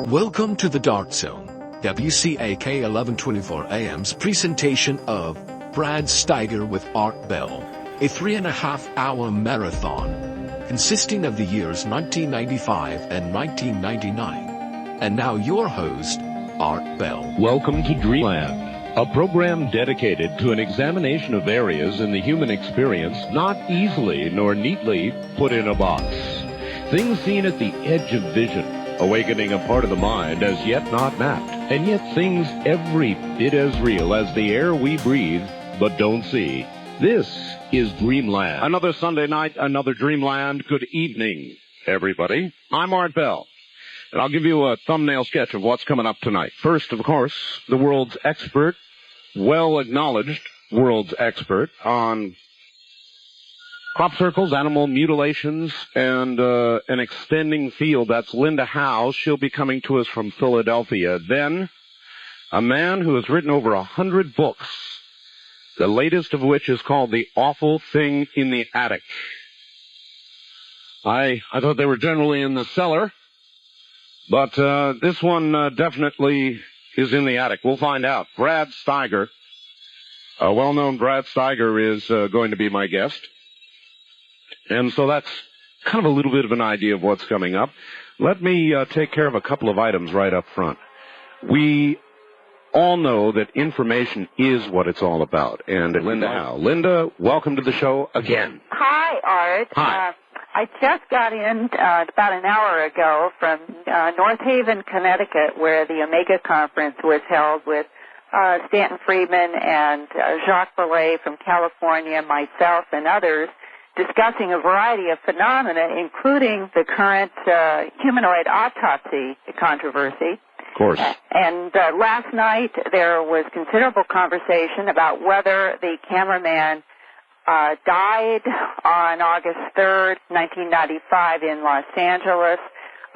Welcome to the Darkzone WCAK 1124 AM's presentation of Brad Steiger with Art Bell, a 3.5-hour marathon consisting of the years 1995 and 1999. And now your host, Art Bell. Welcome to Dreamland, a program dedicated to an examination of areas in the human experience not easily nor neatly put in a box. Things seen at the edge of vision, awakening a part of the mind as yet not mapped, and yet things every bit as real as the air we breathe but don't see. This is Dreamland. Another Sunday night, another Dreamland. Good evening, everybody. I'm Art Bell, and I'll give you a thumbnail sketch of what's coming up tonight. First, of course, the world's expert, well-acknowledged world's expert on crop circles, animal mutilations, and an extending field. That's Linda Howe. She'll be coming to us from Philadelphia. Then, a man who has written over 100 books, the latest of which is called The Awful Thing in the Attic. I thought they were generally in the cellar, but this one definitely is in the attic. We'll find out. Brad Steiger, a well-known Brad Steiger, is going to be my guest. And so that's kind of a little bit of an idea of what's coming up. Let me take care of a couple of items right up front. We all know that information is what it's all about. And Linda Howe. Linda, welcome to the show again. Hi, Art. Hi. I just got in about an hour ago from North Haven, Connecticut, where the Omega Conference was held with Stanton Friedman and Jacques Vallée from California, myself, and others, discussing a variety of phenomena, including the current humanoid autopsy controversy. Of course. And last night there was considerable conversation about whether the cameraman died on August 3rd, 1995 in Los Angeles.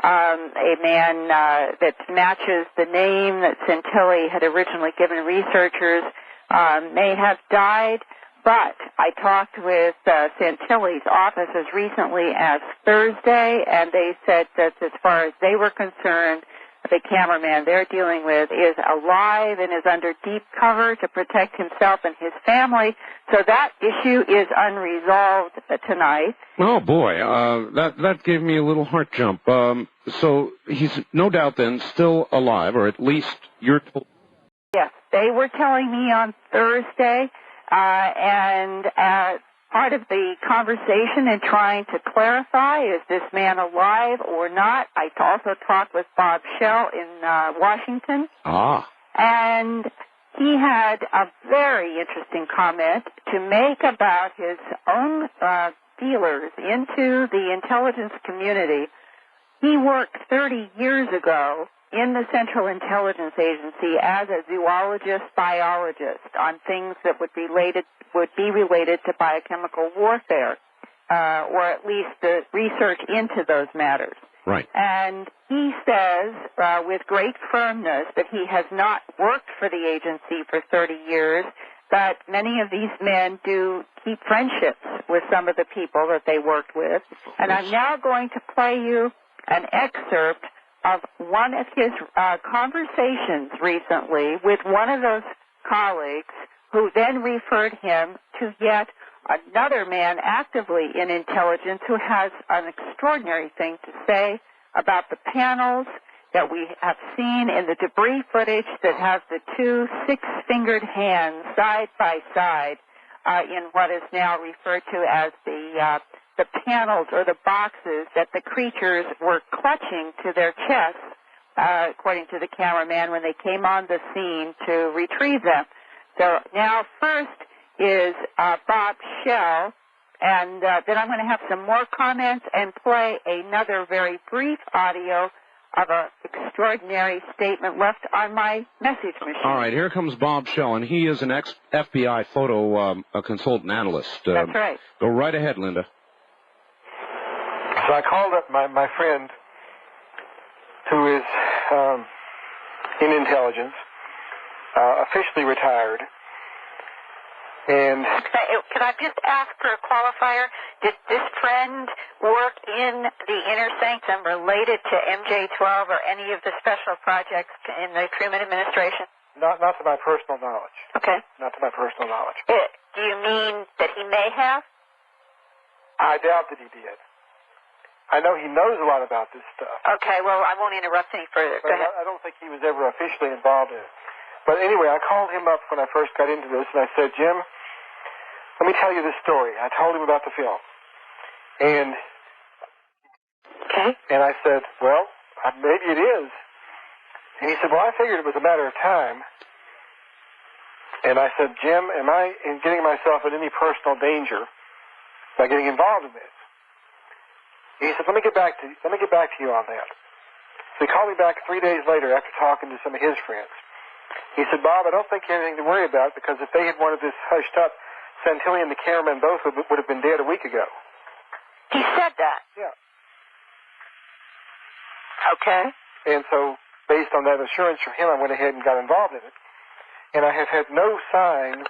A man that matches the name that Santilli had originally given researchers may have died. But I talked with Santilli's office as recently as Thursday, and they said that as far as they were concerned, the cameraman they're dealing with is alive and is under deep cover to protect himself and his family. So that issue is unresolved tonight. Oh, boy. That gave me a little heart jump. So he's no doubt then still alive, or at least you're told. Yes, they were telling me on Thursday. And part of the conversation in trying to clarify, is this man alive or not? I also talked with Bob Schell in Washington. Ah. And he had a very interesting comment to make about his own feelers into the intelligence community. He worked 30 years ago in the Central Intelligence Agency as a zoologist, biologist on things that would be related to biochemical warfare, or at least the research into those matters. Right. And he says with great firmness that he has not worked for the agency for 30 years, but many of these men do keep friendships with some of the people that they worked with. And I'm now going to play you an excerpt of one of his conversations recently with one of those colleagues, who then referred him to yet another man actively in intelligence who has an extraordinary thing to say about the panels that we have seen in the debris footage that has the two six-fingered hands side by side in what is now referred to as the panels or the boxes that the creatures were clutching to their chests, according to the cameraman, when they came on the scene to retrieve them. So now first is Bob Schell, and then I'm going to have some more comments and play another very brief audio of an extraordinary statement left on my message machine. All right, here comes Bob Schell, and he is an ex-FBI photo consultant analyst. That's right. Go right ahead, Linda. So I called up my friend who is in intelligence, officially retired, And can I just ask for a qualifier? Did this friend work in the Inner Sanctum related to MJ-12 or any of the special projects in the Truman administration? not to my personal knowledge. Okay. Not to my personal knowledge. Do you mean that he may have? I doubt that he did. I know he knows a lot about this stuff. Okay, well, I won't interrupt any further. Go But ahead. I don't think he was ever officially involved in it. But anyway, I called him up when I first got into this, and I said, Jim, let me tell you this story. I told him about the film. And I said, well, maybe it is. And he said, well, I figured it was a matter of time. And I said, Jim, am I getting myself in any personal danger by getting involved in this? And he said, let me get back to you on that. So he called me back 3 days later after talking to some of his friends. He said, Bob, I don't think you have anything to worry about, because if they had wanted this hushed up, Santilli and the cameraman both would have been dead a week ago. He said that? Yeah. Okay. And so, based on that assurance from him, I went ahead and got involved in it. And I have had no sign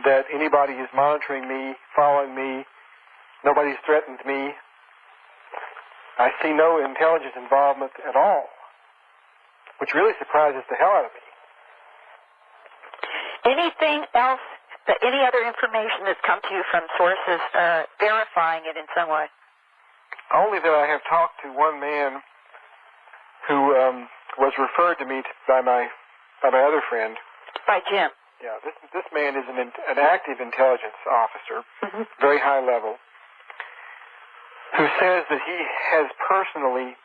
that anybody is monitoring me, following me, nobody's threatened me. I see no intelligence involvement at all, which really surprises the hell out of me. Anything else, any other information that's come to you from sources verifying it in some way? Only that I have talked to one man who was referred to me by my other friend. By Jim. Yeah, this man is an active intelligence officer, very high level, who says that he has personally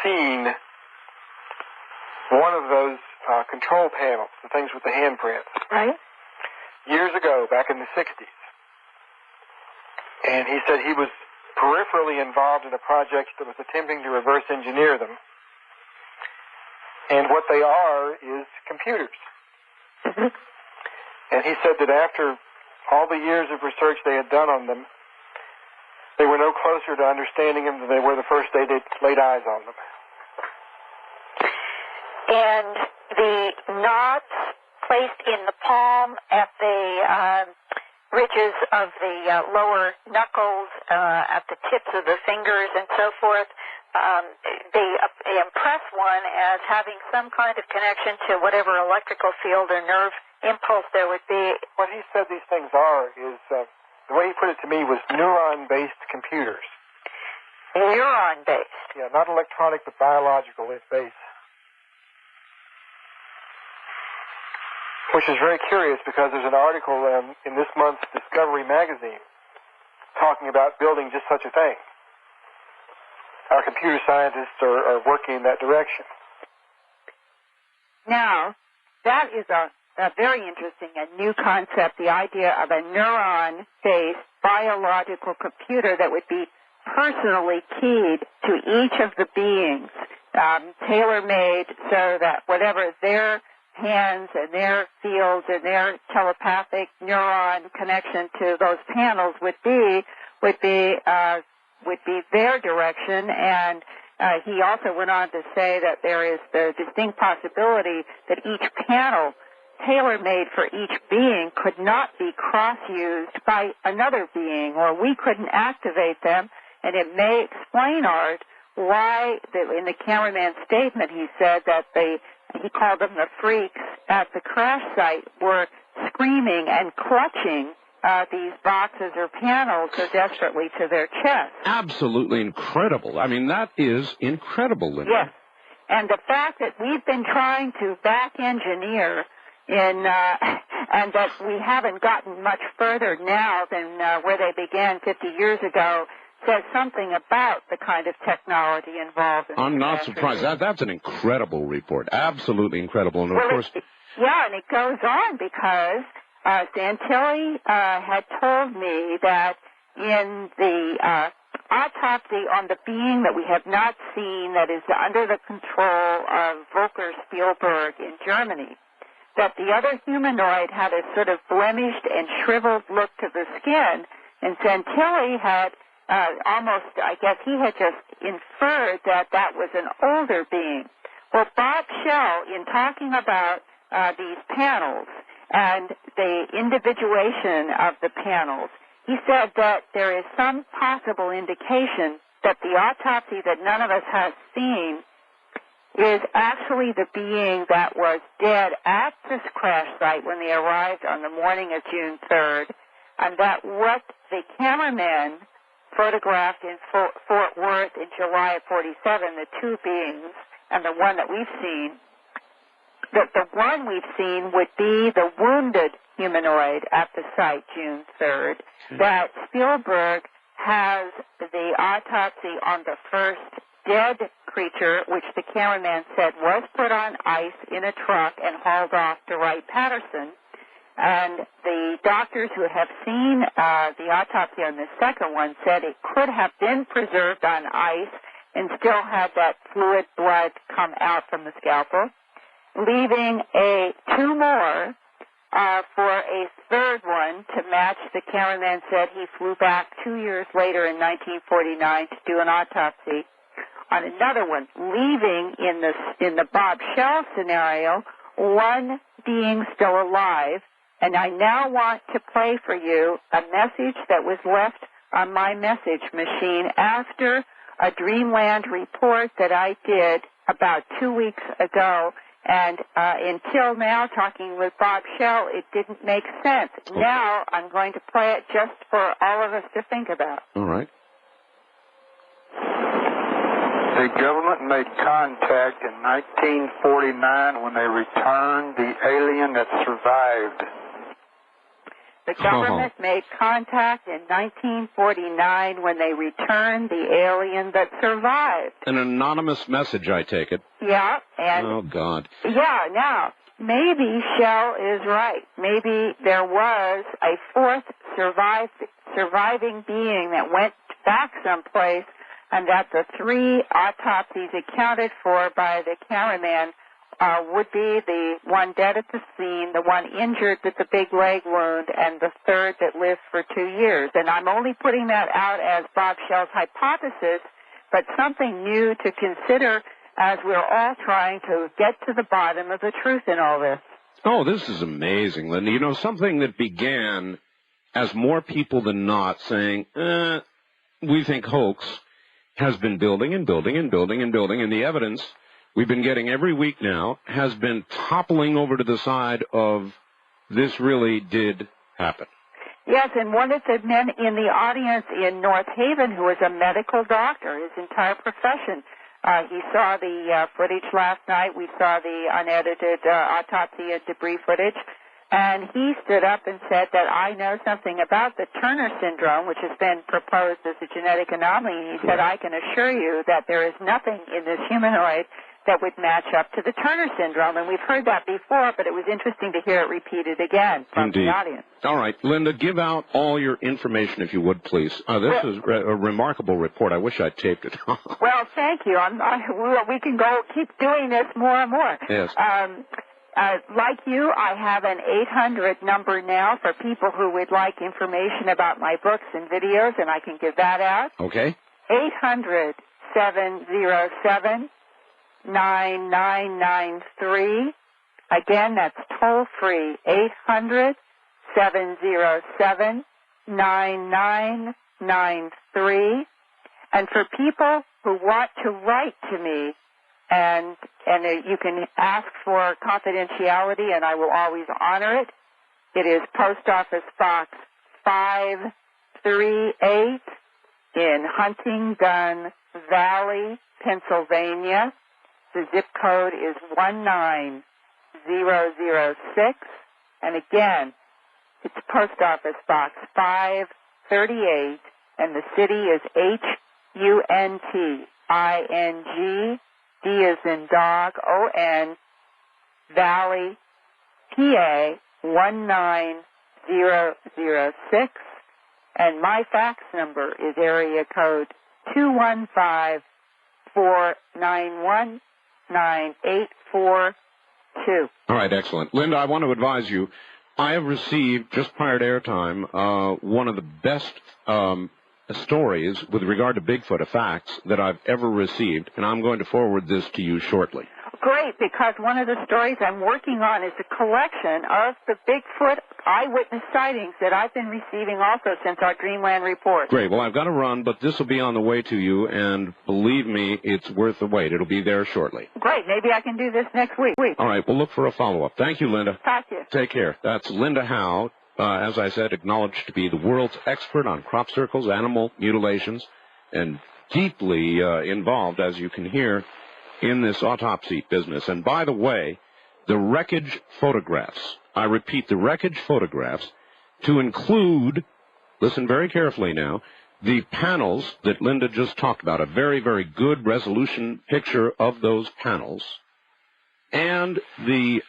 seen one of those control panels, the things with the handprints, right, years ago, back in the 60s. And he said he was peripherally involved in a project that was attempting to reverse engineer them. And what they are is computers. And he said that after all the years of research they had done on them, they were no closer to understanding them than they were the first day they laid eyes on them. And the knots placed in the palm at the ridges of the lower knuckles, at the tips of the fingers and so forth, they impress one as having some kind of connection to whatever electrical field or nerve impulse there would be. What he said these things are is, the way he put it to me was neuron-based computers. Neuron-based? Yeah, not electronic, but biological based. Which is very curious, because there's an article in this month's Discovery magazine talking about building just such a thing. Our computer scientists are working in that direction. Now, that is a very interesting and new concept, the idea of a neuron-based biological computer that would be personally keyed to each of the beings, tailor-made so that whatever their hands and their fields and their telepathic neuron connection to those panels would be their direction. And he also went on to say that there is the distinct possibility that each panel, tailor-made for each being, could not be cross-used by another being, or we couldn't activate them. And it may explain, Art, why in the cameraman's statement he said that he called them the freaks at the crash site, were screaming and clutching these boxes or panels so desperately to their chest. Absolutely incredible. I mean, that is incredible, Linda. Yes. And the fact that we've been trying to back engineer and that we haven't gotten much further now than where they began 50 years ago says something about the kind of technology involved in I'm not surprised. That's an incredible report. Absolutely incredible. And of course... Yeah, and it goes on because Santilli had told me that in the autopsy on the being that we have not seen, that is under the control of Volker Spielberg in Germany, that the other humanoid had a sort of blemished and shriveled look to the skin, and Santilli had almost, I guess he had just inferred that that was an older being. Well, Bob Schell, in talking about these panels and the individuation of the panels. He said that there is some possible indication that the autopsy that none of us has seen is actually the being that was dead at this crash site when they arrived on the morning of June 3rd, and that what the cameraman photographed in Fort Worth in July of 47, the two beings, and the one that we've seen, that the one we've seen would be the wounded humanoid at the site June 3rd, that Spielberg has the autopsy on the first dead creature, which the cameraman said was put on ice in a truck and hauled off to Wright-Patterson. And the doctors who have seen the autopsy on the second one said it could have been preserved on ice and still had that fluid blood come out from the scalpel, leaving two more for a third one to match. The cameraman said he flew back 2 years later in 1949 to do an autopsy on another one, leaving in the Bob Shell scenario one being still alive. And I now want to play for you a message that was left on my message machine after a Dreamland report that I did about 2 weeks ago. And until now, talking with Bob Shell, it didn't make sense. Now I'm going to play it just for all of us to think about. All right. The government made contact in 1949 when they returned the alien that survived. The government made contact in 1949 when they returned the alien that survived. An anonymous message, I take it. Yeah, and... Oh, God. Yeah, now, maybe Shell is right. Maybe there was a fourth surviving being that went back someplace, and that the three autopsies accounted for by the cameraman would be the one dead at the scene, the one injured with the big leg wound, and the third that lived for 2 years. And I'm only putting that out as Bob Shell's hypothesis, but something new to consider as we're all trying to get to the bottom of the truth in all this. Oh, this is amazing, Linda. You know, something that began as more people than not saying, we think hoax, has been building and building and building and building, and the evidence we've been getting every week now has been toppling over to the side of this really did happen. Yes, and one of the men in the audience in North Haven who is a medical doctor, his entire profession, he saw the footage last night. We saw the unedited autopsy and debris footage. And he stood up and said that I know something about the Turner syndrome, which has been proposed as a genetic anomaly. And he said, I can assure you that there is nothing in this humanoid that would match up to the Turner syndrome. And we've heard that before, but it was interesting to hear it repeated again from the audience. All right, Linda, give out all your information, if you would, please. This is a remarkable report. I wish I'd taped it. Well, thank you. We can keep doing this more and more. Yes. Like you, I have an 800 number now for people who would like information about my books and videos, and I can give that out. Okay. 800-707-9993. Again, that's toll-free, 800-707-9993. And for people who want to write to me, and you can ask for confidentiality, and I will always honor it. It is Post Office Box 538 in Huntingdon Valley, Pennsylvania. The zip code is 19006. And again, it's Post Office Box 538, and the city is HUNTING. D as in dog, O-N, Valley, PA, 19006. And my fax number is area code 215-491-9842. All right, excellent. Linda, I want to advise you, I have received, just prior to airtime, one of the best stories with regard to Bigfoot, facts that I've ever received, and I'm going to forward this to you shortly. great, because one of the stories I'm working on is a collection of the Bigfoot eyewitness sightings that I've been receiving also since our Dreamland report. Great. Well, I've got to run, but this will be on the way to you, and believe me, it's worth the wait. It'll be there shortly. Great. Maybe I can do this next week. All right. We'll look for a follow-up. Thank you, Linda. Talk to you. Take care. That's Linda Howe, as I said, acknowledged to be the world's expert on crop circles, animal mutilations, and deeply involved, as you can hear, in this autopsy business. And by the way, the wreckage photographs, I repeat, the wreckage photographs, to include, listen very carefully now, the panels that Linda just talked about, a very, very good resolution picture of those panels, and the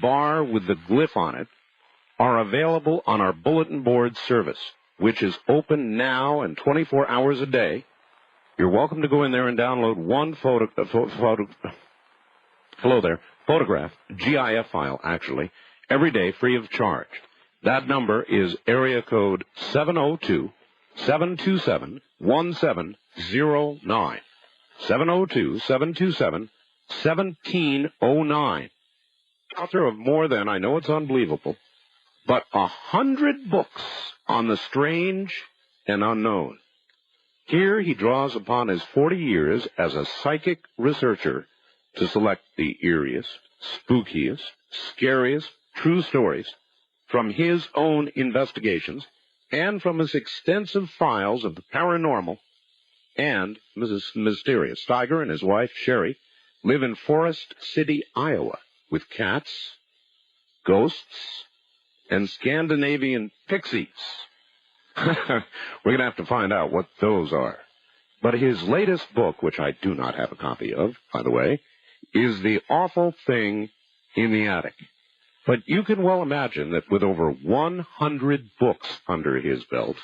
bar with the glyph on it are available on our bulletin board service, which is open now and 24 hours a day. You're welcome to go in there and download one photograph, GIF file, actually, every day free of charge. That number is area code 702-727-1709. 702-727-1709. Author of more than, I know it's unbelievable, but 100 books on the strange and unknown. Here he draws upon his 40 years as a psychic researcher to select the eeriest, spookiest, scariest true stories from his own investigations and from his extensive files of the paranormal. And Mrs. Mysterious Steiger and his wife, Sherry, live in Forest City, Iowa, with cats, ghosts, and Scandinavian pixies. We're going to have to find out what those are. But his latest book, which I do not have a copy of, by the way, is The Awful Thing in the Attic. But you can well imagine that with over 100 books under his belt,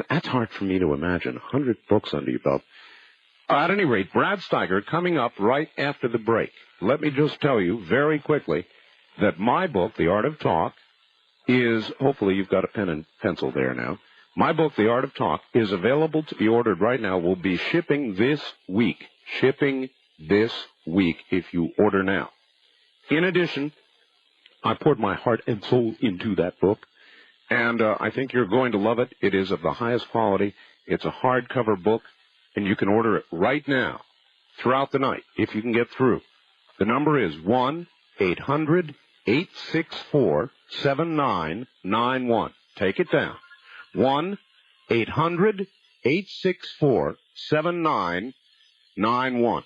that's hard for me to imagine, 100 books under your belt. At any rate, Brad Steiger coming up right after the break. Let me just tell you very quickly that my book, The Art of Talk, is, hopefully you've got a pen and pencil there now. My book, The Art of Talk, is available to be ordered right now. Will be shipping this week. Shipping this week if you order now. In addition, I poured my heart and soul into that book, and I think you're going to love it. It is of the highest quality. It's a hardcover book, and you can order it right now, throughout the night, if you can get through. The number is 1-800-864-7991. Take it down. 1-800-864-7991.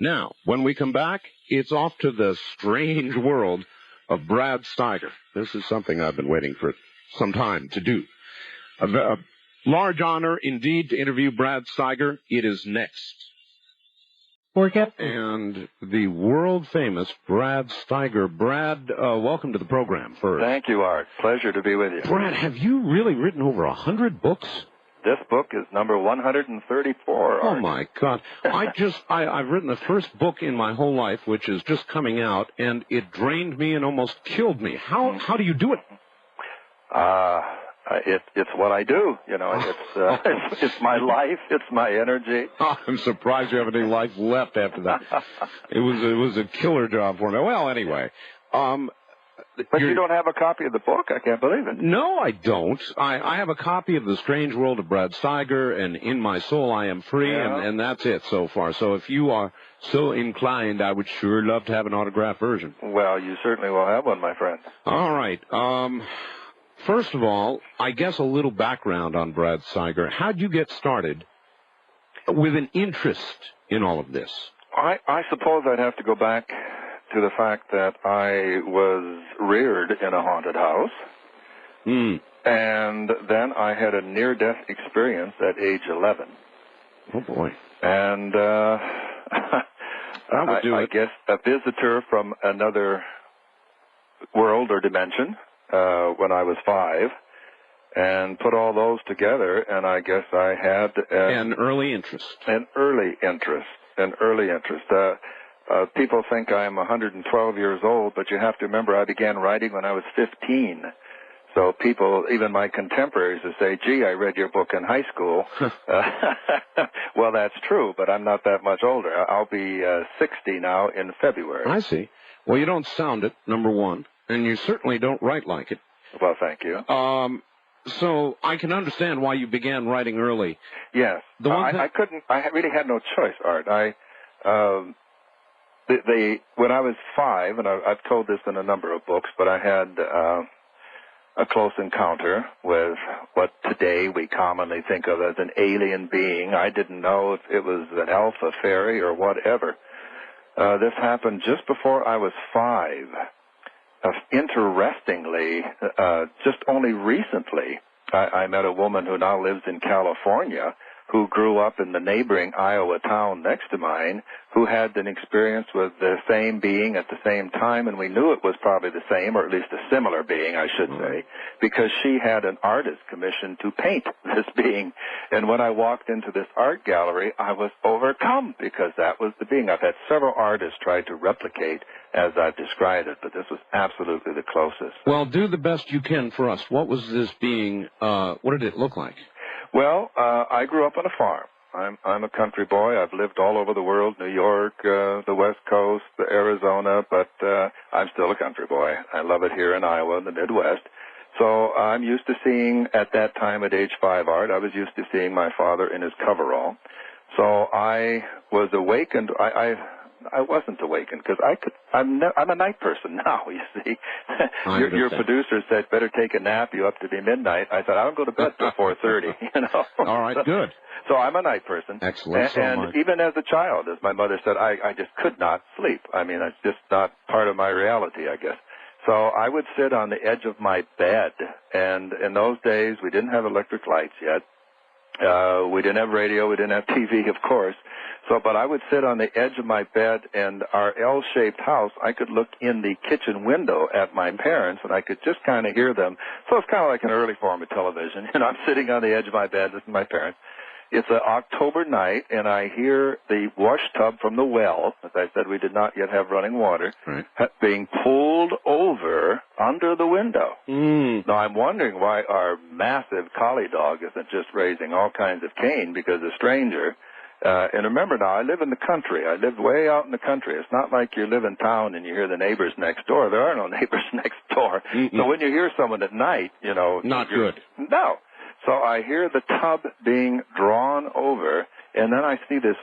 Now, when we come back, it's off to the strange world of Brad Steiger. This is something I've been waiting for some time to do. A large honor indeed to interview Brad Steiger. It is next. And the world-famous Brad Steiger. Brad, welcome to the program first. Thank you, Art. Pleasure to be with you. Brad, have you really written over 100 books? This book is number 134, Art. Oh, my God. I've written the first book in my whole life, which is just coming out, and it drained me and almost killed me. How do you do it? It's what I do, you know. It's my life. It's my energy. Oh, I'm surprised you have any life left after that. It was a killer job for me. Well, anyway, but you don't have a copy of the book? I can't believe it. No, I don't. I have a copy of The Strange World of Brad Steiger and In My Soul I Am Free, Yeah. and that's it so far. So if you are so inclined, I would sure love to have an autographed version. Well, you certainly will have one, my friend. All right. First of all, I guess a little background on Brad Steiger. How'd you get started with an interest in all of this? I suppose I'd have to go back to the fact that I was reared in a haunted house. And then I had a near-death experience at age 11. Oh, boy. And I guess a visitor from another world or dimension when I was 5, and put all those together, and I guess I had an early interest. People think I'm 112 years old, but you have to remember I began writing when I was 15. So people, even my contemporaries, will say, gee, I read your book in high school. Well, that's true, but I'm not that much older. I'll be 60 now in February. I see. Well, you don't sound it, number one, and you certainly don't write like it. Well, thank you. So I can understand why you began writing early. Yes. I couldn't, I really had no choice, Art. When I was 5, and I've told this in a number of books, but I had a close encounter with what today we commonly think of as an alien being. I didn't know if it was an elf, a fairy, or whatever. This happened just before I was 5. Interestingly, just only recently, I met a woman who now lives in California, who grew up in the neighboring Iowa town next to mine, who had an experience with the same being at the same time, and we knew it was probably the same, or at least a similar being, I should say, because she had an artist commissioned to paint this being. And when I walked into this art gallery, I was overcome, because that was the being. I've had several artists try to replicate as I've described it, but this was absolutely the closest. Well, do the best you can for us. What was this being, what did it look like? Well, I grew up on a farm. I'm a country boy. I've lived all over the world, New York, the West Coast, Arizona, but I'm still a country boy. I love it here in Iowa, the Midwest. So I'm used to seeing, at that time at age 5, Art, I was used to seeing my father in his coverall. So I was awakened. I wasn't awakened because I'm a night person now, you see. Your producer said, better take a nap, you up to be midnight. I said, I don't go to bed till 4:30, you know. All right, good. So I'm a night person. Excellent. And even as a child, as my mother said, I just could not sleep. I mean, it's just not part of my reality, I guess. So I would sit on the edge of my bed, and in those days, we didn't have electric lights yet. We didn't have radio, we didn't have TV, of course. So, but I would sit on the edge of my bed, and our L-shaped house, I could look in the kitchen window at my parents, and I could just kind of hear them. So it's kind of like an early form of television. And I'm sitting on the edge of my bed, listening to my parents. It's an October night, and I hear the wash tub from the well, as I said, we did not yet have running water, being pulled over under the window. Now, I'm wondering why our massive collie dog isn't just raising all kinds of cane because a stranger. And remember now, I live in the country. I live way out in the country. It's not like you live in town and you hear the neighbors next door. There are no neighbors next door. So when you hear someone at night, you know. Not good. No. So I hear the tub being drawn over, and then I see this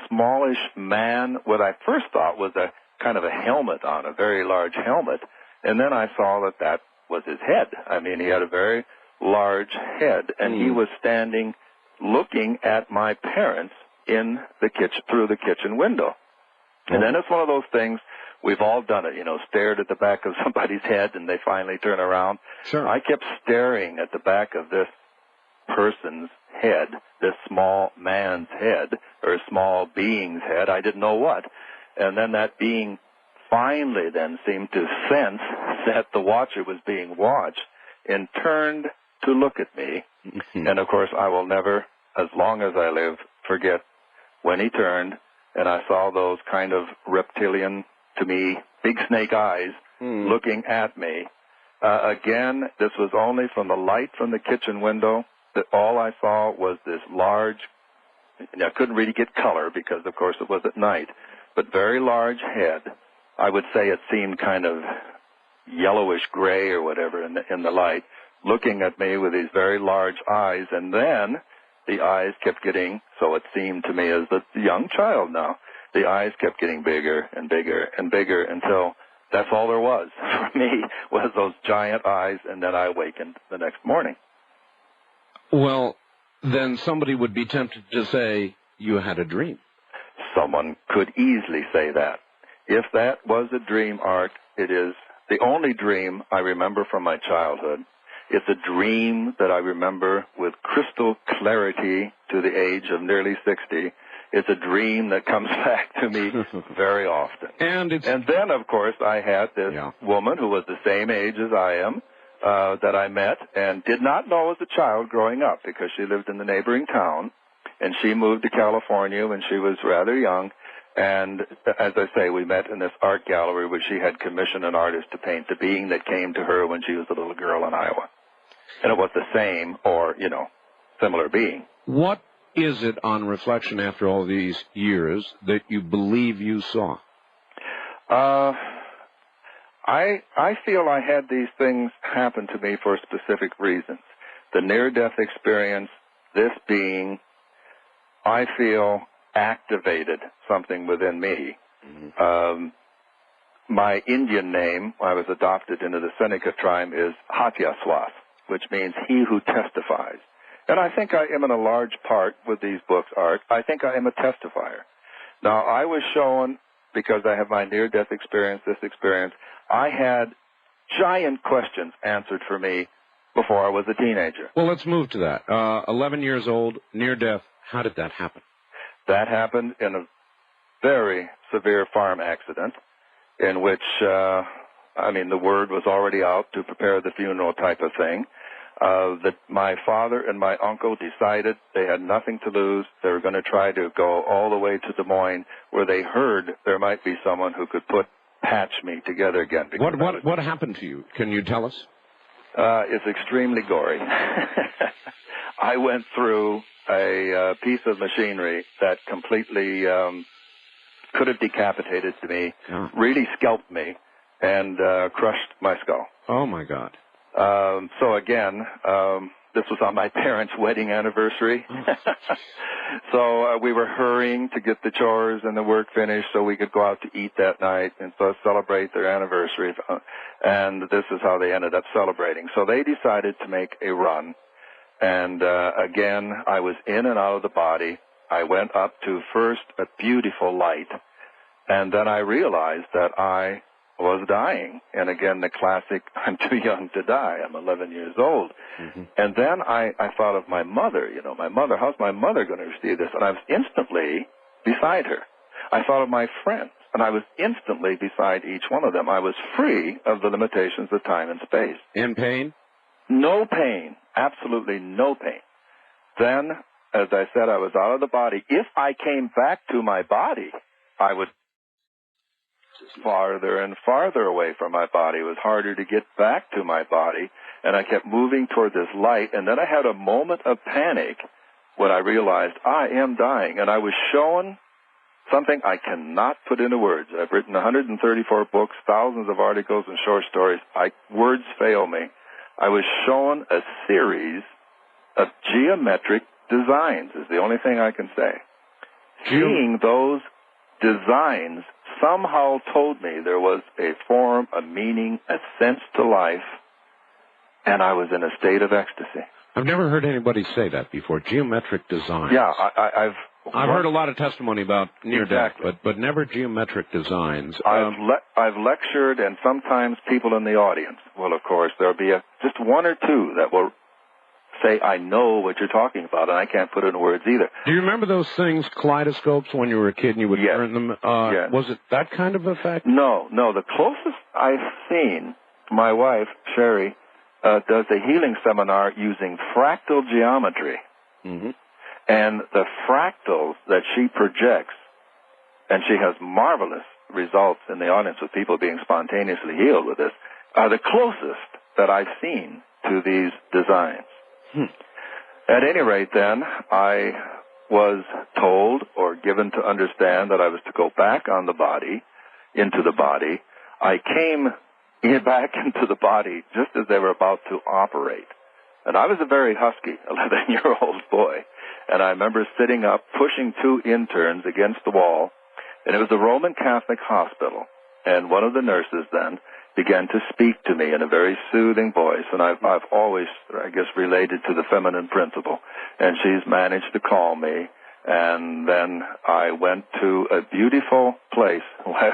smallish man, what I first thought was a kind of a helmet on, a very large helmet. And then I saw that was his head. I mean, he had a very large head, and he was standing looking at my parents in the kitchen, through the kitchen window. And then it's one of those things, we've all done it, you know, stared at the back of somebody's head and they finally turn around. Sure. I kept staring at the back of this person's head, this small man's head, or small being's head, I didn't know what. And then that being finally then seemed to sense that the watcher was being watched and turned to look at me. And of course, I will never, as long as I live, forget when he turned and I saw those kind of reptilian, to me, big snake eyes looking at me. Again, this was only from the light from the kitchen window. That all I saw was this large, I couldn't really get color because, of course, it was at night, but very large head. I would say it seemed kind of yellowish gray or whatever in the light, looking at me with these very large eyes, and then the eyes kept getting, so it seemed to me as a young child now, the eyes kept getting bigger and bigger and bigger until that's all there was for me, was those giant eyes, and then I awakened the next morning. Well, then somebody would be tempted to say you had a dream. Someone could easily say that. If that was a dream, Art, it is the only dream I remember from my childhood. It's a dream that I remember with crystal clarity to the age of nearly 60. It's a dream that comes back to me very often. And then, of course, I had this woman who was the same age as I am, that I met and did not know as a child growing up because she lived in the neighboring town, and she moved to California when she was rather young. And as I say, we met in this art gallery where she had commissioned an artist to paint the being that came to her when she was a little girl in Iowa. And it was the same or, similar being. What is it on reflection after all these years that you believe you saw? I feel I had these things happen to me for specific reasons. The near-death experience, this being, I feel, activated something within me. Mm-hmm. My Indian name, I was adopted into the Seneca tribe, is Hatyaswas, which means he who testifies. And I think I am in a large part with these books, Art. I think I am a testifier. Now, I was shown, because I have my near-death experience, this experience, I had giant questions answered for me before I was a teenager. Well, let's move to that. 11 years old, near-death, how did that happen? That happened in a very severe farm accident in which, the word was already out to prepare the funeral type of thing. That my father and my uncle decided they had nothing to lose. They were going to try to go all the way to Des Moines, where they heard there might be someone who could patch me together again. What happened to you? Can you tell us? It's extremely gory. I went through a piece of machinery that completely could have decapitated me, really scalped me, and crushed my skull. Oh, my God. So again, this was on my parents' wedding anniversary. So we were hurrying to get the chores and the work finished so we could go out to eat that night and so celebrate their anniversary. And this is how they ended up celebrating. So they decided to make a run. And again, I was in and out of the body. I went up to first a beautiful light, and then I realized that I was dying. And again, the classic, I'm too young to die. I'm 11 years old. Mm-hmm. And then I thought of my mother. My mother, how's my mother going to receive this? And I was instantly beside her. I thought of my friends, and I was instantly beside each one of them. I was free of the limitations of time and space. In pain? No pain. Absolutely no pain. Then, as I said, I was out of the body. If I came back to my body, I would farther and farther away from my body. It was harder to get back to my body, and I kept moving toward this light, and then I had a moment of panic when I realized I am dying, and I was shown something I cannot put into words. I've written 134 books, thousands of articles and short stories. Words fail me. I was shown a series of geometric designs, is the only thing I can say. Seeing those designs somehow told me there was a form, a meaning, a sense to life, and I was in a state of ecstasy. I've never heard anybody say that before, geometric designs. Yeah, I've heard a lot of testimony about near-death, but never geometric designs. I've lectured, and sometimes people in the audience will, of course, there'll be just one or two that will say, I know what you're talking about, and I can't put it in words either. Do you remember those things, kaleidoscopes, when you were a kid and you would turn them? Yes. Was it that kind of effect? No. The closest I've seen, my wife, Sherry, does a healing seminar using fractal geometry. Mm-hmm. And the fractals that she projects, and she has marvelous results in the audience with people being spontaneously healed with this, are the closest that I've seen to these designs. At any rate, then, I was told or given to understand that I was to go back on the body, into the body. I came back into the body just as they were about to operate. And I was a very husky 11-year-old boy. And I remember sitting up, pushing two interns against the wall. And it was a Roman Catholic hospital. And one of the nurses then began to speak to me in a very soothing voice. And I've always, I guess, related to the feminine principle. And she's managed to calm me. And then I went to a beautiful place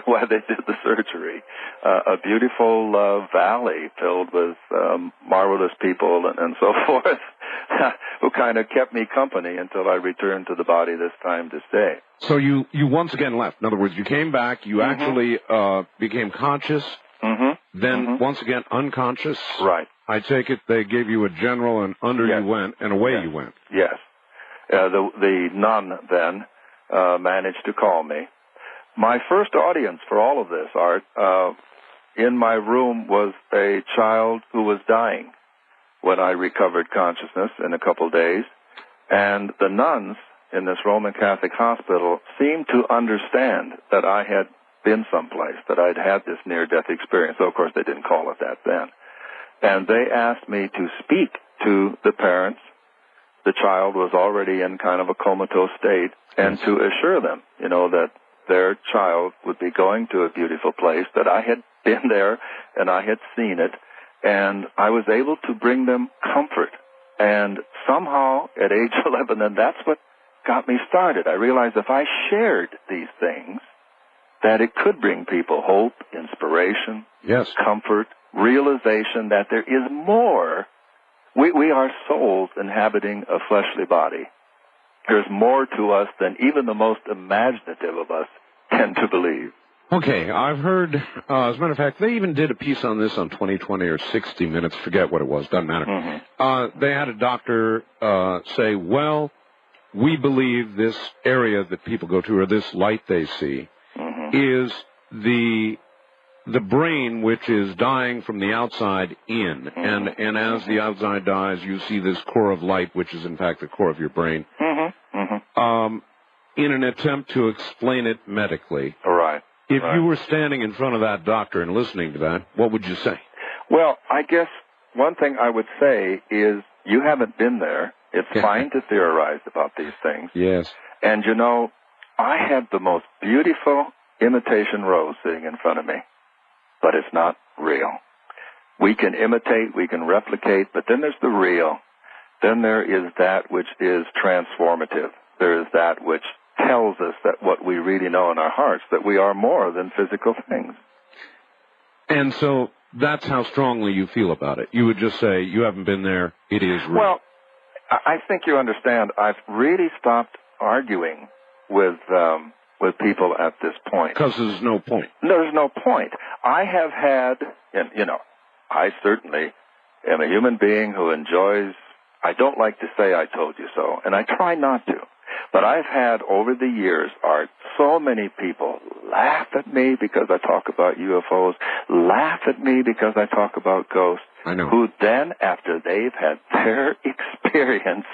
where they did the surgery, a beautiful valley filled with marvelous people and so forth, who kind of kept me company until I returned to the body this time to stay. So you once again left. In other words, you came back, you actually became conscious, then once again unconscious. Right. I take it they gave you a general and you went and away you went. Yes. The nun then managed to call me. My first audience for all of this, Art, in my room was a child who was dying. when I recovered consciousness in a couple days. And the nuns in this Roman Catholic hospital seemed to understand that I had been someplace, that I'd had this near-death experience. So, of course, they didn't call it that then. And they asked me to speak to the parents. The child was already in kind of a comatose state, and to assure them, that their child would be going to a beautiful place, that I had been there and I had seen it, and I was able to bring them comfort. And somehow, at age 11, and that's what got me started, I realized if I shared these things, that it could bring people hope, inspiration, comfort, realization that there is more. We are souls inhabiting a fleshly body. There's more to us than even the most imaginative of us tend to believe. Okay, I've heard, as a matter of fact, they even did a piece on this on 2020 or 60 Minutes, forget what it was, doesn't matter. Mm-hmm. They had a doctor say, well, we believe this area that people go to, or this light they see, is the brain which is dying from the outside in, and as the outside dies, you see this core of light, which is in fact the core of your brain, in an attempt to explain it medically. Right. If you were standing in front of that doctor and listening to that, what would you say? Well, I guess one thing I would say is you haven't been there. It's fine to theorize about these things. Yes. And, I had the most beautiful imitation rose sitting in front of me, but it's not real. We can imitate, we can replicate, but then there's the real. Then there is that which is transformative. There is that which tells us that what we really know in our hearts, that we are more than physical things. And so that's how strongly you feel about it. You would just say, you haven't been there, it is real. Well, I think you understand, I've really stopped arguing with people at this point. Because there's no point. There's no point. I have had, and, I certainly am a human being who enjoys, I don't like to say I told you so, and I try not to. But I've had, over the years, Art, so many people laugh at me because I talk about UFOs, laugh at me because I talk about ghosts, I know. Who then, after they've had their experience,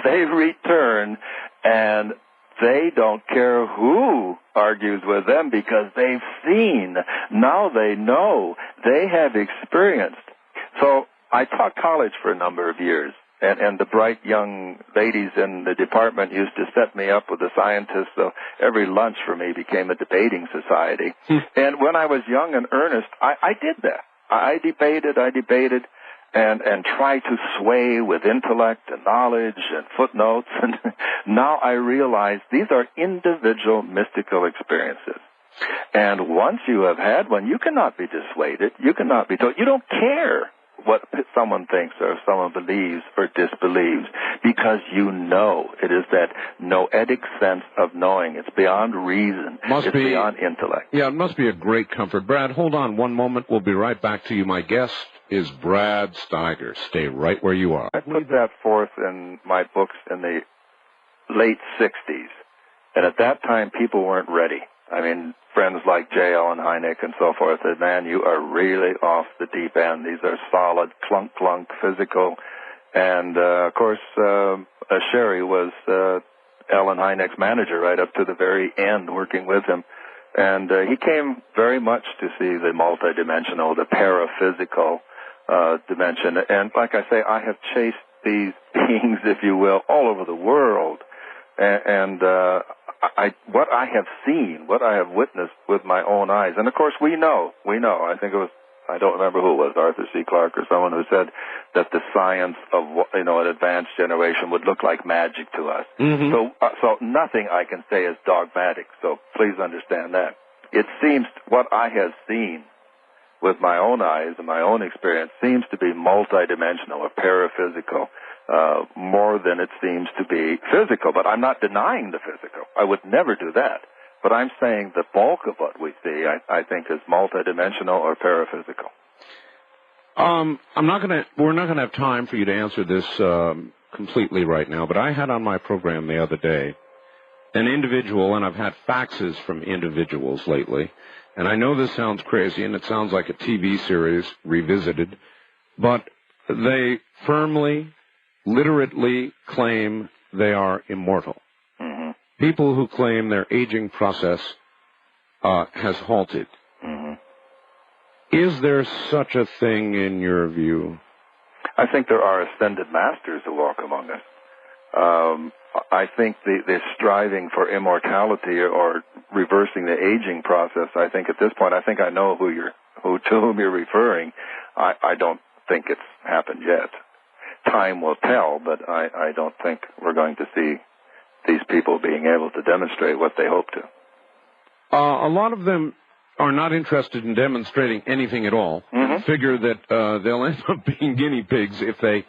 they return and they don't care who argues with them because they've seen. Now they know. They have experienced. So I taught college for a number of years. And the bright young ladies in the department used to set me up with the scientists, so every lunch for me became a debating society. And when I was young and earnest, I did that. I debated, and tried to sway with intellect and knowledge and footnotes. And now I realize these are individual mystical experiences. And once you have had one, you cannot be dissuaded. You cannot be told. You don't care what someone thinks or someone believes or disbelieves, because you know. It is that noetic sense of knowing. It's beyond reason. It's beyond intellect. Yeah, it must be a great comfort. Brad, hold on one moment. We'll be right back to you. My guest is Brad Steiger. Stay right where you are. I put that forth in my books in the late 60s, and at that time people weren't ready. I mean, friends like J. Allen Hynek and so forth said, man, you are really off the deep end. These are solid, clunk, physical. And, of course, Sherry was Allen Hynek's manager right up to the very end, working with him. And he came very much to see the multidimensional, the paraphysical dimension. And like I say, I have chased these beings, if you will, all over the world. And what I have seen, what I have witnessed with my own eyes, and of course we know, I think it was, I don't remember who it was, Arthur C. Clarke or someone who said that the science of, an advanced generation would look like magic to us. Mm-hmm. So nothing I can say is dogmatic, so please understand that. It seems what I have seen with my own eyes and my own experience seems to be multidimensional or paraphysical, more than it seems to be physical. But I'm not denying the physical. I would never do that. But I'm saying the bulk of what we see, I think, is multidimensional or paraphysical. We're not gonna have time for you to answer this completely right now. But I had on my program the other day an individual, and I've had faxes from individuals lately. And I know this sounds crazy, and it sounds like a TV series revisited, but they firmly, literally claim they are immortal. Mm-hmm. People who claim their aging process has halted. Mm-hmm. Is there such a thing in your view? I think there are ascended masters who walk among us. I think the striving for immortality or reversing the aging process, I think at this point, I think I know to whom you're referring. I don't think it's happened yet. Time will tell, but I don't think we're going to see these people being able to demonstrate what they hope to. A lot of them are not interested in demonstrating anything at all. Mm-hmm. Figure that they'll end up being guinea pigs if they...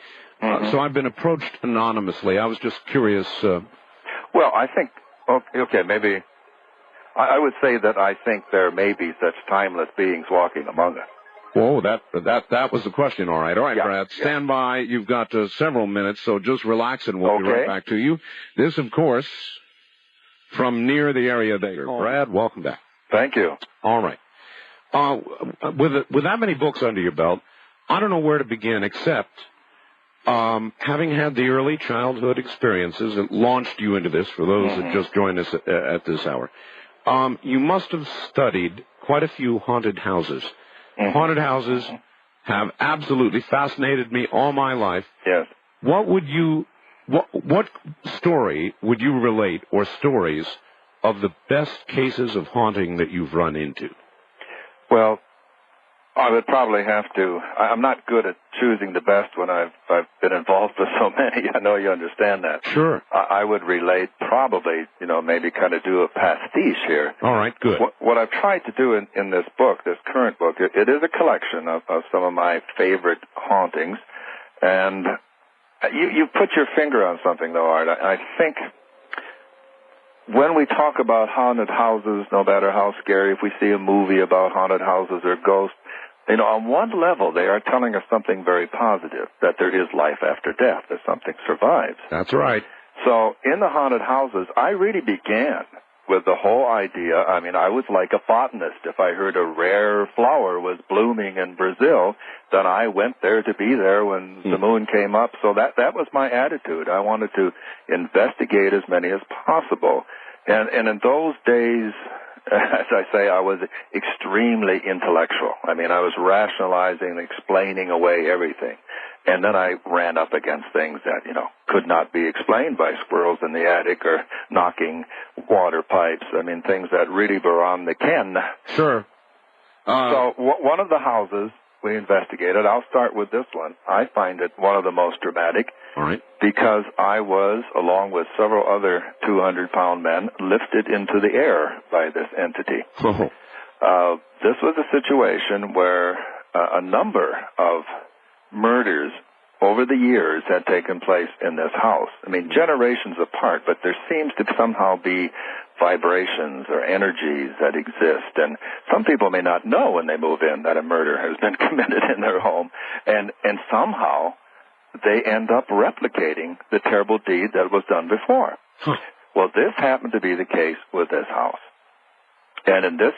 So I've been approached anonymously. I was just curious. Well, I think... Okay, maybe... I would say that I think there may be such timeless beings walking among us. Whoa, that was the question. All right, yeah, Brad. Stand by. You've got several minutes, so just relax and we'll be right back to you. This, of course, from near the area there. Brad, welcome back. Thank you. All right. With that many books under your belt, I don't know where to begin except having had the early childhood experiences that launched you into this, for those that just joined us at this hour, you must have studied quite a few haunted houses. Haunted houses have absolutely fascinated me all my life. Yes. What story would you relate, or stories, of the best cases of haunting that you've run into? Well, I would probably have to. I'm not good at choosing the best when I've been involved with so many. I know you understand that. Sure. I would relate probably, maybe kind of do a pastiche here. All right, good. What I've tried to do in this book, this current book, it is a collection of some of my favorite hauntings. And you put your finger on something, though, Art. I think when we talk about haunted houses, no matter how scary, if we see a movie about haunted houses or ghosts, on one level, they are telling us something very positive, that there is life after death, that something survives. That's right. So in the haunted houses, I really began with the whole idea. I mean, I was like a botanist. If I heard a rare flower was blooming in Brazil, then I went there to be there when the moon came up. So that was my attitude. I wanted to investigate as many as possible. And in those days, as I say, I was extremely intellectual. I mean, I was rationalizing, explaining away everything. And then I ran up against things that, could not be explained by squirrels in the attic or knocking water pipes. I mean, things that really were on the ken. Sure. So one of the houses we investigated, I'll start with this one. I find it one of the most dramatic. All right. Because I was, along with several other 200-pound men, lifted into the air by this entity. Oh. This was a situation where a number of murders over the years had taken place in this house. I mean, generations apart, but there seems to somehow be vibrations or energies that exist. And some people may not know when they move in that a murder has been committed in their home. And somehow they end up replicating the terrible deed that was done before. Well, this happened to be the case with this house. And in this,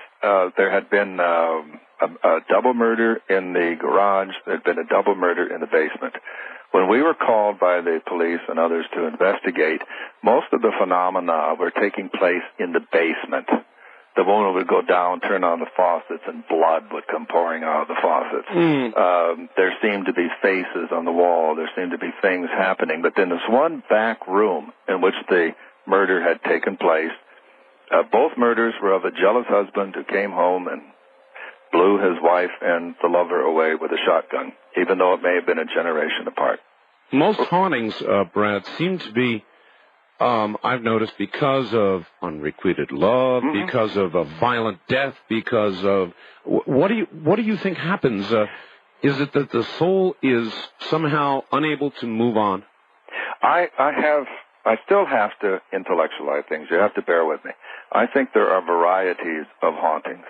there had been a double murder in the garage. There had been a double murder in the basement. When we were called by the police and others to investigate, most of the phenomena were taking place in the basement. The woman would go down, turn on the faucets, and blood would come pouring out of the faucets. There seemed to be faces on the wall. There seemed to be things happening. But then this one back room in which the murder had taken place, both murders were of a jealous husband who came home and blew his wife and the lover away with a shotgun, even though it may have been a generation apart. Most hauntings, Brad, seem to be, I've noticed, because of unrequited love, because of a violent death, because of... What do you think happens? Is it that the soul is somehow unable to move on? I still have to intellectualize things. You have to bear with me. I think there are varieties of hauntings.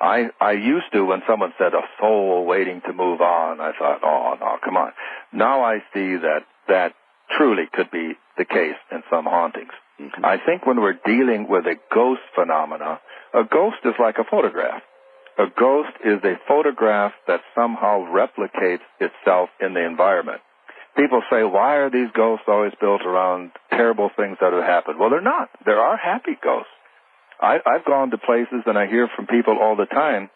I used to, when someone said a soul waiting to move on, I thought, oh, no, come on. Now I see that truly could be the case in some hauntings. I think when we're dealing with a ghost phenomena, a ghost is like a photograph. A ghost is a photograph that somehow replicates itself in the environment. People say, why are these ghosts always built around terrible things that have happened? Well, they're not. There are happy ghosts. I've gone to places and I hear from people all the time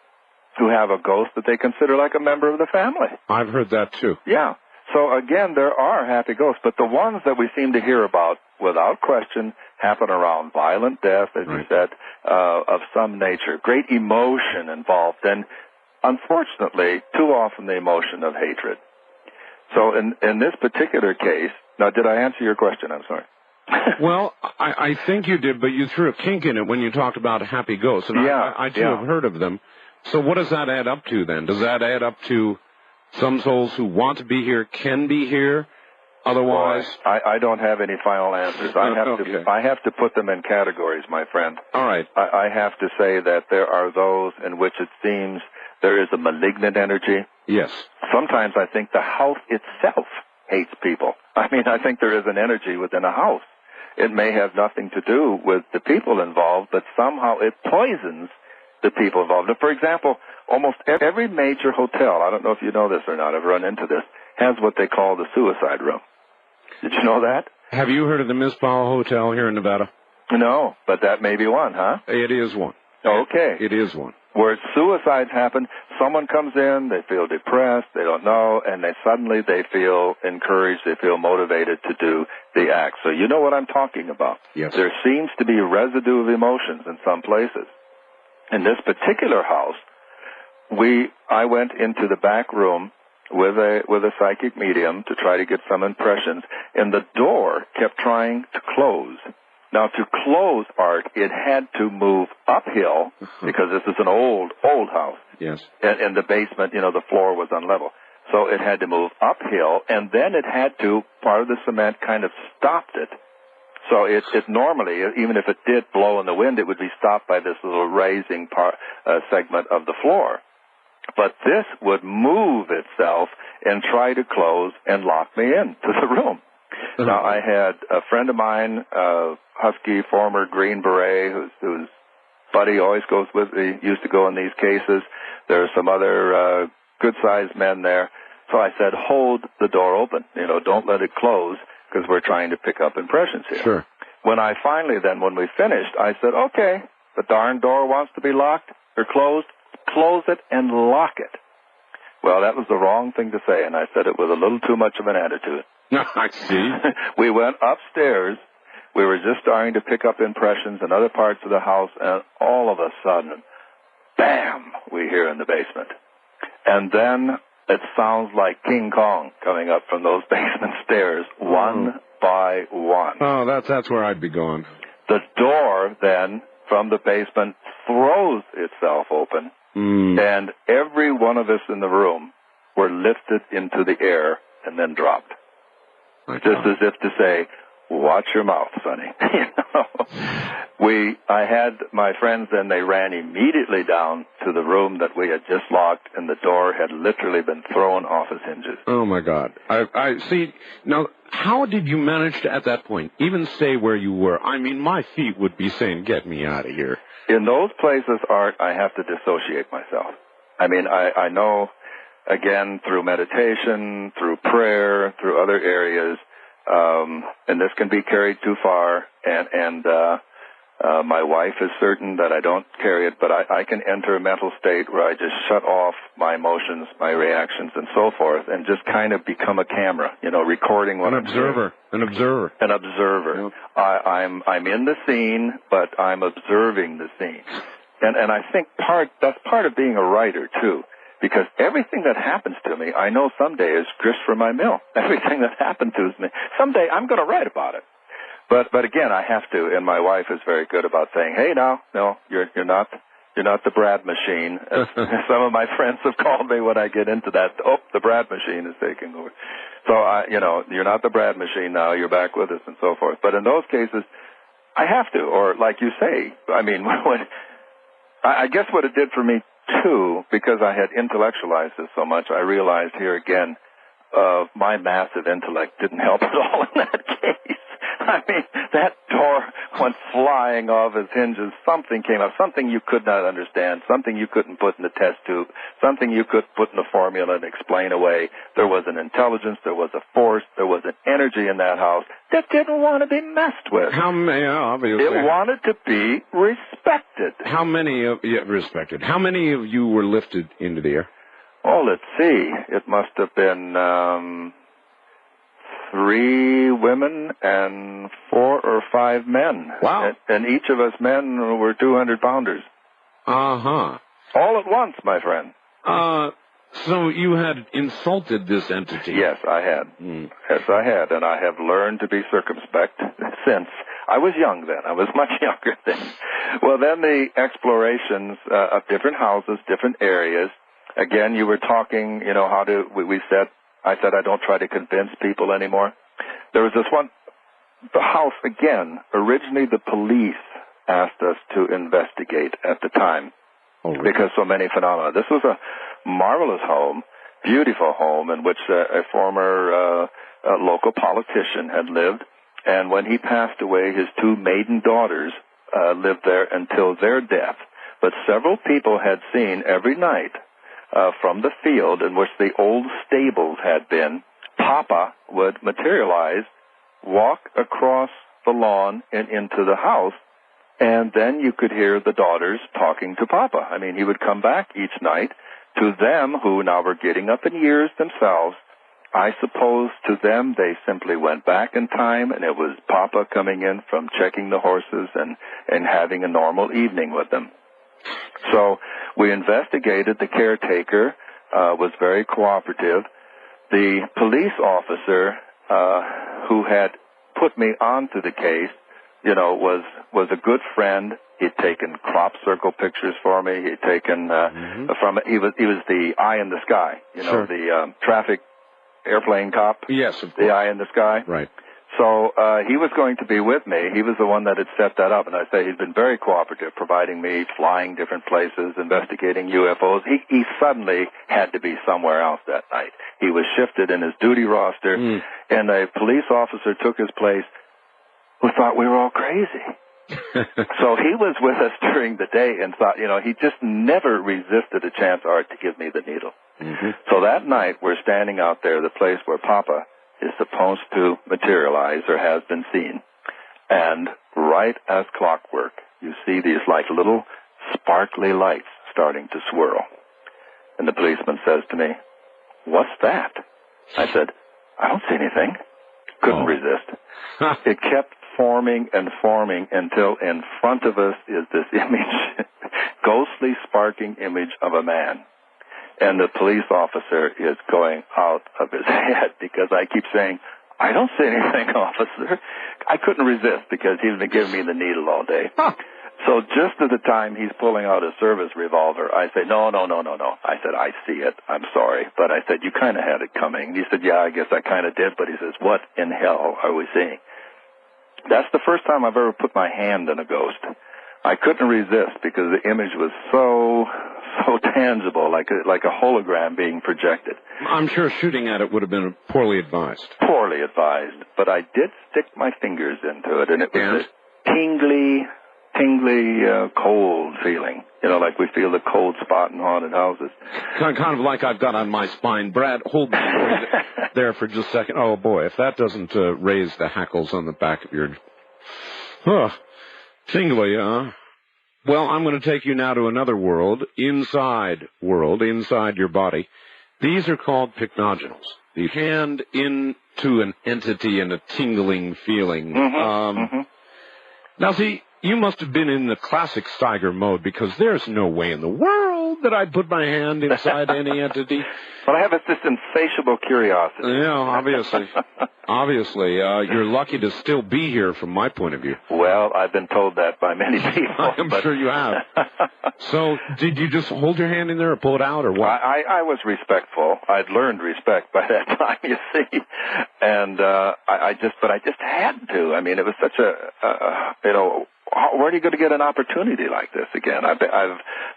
who have a ghost that they consider like a member of the family. I've heard that too. Yeah. So again, there are happy ghosts, but the ones that we seem to hear about, without question, happen around violent death, as you said, of some nature, great emotion involved, and unfortunately, too often the emotion of hatred. So in this particular case, now did I answer your question? I'm sorry. Well, I think you did, but you threw a kink in it when you talked about happy ghosts, and I too have heard of them. So what does that add up to then? Does that add up to some souls who want to be here can be here? Otherwise, I don't have any final answers. I have to put them in categories, my friend. All right. I have to say that there are those in which it seems there is a malignant energy. Yes. Sometimes I think the house itself hates people. I mean, I think there is an energy within a house. It may have nothing to do with the people involved, but somehow it poisons the people involved. For example, almost every major hotel, I don't know if you know this or not, I've run into this, has what they call the suicide room. Did you know that? Have you heard of the Miss Powell Hotel here in Nevada? No, but that may be one, huh? It is one. Okay. It is one. Where suicides happen, someone comes in, they feel depressed, they don't know, and suddenly they feel encouraged, they feel motivated to do the act. So you know what I'm talking about. Yes. There seems to be a residue of emotions in some places. In this particular house, I went into the back room with a psychic medium to try to get some impressions, and the door kept trying to close. Now, to close, Art, it had to move uphill because this is an old house. Yes. And the basement, the floor was unlevel. So it had to move uphill, and then it had to, part of the cement kind of stopped it. So it normally, even if it did blow in the wind, it would be stopped by this little raising segment of the floor. But this would move itself and try to close and lock me into the room. Now, I had a friend of mine, Husky, former Green Beret, whose buddy always goes with me, used to go in these cases. There are some other good-sized men there. So I said, hold the door open. Don't let it close because we're trying to pick up impressions here. Sure. When we finished, I said, okay, the darn door wants to be locked or closed. Close it and lock it. Well, that was the wrong thing to say, and I said it with a little too much of an attitude. I see. We went upstairs. We were just starting to pick up impressions in other parts of the house, and all of a sudden, bam, we hear in the basement. And then it sounds like King Kong coming up from those basement stairs, one by one. Oh, that's where I'd be going. The door, then, from the basement throws itself open, and every one of us in the room were lifted into the air and then dropped. Just as if to say, watch your mouth, Sonny. I had my friends then, they ran immediately down to the room that we had just locked, and the door had literally been thrown off its hinges. Oh, my God. I see. Now, how did you manage to, at that point, even stay where you were? I mean, my feet would be saying, get me out of here. In those places, Art, I have to dissociate myself. I mean, I know, again, through meditation, through prayer, through other areas, and this can be carried too far, and my wife is certain that I don't carry it, but I can enter a mental state where I just shut off my emotions, my reactions, and so forth, and just kind of become a camera, recording what I'm doing. An observer. Yep. I'm in the scene, but I'm observing the scene. And I think that's part of being a writer, too. Because everything that happens to me, I know someday is grist for my mill. Everything that happened to me, someday I'm going to write about it. But again, I have to, and my wife is very good about saying, "Hey, no, you're not the Brad machine." As some of my friends have called me when I get into that. Oh, the Brad machine is taking over. So you're not the Brad machine now. You're back with us, and so forth. But in those cases, I have to, or like you say, I mean, I guess what it did for me too, because I had intellectualized this so much, I realized here again, my massive intellect didn't help at all in that case. I mean, that door went flying off its hinges. Something came up, something you could not understand, something you couldn't put in the test tube, something you could put in the formula and explain away. There was an intelligence, there was a force, there was an energy in that house that didn't want to be messed with. Obviously. It wanted to be respected. How many of you were lifted into the air? Oh, let's see. It must have been 3 women and 4 or 5 men. Wow. And each of us men were 200-pounders. Uh-huh. All at once, my friend. So you had insulted this entity. Yes, I had. Yes, I had. And I have learned to be circumspect since. I was young then. I was much younger then. Well, then the explorations of different houses, different areas. Again, you were talking, I said I don't try to convince people anymore. There was this one, the house, again, originally the police asked us to investigate at the time. Oh, really? Because so many phenomena. This was a marvelous home, beautiful home in which a former local politician had lived. And when he passed away, his 2 maiden daughters lived there until their death. But several people had seen every night from the field in which the old stables had been, Papa would materialize, walk across the lawn and into the house, and then you could hear the daughters talking to Papa. I mean, he would come back each night. To them, who now were getting up in years themselves, I suppose to them they simply went back in time, and it was Papa coming in from checking the horses and having a normal evening with them. So we investigated. The caretaker was very cooperative. The police officer who had put me onto the case, was a good friend. He'd taken crop circle pictures for me. He'd taken he was the eye in the sky, Sure. the traffic airplane cop. Yes, of course. The eye in the sky. Right. So he was going to be with me. He was the one that had set that up, and I say he's been very cooperative, providing me flying different places, investigating UFOs. He suddenly had to be somewhere else that night. He was shifted in his duty roster, and a police officer took his place who thought we were all crazy. So he was with us during the day and thought, he just never resisted a chance, Art, to give me the needle. So that night, we're standing out there, the place where Papa is supposed to materialize or has been seen. And right as clockwork, you see these like little sparkly lights starting to swirl. And the policeman says to me, "What's that?" I said, "I don't see anything." Couldn't resist. It kept forming and forming until in front of us is this image, ghostly sparking image of a man. And the police officer is going out of his head because I keep saying, "I don't see anything, officer." I couldn't resist because he's been giving me the needle all day. So just at the time he's pulling out a service revolver, I say, no. I said, "I see it. I'm sorry." But I said, "You kind of had it coming." He said, "Yeah, I guess I kind of did." But he says, "What in hell are we seeing?" That's the first time I've ever put my hand on a ghost. I couldn't resist because the image was so tangible, like a hologram being projected. I'm sure shooting at it would have been poorly advised. Poorly advised, but I did stick my fingers into it, and it was a tingly, cold feeling. Like we feel the cold spot in haunted houses. Kind of like I've got on my spine. Brad, hold there for just a second. Oh, boy, if that doesn't raise the hackles on the back of your... tingly, huh? Well, I'm going to take you now to another world inside your body. These are called pycnogenals. The hand into an entity and a tingling feeling. Now, see, you must have been in the classic Steiger mode because there's no way in the world that I'd put my hand inside any entity. But I have this insatiable curiosity. Yeah, obviously. You're lucky to still be here from my point of view. Well, I've been told that by many people. I'm sure you have. So, did you just hold your hand in there or pull it out or what? I was respectful. I'd learned respect by that time, you see. And I just had to. I mean, it was such a where are you going to get an opportunity like this again?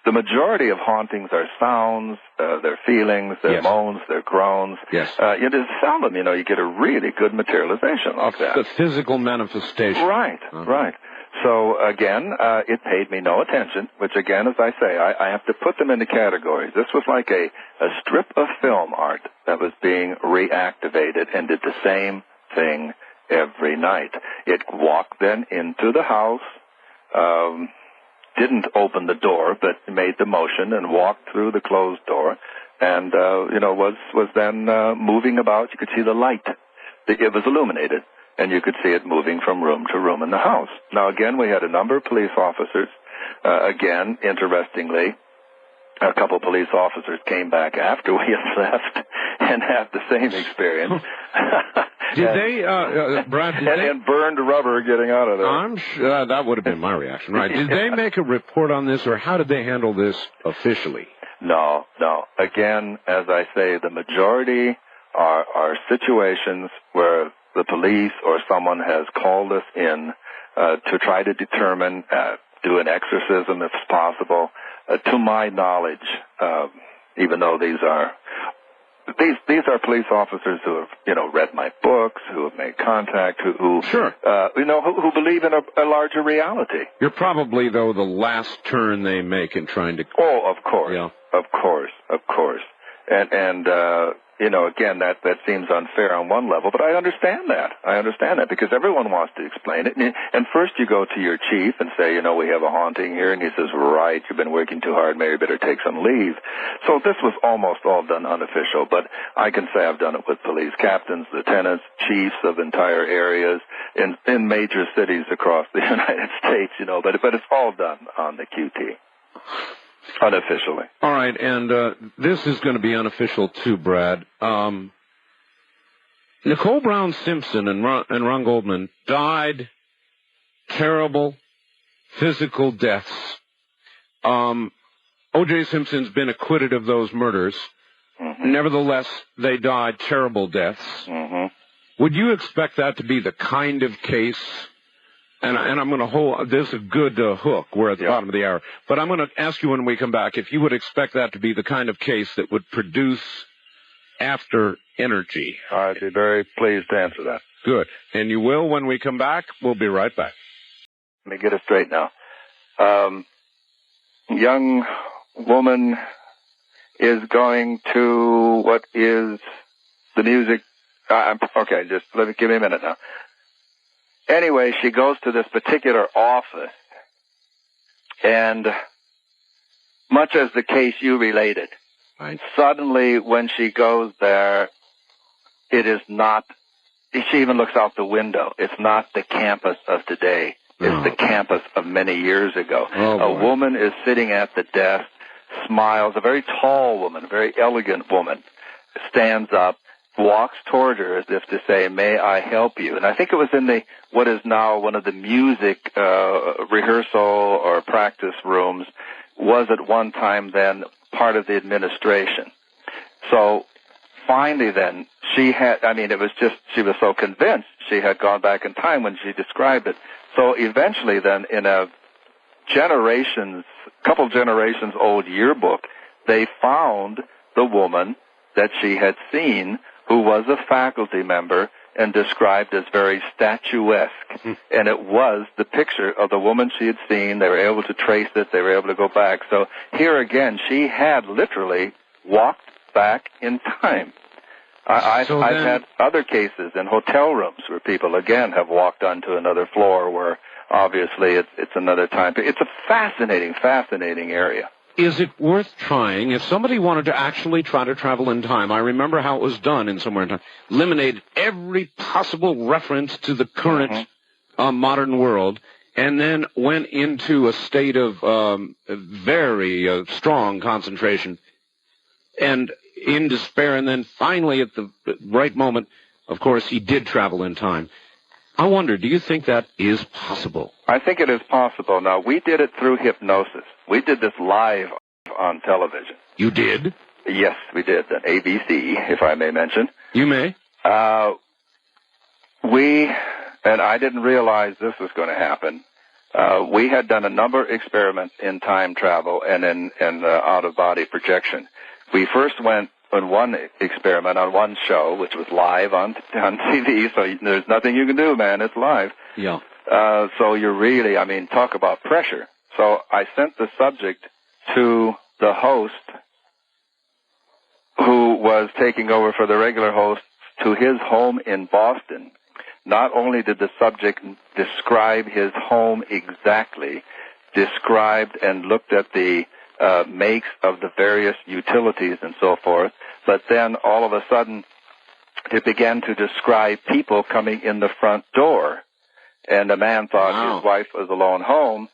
The majority of hauntings are sounds, their feelings, their moans, their groans. Yes. It is seldom, you get a really good materialization like that. The physical manifestation. Right, right. So, again, it paid me no attention, which, again, as I say, I have to put them into categories. This was like a strip of film art that was being reactivated and did the same thing every night. It walked then into the house, didn't open the door, but made the motion and walked through the closed door, and, was then moving about. You could see the light. It was illuminated, and you could see it moving from room to room in the house. Now, again, we had a number of police officers. Again, interestingly, a couple of police officers came back after we had left and had the same experience. Did they, Brad, and burned rubber getting out of there. I'm sure that would have been my reaction, right? Did they make a report on this, or how did they handle this officially? No. Again, as I say, the majority are situations where the police or someone has called us in to try to determine, do an exorcism if possible. To my knowledge, even though these are police officers who have, read my books, who have made contact, who believe in a larger reality. You're probably, though, the last turn they make in trying to... Oh, of course. Yeah. Of course. And again, that seems unfair on one level, but I understand that because everyone wants to explain it. And first you go to your chief and say, we have a haunting here, and he says, right, you've been working too hard, maybe you better take some leave. So this was almost all done unofficial, but I can say I've done it with police captains, lieutenants, chiefs of entire areas in major cities across the United States, but it's all done on the QT. Unofficially. All right, and this is going to be unofficial too, Brad. Nicole Brown Simpson and Ron Goldman died terrible physical deaths. O.J. Simpson's been acquitted of those murders. Mm-hmm. Nevertheless, they died terrible deaths. Mm-hmm. Would you expect that to be the kind of case... And I'm going to hold, this is a good hook. We're at the bottom of the hour. But I'm going to ask you when we come back if you would expect that to be the kind of case that would produce after energy. I'd be very pleased to answer that. Good. And you will when we come back. We'll be right back. Let me get it straight now. Young woman is going to, what is the music? Okay, just give me a minute now. Anyway, she goes to this particular office, and much as the case you related, right. Suddenly when she goes there, it is not, she even looks out the window. It's not the campus of today. It's the campus of many years ago. A woman is sitting at the desk, smiles, a very tall woman, a very elegant woman, stands up, walks toward her as if to say, may I help you? And I think it was in what is now one of the music rehearsal or practice rooms, was at one time then part of the administration. So finally then, she was so convinced she had gone back in time when she described it. So eventually then, in a couple generations old yearbook, they found the woman that she had seen, who was a faculty member and described as very statuesque. And it was the picture of the woman she had seen. They were able to trace it. They were able to go back. So here again, she had literally walked back in time. I've had other cases in hotel rooms where people, again, have walked onto another floor where obviously it's another time. It's a fascinating area. Is it worth trying if somebody wanted to actually try to travel in time? I remember how it was done in Somewhere in Time. Eliminated every possible reference to the current modern world, and then went into a state of very strong concentration and in despair, and then finally at the right moment, of course, he did travel in time. I wonder, do you think that is possible? I think it is possible. Now, we did it through hypnosis. We did this live on television. You did? Yes, we did. An ABC, if I may mention. You may. And I didn't realize this was going to happen. We had done a number of experiments in time travel and in out-of-body projection. We first went on one experiment on one show, which was live on TV, so there's nothing you can do, man. It's live. Yeah. So you're really, talk about pressure. So I sent the subject to the host who was taking over for the regular host to his home in Boston. Not only did the subject describe his home exactly, described and looked at the makes of the various utilities and so forth, but then all of a sudden it began to describe people coming in the front door. And the man thought his wife was alone home.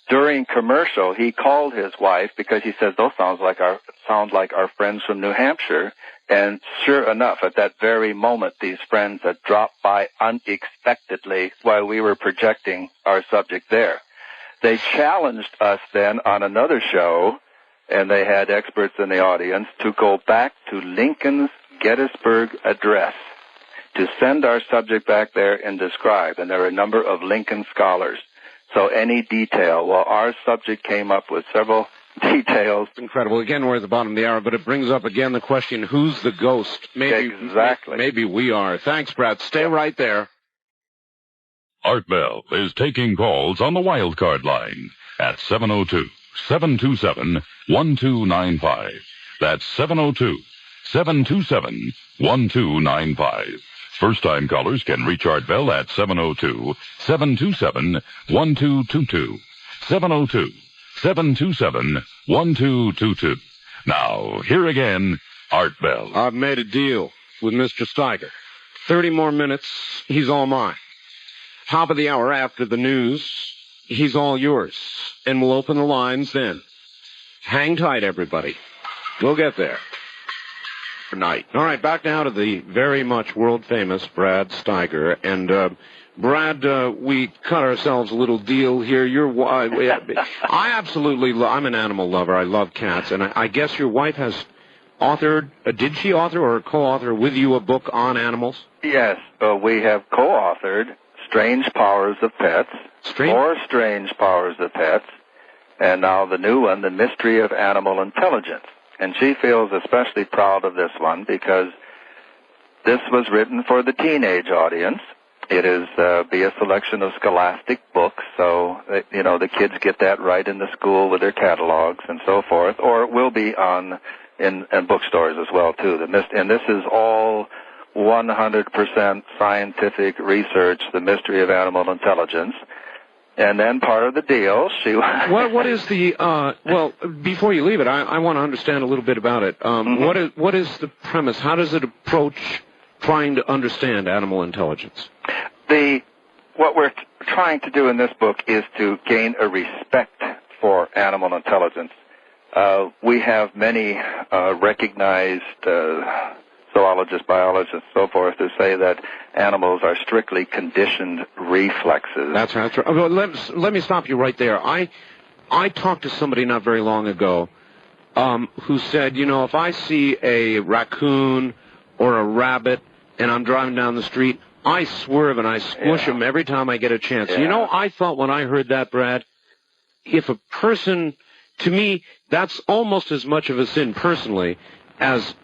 During commercial, he called his wife because he said, those sound like our friends from New Hampshire. And sure enough, at that very moment, these friends had dropped by unexpectedly while we were projecting our subject there. They challenged us then on another show, and they had experts in the audience, to go back to Lincoln's Gettysburg Address, to send our subject back there and describe. And there are a number of Lincoln scholars. So any detail, well, our subject came up with several details. Incredible. Again, we're at the bottom of the hour, but it brings up again the question, who's the ghost? Exactly. Maybe we are. Thanks, Brad. Stay right there. Art Bell is taking calls on the wildcard line at 702-727-1295. That's 702-727-1295. First-time callers can reach Art Bell at 702-727-1222. 702-727-1222. Now, here again, Art Bell. I've made a deal with Mr. Steiger. 30 more minutes, he's all mine. Top of the hour after the news, he's all yours. And we'll open the lines then. Hang tight, everybody. We'll get there. For night. All right, back now to the very much world-famous Brad Steiger. And, Brad, we cut ourselves a little deal here. I'm an animal lover. I love cats. And I guess your wife has authored, did she author or co-author with you a book on animals? Yes, we have co-authored Strange Powers of Pets, More Strange Powers of Pets, and now the new one, The Mystery of Animal Intelligence. And she feels especially proud of this one because this was written for the teenage audience. It is be a selection of scholastic books, so the kids get that right in the school with their catalogs and so forth, or it will be in bookstores as well too. And this is all 100% scientific research, The Mystery of Animal Intelligence. And then part of the deal, what is the, before you leave it, I want to understand a little bit about it. What is the premise? How does it approach trying to understand animal intelligence? What we're trying to do in this book is to gain a respect for animal intelligence. We have many recognized zoologists, biologists, so forth, who say that animals are strictly conditioned reflexes. That's right. Well, let me stop you right there. I talked to somebody not very long ago who said, if I see a raccoon or a rabbit and I'm driving down the street, I swerve and I squish them every time I get a chance. Yeah. I thought when I heard that, Brad, if a person, to me, that's almost as much of a sin personally as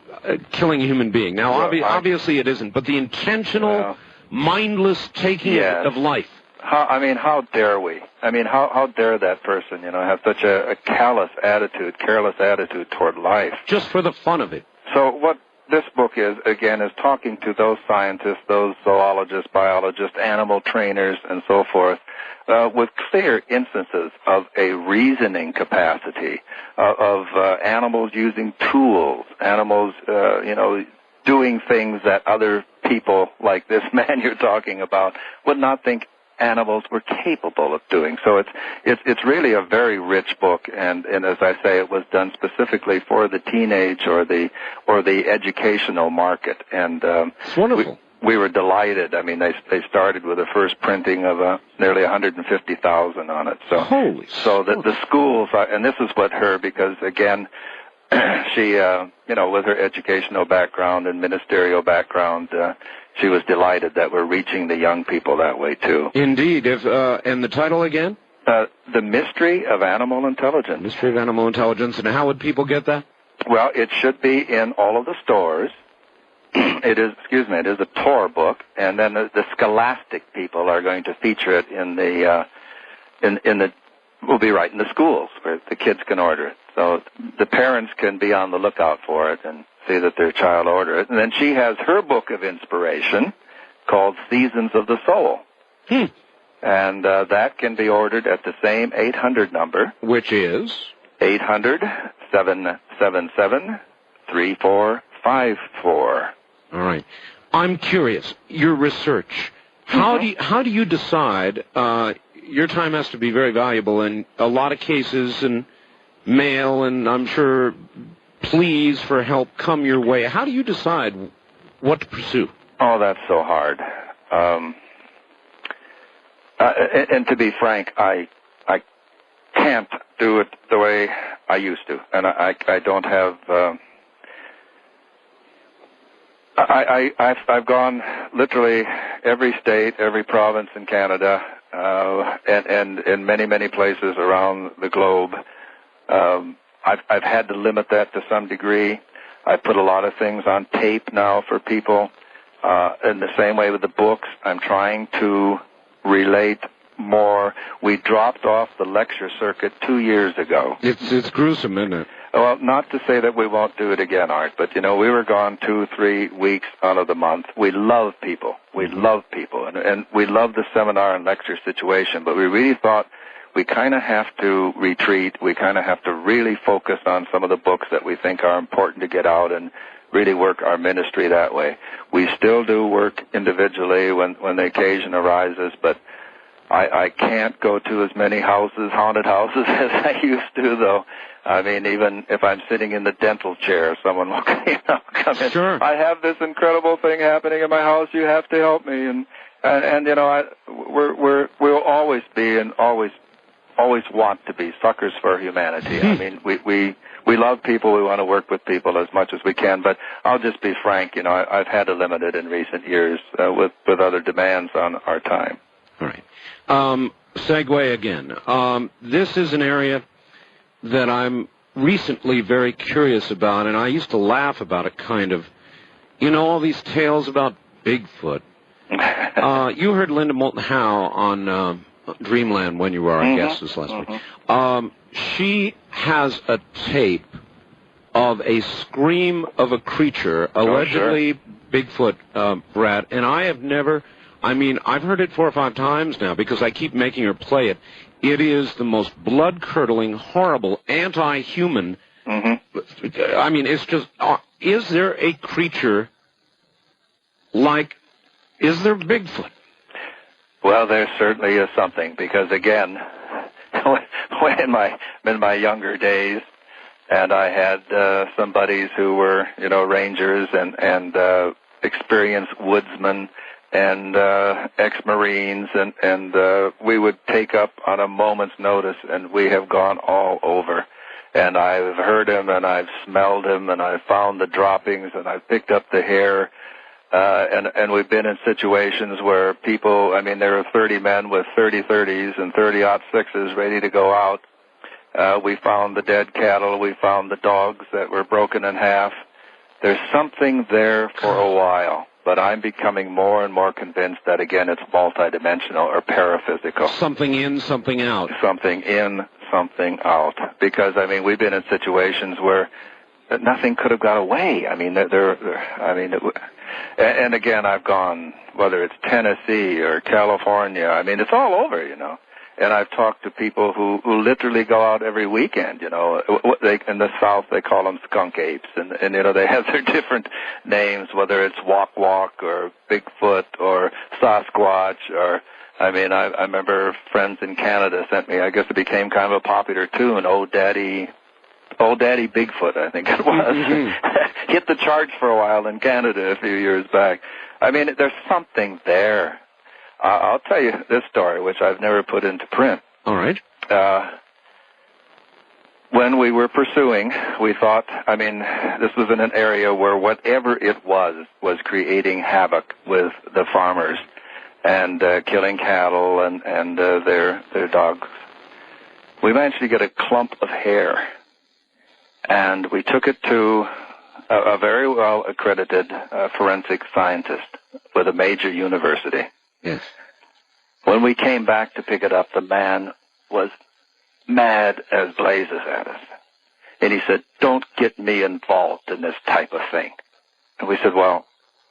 killing a human being. Now, obviously it isn't, but the intentional, mindless taking of life. How dare we? How dare that person, have such a careless attitude toward life? Just for the fun of it. So what this book is talking to those scientists, those zoologists, biologists, animal trainers, and so forth, with clear instances of a reasoning capacity, of animals using tools, animals, doing things that other people like this man you're talking about would not think animals were capable of doing. So it's really a very rich book, and as I say, it was done specifically for the teenage or the educational market. And it's wonderful. We were delighted. They started with the first printing of nearly 150,000 on it. So the schools are, and this is what because again, she with her educational background and ministerial background, she was delighted that we're reaching the young people that way, too. Indeed. And the title again? The Mystery of Animal Intelligence. Mystery of Animal Intelligence. And how would people get that? Well, it should be in all of the stores. It is a Tor book, and then the scholastic people are going to feature it in the schools where the kids can order it. So the parents can be on the lookout for it and see that their child order it. And then she has her book of inspiration called Seasons of the Soul. And that can be ordered at the same 800 number. Which is? 800-777-3454. All right. I'm curious, your research, how do you decide, your time has to be very valuable in a lot of cases, and mail, and I'm sure pleas for help come your way. How do you decide what to pursue? Oh, that's so hard. And to be frank, I can't do it the way I used to, and I don't have. I've gone literally every state, every province in Canada, and in many places around the globe. I've had to limit that to some degree. I put a lot of things on tape now for people. In the same way with the books, I'm trying to relate more. We dropped off the lecture circuit 2 years ago. It's gruesome, isn't it? Well, not to say that we won't do it again, Art, but, we were gone 2-3 weeks out of the month. We love people. We love people, and we love the seminar and lecture situation, but we really thought we kind of have to retreat. We kind of have to really focus on some of the books that we think are important to get out and really work our ministry that way. We still do work individually when the occasion arises, but I can't go to as many haunted houses as I used to, though. I mean, even if I'm sitting in the dental chair, someone will come in. Sure. I have this incredible thing happening in my house. You have to help me. And we'll always be and always want to be suckers for humanity. I mean, we love people. We want to work with people as much as we can. But I'll just be frank. I've had to limit it in recent years with other demands on our time. All right. Segue again. This is an area that I'm recently very curious about, and I used to laugh about it kind of. All these tales about Bigfoot. You heard Linda Moulton Howe on Dreamland when you were our guest this last week. She has a tape of a scream of a creature, allegedly Bigfoot, Brad, and I've heard it 4 or 5 times now because I keep making her play it. It is the most blood-curdling, horrible, anti-human. It's just, is there a creature is there Bigfoot? Well, there certainly is something, because again, when in my younger days, and I had some buddies who were, rangers and experienced woodsmen and ex-Marines, and we would take up on a moment's notice, and we have gone all over. And I've heard him, and I've smelled him, and I've found the droppings, and I've picked up the hair. And we've been in situations where people, there were 30 men with 30-30s and 30-06s ready to go out. We found the dead cattle. We found the dogs that were broken in half. There's something there for a while, but I'm becoming more and more convinced that, again, it's multidimensional or paraphysical. Something in, something out. Something in, something out. Because, we've been in situations where nothing could have got away. And again, I've gone, whether it's Tennessee or California, it's all over, And I've talked to people who literally go out every weekend, in the South they call them skunk apes, and they have their different names, whether it's Walk Walk or Bigfoot or Sasquatch or, I remember friends in Canada sent me, I guess it became kind of a popular tune, Old Daddy Bigfoot, I think it was. Hit the charts for a while in Canada a few years back. There's something there. I'll tell you this story, which I've never put into print. All right. when we were pursuing, we thought, I mean, this was in an area where whatever it was creating havoc with the farmers and killing cattle and their dogs. We managed to get a clump of hair, and we took it to a very well-accredited forensic scientist with a major university. Yes. When we came back to pick it up, the man was mad as blazes at us. And he said, "Don't get me involved in this type of thing." And we said, "Well,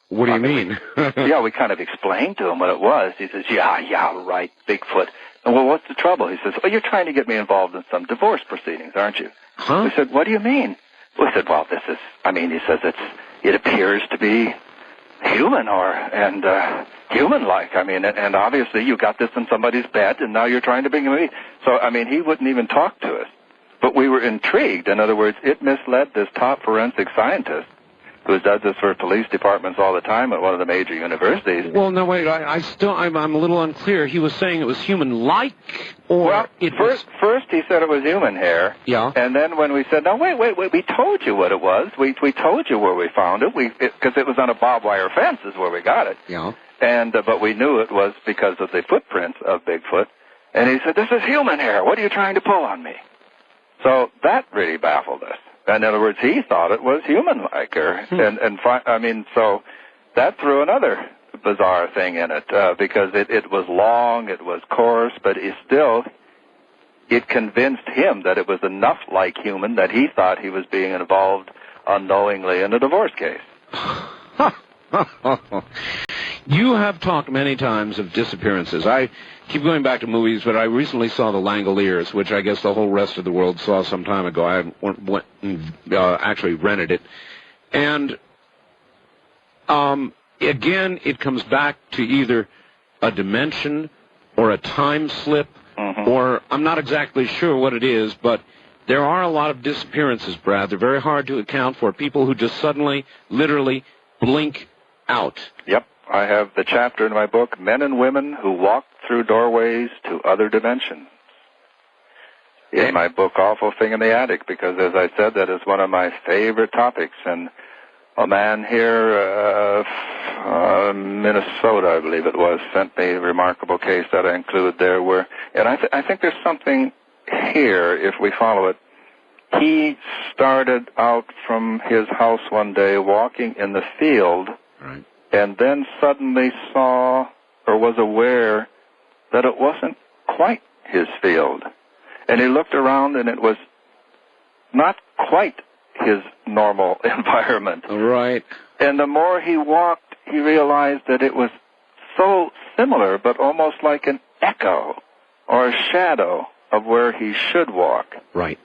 what do you mean?" Yeah, we kind of explained to him what it was. He says, yeah, right, Bigfoot. And well, what's the trouble? He says, "Oh, you're trying to get me involved in some divorce proceedings, aren't you?" Huh? We said, "What do you mean?" We said, "Well, this is, I mean," he says, it appears to be human and human-like. I mean, and obviously you got this in somebody's bed, and now you're trying to bring me. So, I mean, he wouldn't even talk to us. But we were intrigued. In other words, it misled this top forensic scientist who does this for police departments all the time at one of the major universities. Well, no, wait, I'm a little unclear. He was saying it was human-like, or well, first he said it was human hair. Yeah. And then when we said, "No, wait, we told you what it was. We told you where we found it. Because it was on a barbed wire fence is where we got it." Yeah. And but we knew it was because of the footprints of Bigfoot. And he said, "This is human hair. What are you trying to pull on me?" So that really baffled us. In other words, he thought it was human-like, so that threw another bizarre thing in it, because it was long, it was coarse, but it convinced him that it was enough like human that he thought he was being involved unknowingly in a divorce case. You have talked many times of disappearances. I keep going back to movies, but I recently saw The Langoliers, which I guess the whole rest of the world saw some time ago. I went and actually rented it. And again, it comes back to either a dimension or a time slip, or I'm not exactly sure what it is, but there are a lot of disappearances, Brad. They're very hard to account for. People who just suddenly, literally, blink out. Yep. I have the chapter in my book, Men and Women Who Walk Through Doorways to Other Dimensions. In my book, Awful Thing in the Attic, because as I said, that is one of my favorite topics. And a man here, Minnesota, I believe it was, sent me a remarkable case that I include there and I think there's something here, if we follow it. He started out from his house one day walking in the field, right, and then suddenly saw or was aware that it wasn't quite his field. And he looked around, and it was not quite his normal environment. Right. And the more he walked, he realized that it was so similar, but almost like an echo or a shadow of where he should walk. Right.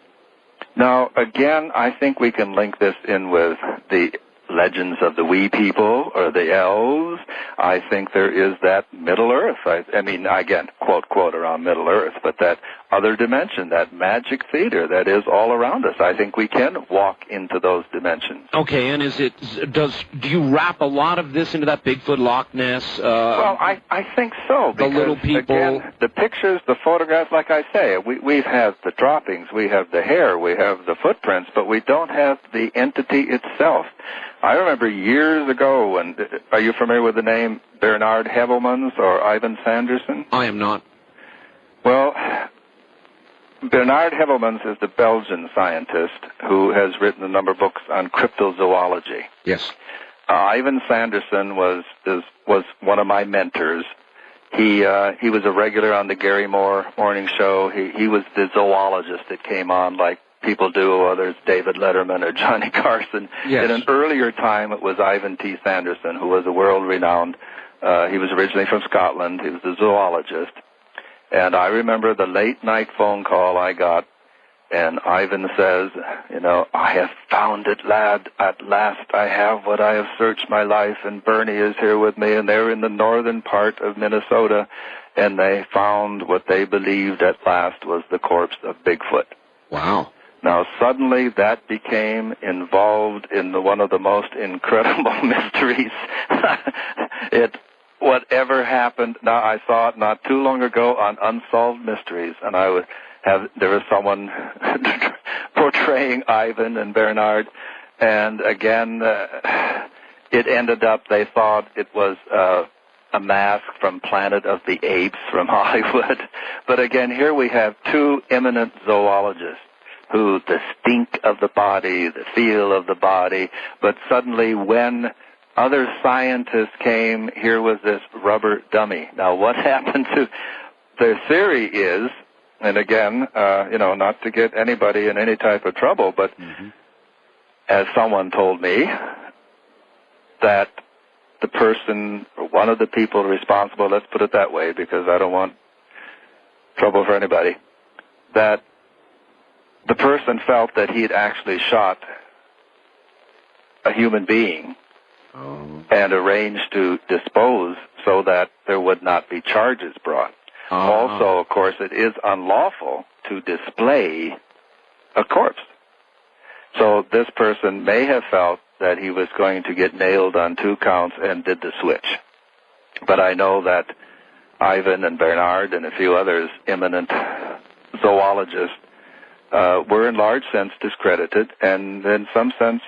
Now, again, I think we can link this in with the legends of the wee people or the elves. I think there is that Middle Earth. I mean, again, quote, around Middle Earth, but that other dimension, that magic theater that is all around us. I think we can walk into those dimensions. Okay, and do you wrap a lot of this into that Bigfoot Loch Ness? Well, I think so. The because, little people. Again, the pictures, the photographs, like I say, we have the droppings, we have the hair, we have the footprints, but we don't have the entity itself. I remember years ago are you familiar with the name Bernard Hevelmans or Ivan Sanderson? I am not. Well, Bernard Hevelmans is the Belgian scientist who has written a number of books on cryptozoology. Yes. Ivan Sanderson was one of my mentors. He was a regular on the Gary Moore morning show. He was the zoologist that came on like people do, whether it's David Letterman or Johnny Carson. Yes. In an earlier time, it was Ivan T. Sanderson, who was a world-renowned. He was originally from Scotland. He was a zoologist. And I remember the late-night phone call I got, and Ivan says, "I have found it, lad. At last I have what I have searched my life, and Bernie is here with me, and they're in the northern part of Minnesota, and they found what they believed at last was the corpse of Bigfoot." Wow. Now, suddenly that became involved in one of the most incredible mysteries. Whatever happened, now I saw it not too long ago on Unsolved Mysteries, and there was someone portraying Ivan and Bernard. And again, it ended up, they thought it was a mask from Planet of the Apes from Hollywood. But again, here we have two eminent zoologists who the stink of the body, the feel of the body, but suddenly when other scientists came, here was this rubber dummy. Now, what happened to their theory is, and again, not to get anybody in any type of trouble, but as someone told me, that the person, or one of the people responsible, let's put it that way because I don't want trouble for anybody, that the person felt that he had actually shot a human being and arranged to dispose so that there would not be charges brought. Also, of course, it is unlawful to display a corpse. So this person may have felt that he was going to get nailed on 2 counts and did the switch. But I know that Ivan and Bernard and a few others, eminent zoologists, were in large sense discredited and in some sense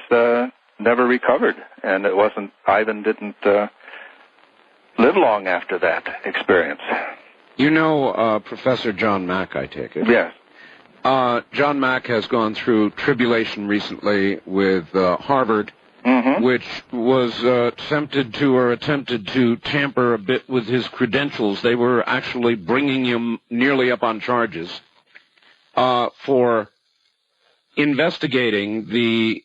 never recovered. And it wasn't, Ivan didn't live long after that experience. You know Professor John Mack, I take it? Yes. John Mack has gone through tribulation recently with Harvard, which was attempted to tamper a bit with his credentials. They were actually bringing him nearly up on charges for investigating the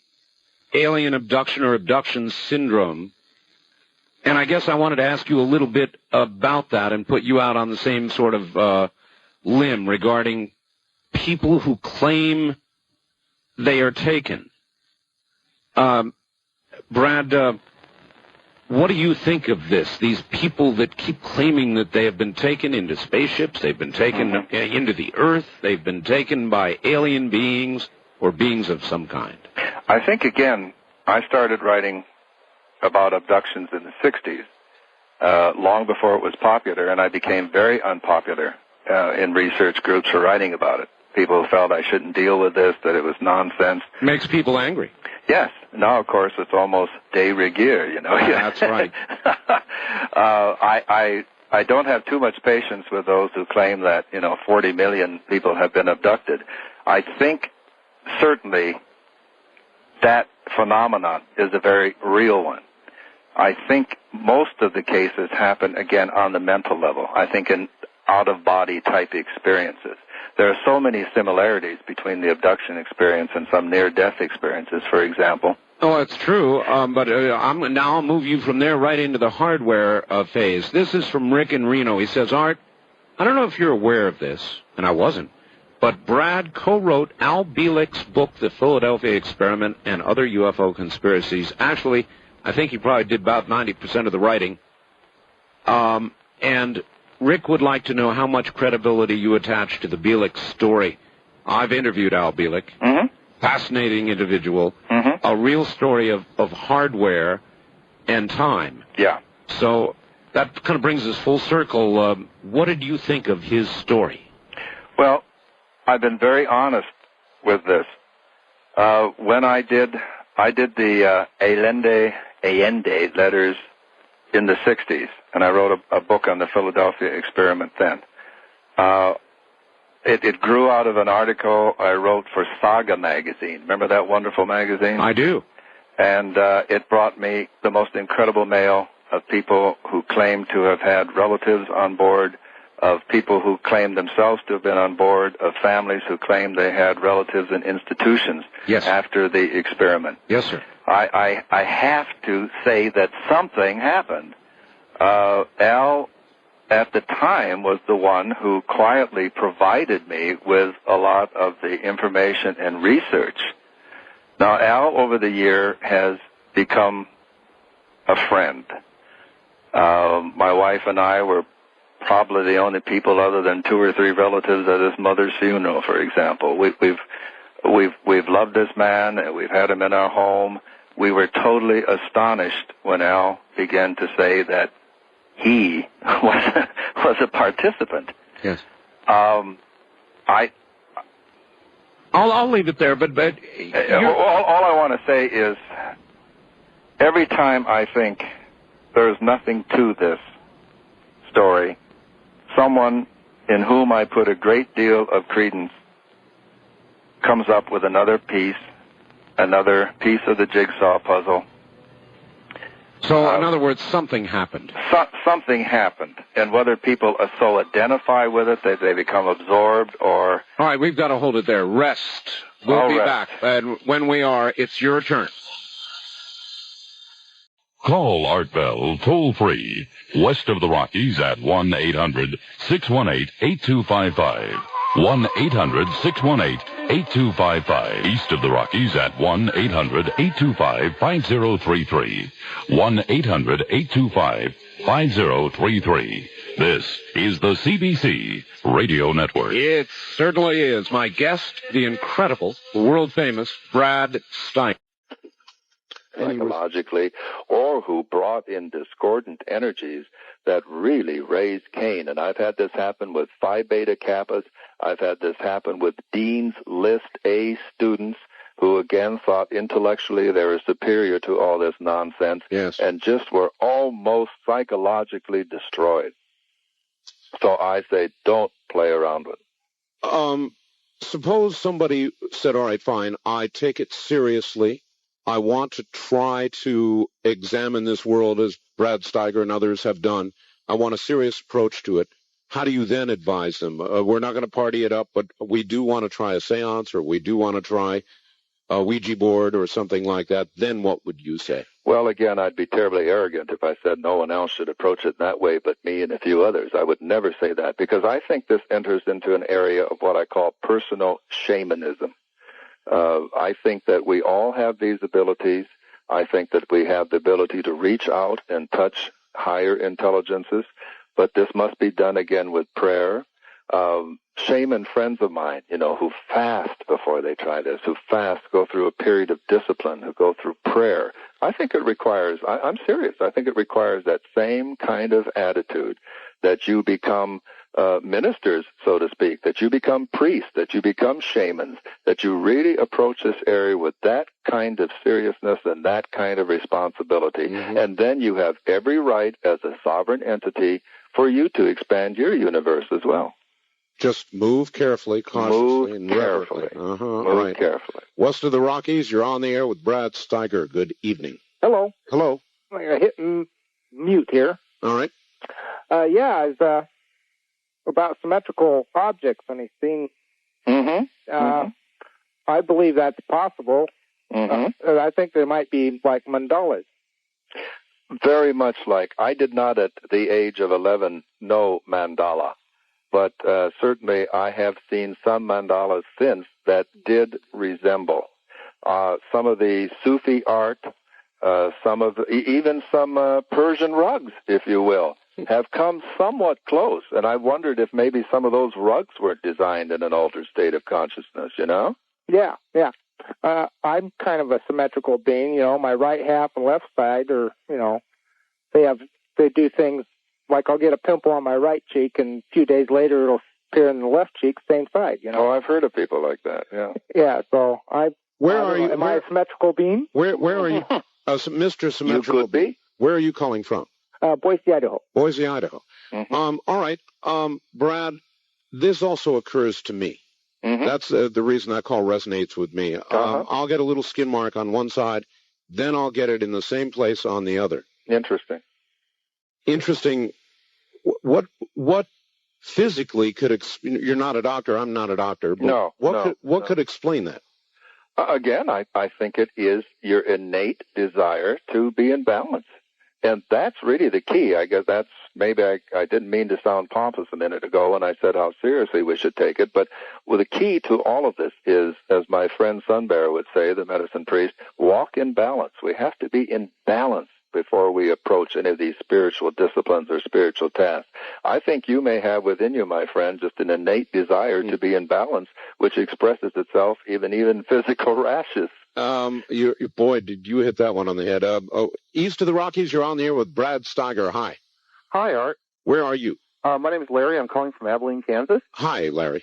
alien abduction or abduction syndrome. And I guess I wanted to ask you a little bit about that and put you out on the same sort of limb regarding people who claim they are taken. Brad, what do you think of this? These people that keep claiming that they have been taken into spaceships, they've been taken into the Earth, they've been taken by alien beings or beings of some kind. I think, again, I started writing about abductions in the 60s, long before it was popular, and I became very unpopular in research groups for writing about it. People felt I shouldn't deal with this, that it was nonsense. Makes people angry. Yes. Now, of course, it's almost de rigueur, you know. Yeah, that's right. I don't have too much patience with those who claim that, 40 million people have been abducted. I think certainly that phenomenon is a very real one. I think most of the cases happen, again, on the mental level. I think in out-of-body type experiences. There are so many similarities between the abduction experience and some near-death experiences, for example. Oh, that's true, but I'll move you from there right into the hardware phase. This is from Rick in Reno. He says, Art, I don't know if you're aware of this, and I wasn't, but Brad co-wrote Al Bielek's book, The Philadelphia Experiment and Other UFO Conspiracies. Actually, I think he probably did about 90% of the writing. And Rick would like to know how much credibility you attach to the Bielek story. I've interviewed Al Bielek. Fascinating individual. A real story of hardware and time. Yeah. So that kind of brings us full circle. What did you think of his story? Well, I've been very honest with this. When I did the Allende letters in the 60s, and I wrote a book on the Philadelphia experiment then. It grew out of an article I wrote for Saga magazine. Remember that wonderful magazine? I do. And it brought me the most incredible mail of people who claimed to have had relatives on board, of people who claimed themselves to have been on board, of families who claimed they had relatives in institutions after the experiment. Yes, sir. I have to say that something happened. Al, at the time, was the one who quietly provided me with a lot of the information and research. Now, Al, over the year, has become a friend. My wife and I were probably the only people other than 2 or 3 relatives at his mother's funeral, for example. We've loved this man, and we've had him in our home. We were totally astonished when Al began to say that he was a participant. Yes. I'll leave it there, but all I want to say is every time I think there's nothing to this story, someone in whom I put a great deal of credence comes up with another piece of the jigsaw puzzle. So, in other words, something happened. Something happened, and whether people so identify with it that they become absorbed or... All right, we've got to hold it there. Rest. We'll be back. And when we are, it's your turn. Call Art Bell toll-free, west of the Rockies at 1-800-618-8255. 1-800-618-8255. East of the Rockies at 1-800-825-5033. 1-800-825-5033. This is the CBC Radio Network. It certainly is. My guest, the incredible, world-famous Brad Steiger. Psychologically, or who brought in discordant energies that really raised Cain. And I've had this happen with Phi Beta Kappas. I've had this happen with Dean's List A students who, again, thought intellectually they were superior to all this nonsense, yes, and just were almost psychologically destroyed. So I say don't play around with it. Suppose somebody said, all right, fine, I take it seriously. I want to try to examine this world as Brad Steiger and others have done. I want a serious approach to it. How do you then advise them? We're not going to party it up, but we do want to try a seance, or we do want to try a Ouija board or something like that. Then what would you say? Well, again, I'd be terribly arrogant if I said no one else should approach it that way but me and a few others. I would never say that, because I think this enters into an area of what I call personal shamanism. I think that we all have these abilities. I think that we have the ability to reach out and touch higher intelligences, but this must be done again with prayer. Shaman friends of mine, who fast before they try this, who fast, go through a period of discipline, who go through prayer. I think it requires, I'm serious, I think it requires that same kind of attitude, that you become ministers, so to speak, that you become priests, that you become shamans, that you really approach this area with that kind of seriousness and that kind of responsibility. Mm-hmm. And then you have every right as a sovereign entity for you to expand your universe as well. Just move carefully, cautiously, and carefully. Move carefully. West of the Rockies, you're on the air with Brad Steiger. Good evening. Hello. Hello. I hit mute here. All right. It's about symmetrical objects, and he's seen. I believe that's possible. I think there might be like mandalas. Very much like. I did not at the age of 11 know mandala, but certainly I have seen some mandalas since that did resemble some of the Sufi art, even some Persian rugs, if you will, have come somewhat close. And I wondered if maybe some of those rugs were designed in an altered state of consciousness, Yeah. I'm kind of a symmetrical being, my right half and left side are, they do things like I'll get a pimple on my right cheek and a few days later it'll appear in the left cheek, same side, Oh, I've heard of people like that, yeah. Yeah, so Where are you? Am I a symmetrical being? Where are you? Mr. Symmetrical. You could be. Where are you calling from? Boise, Idaho. Boise, Idaho. Mm-hmm. All right. Brad, this also occurs to me. Mm-hmm. That's the reason that call resonates with me. I'll get a little skin mark on one side, then I'll get it in the same place on the other. Interesting. What physically could you're not a doctor, I'm not a doctor. But what could explain that? Again, I think it is your innate desire to be in balance. And that's really the key. I guess that's maybe I didn't mean to sound pompous a minute ago when I said how seriously we should take it. But the key to all of this is, as my friend Sunbear would say, the medicine priest, walk in balance. We have to be in balance before we approach any of these spiritual disciplines or spiritual tasks. I think you may have within you, my friend, just an innate desire to be in balance, which expresses itself even in physical rashes. Boy, did you hit that one on the head. East of the Rockies, you're on the air with Brad Steiger. Hi. Hi, Art. Where are you? My name is Larry. I'm calling from Abilene, Kansas. Hi, Larry.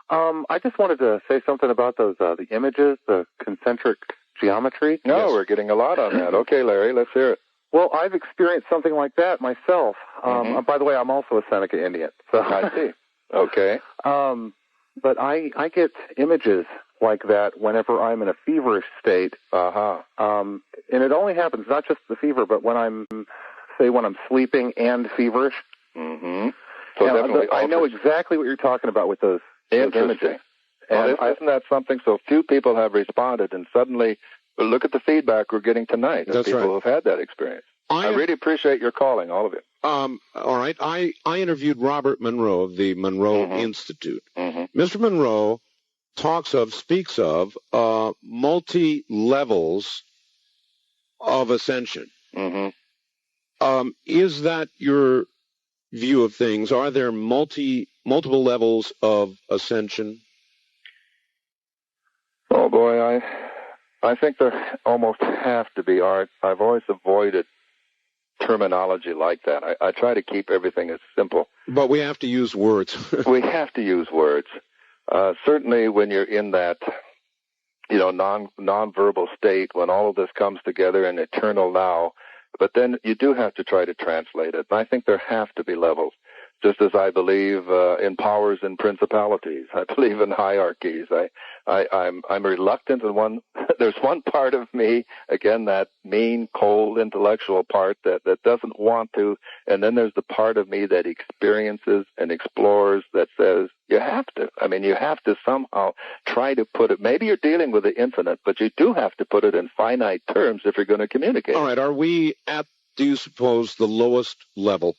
I just wanted to say something about those the images, the concentric geometry. No, we're getting a lot on that. Okay, Larry, let's hear it. Well, I've experienced something like that myself. By the way, I'm also a Seneca Indian. So I see. Okay. But I get images like that whenever I'm in a feverish state. And it only happens not just the fever, but when I'm sleeping and feverish. Mm-hmm. So definitely I know exactly what you're talking about with those images. And isn't that something? So few people have responded, and suddenly, look at the feedback we're getting tonight. That's people right. who've had that experience. I really appreciate your calling, all of you. All right. I interviewed Robert Monroe of the Monroe Institute. Mr. Monroe speaks of multi-levels of ascension. Is that your view of things? Are there multiple levels of ascension? Oh, boy, I think there almost have to be, Art. I've always avoided terminology like that. I try to keep everything as simple. But we have to use words. We have to use words. Certainly when you're in that, non-verbal state, when all of this comes together in eternal now, but then you do have to try to translate it. And I think there have to be levels. Just as I believe in powers and principalities, I believe in hierarchies. I'm reluctant, and there's one part of me, again, that mean, cold, intellectual part that doesn't want to, and then there's the part of me that experiences and explores that says you have to. I mean, you have to somehow try to put it. Maybe you're dealing with the infinite, but you do have to put it in finite terms if you're going to communicate. All right. Are we at, do you suppose, the lowest level?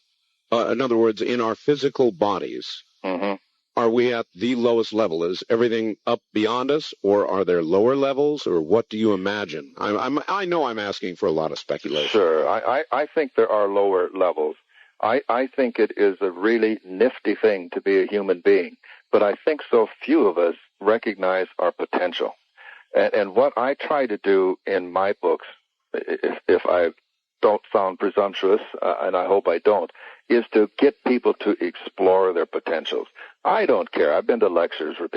In other words, in our physical bodies, are we at the lowest level? Is everything up beyond us, or are there lower levels, or what do you imagine? I know I'm asking for a lot of speculation. Sure. I think there are lower levels. I think it is a really nifty thing to be a human being, but I think so few of us recognize our potential. And what I try to do in my books, if I don't sound presumptuous, and I hope I don't, is to get people to explore their potentials. I don't care. I've been to lectures where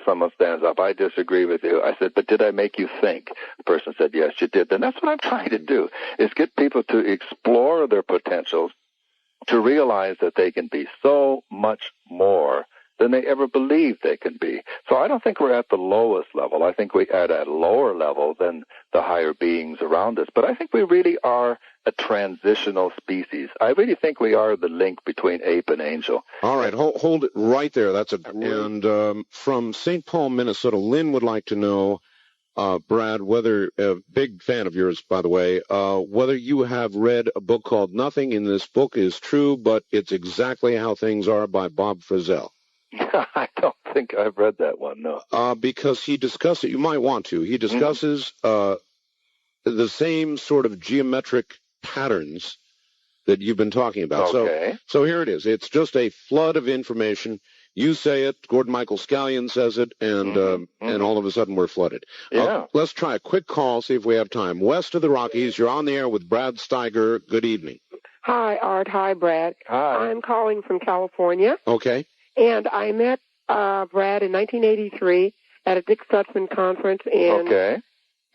someone stands up, I disagree with you. I said, but did I make you think? The person said, yes, you did. Then that's what I'm trying to do, is get people to explore their potentials, to realize that they can be so much more than they ever believed they can be. So I don't think we're at the lowest level. I think we're at a lower level than the higher beings around us. But I think we really are a transitional species. I really think we are the link between ape and angel. All right, hold it right there. And from St. Paul, Minnesota, Lynn would like to know, Brad, whether, a big fan of yours, by the way, whether you have read a book called Nothing in This Book is True, but It's Exactly How Things Are by Bob Frizell. I don't think I've read that one, no. Because he discusses, you might want to, he discusses the same sort of geometric patterns that you've been talking about. Okay. So here it is. It's just a flood of information. You say it, Gordon Michael Scallion says it, and all of a sudden we're flooded. Yeah. Let's try a quick call, see if we have time. West of the Rockies, you're on the air with Brad Steiger. Good evening. Hi, Art. Hi, Brad. Hi. I'm calling from California. Okay. And I met Brad in 1983 at a Dick Stutzman conference in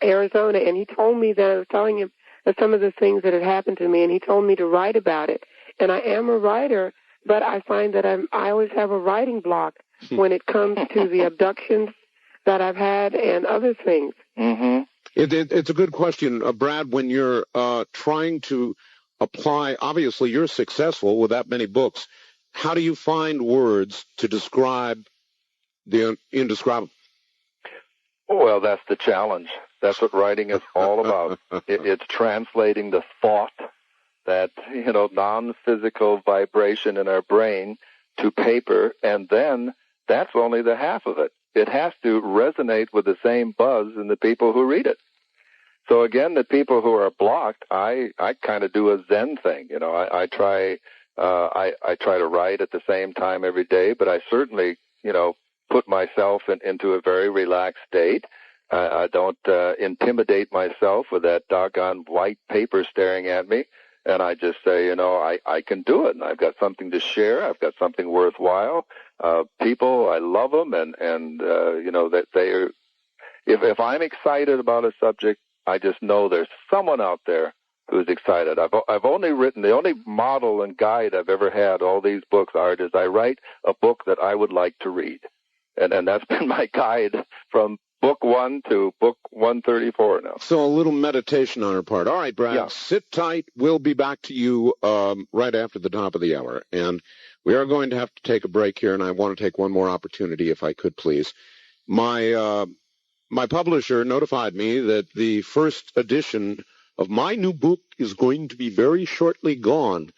Arizona, and he told me that I was telling him of some of the things that had happened to me, and he told me to write about it. And I am a writer, but I find that I always have a writing block when it comes to the abductions that I've had and other things. It's a good question, Brad. When you're trying to apply, obviously you're successful with that many books. How do you find words to describe the indescribable? Well, that's the challenge. That's what writing is all about. It's translating the thought, that, non-physical vibration in our brain to paper, and then that's only the half of it. It has to resonate with the same buzz in the people who read it. So again, the people who are blocked, I kind of do a Zen thing. I try to write at the same time every day, but I certainly, put myself into a very relaxed state. I don't intimidate myself with that doggone white paper staring at me. And I just say, I can do it, and I've got something to share. I've got something worthwhile. People, I love them, and that they're. If I'm excited about a subject, I just know there's someone out there who's excited. I've only written, the only model and guide I've ever had, all these books, Art, is I write a book that I would like to read. And that's been my guide from book 1 to book 134 now. So a little meditation on our part. All right, Brad, Sit tight. We'll be back to you right after the top of the hour. And we are going to have to take a break here, and I want to take one more opportunity, if I could, please. My publisher notified me that the first edition of my new book is going to be very shortly gone.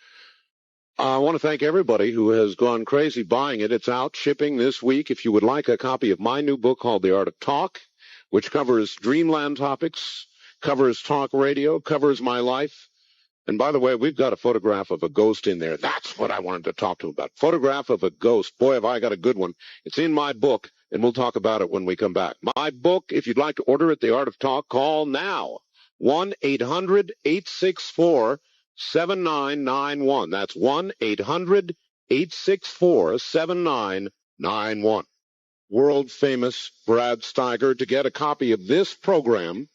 I want to thank everybody who has gone crazy buying it. It's out shipping this week. If you would like a copy of my new book called The Art of Talk, which covers dreamland topics, covers talk radio, covers my life. And by the way, we've got a photograph of a ghost in there. That's what I wanted to talk to about. Photograph of a ghost. Boy, have I got a good one. It's in my book, and we'll talk about it when we come back. My book, if you'd like to order it, The Art of Talk, call now. 1-800-864-7991. That's 1-800-864-7991. World-famous Brad Steiger. To get a copy of this program,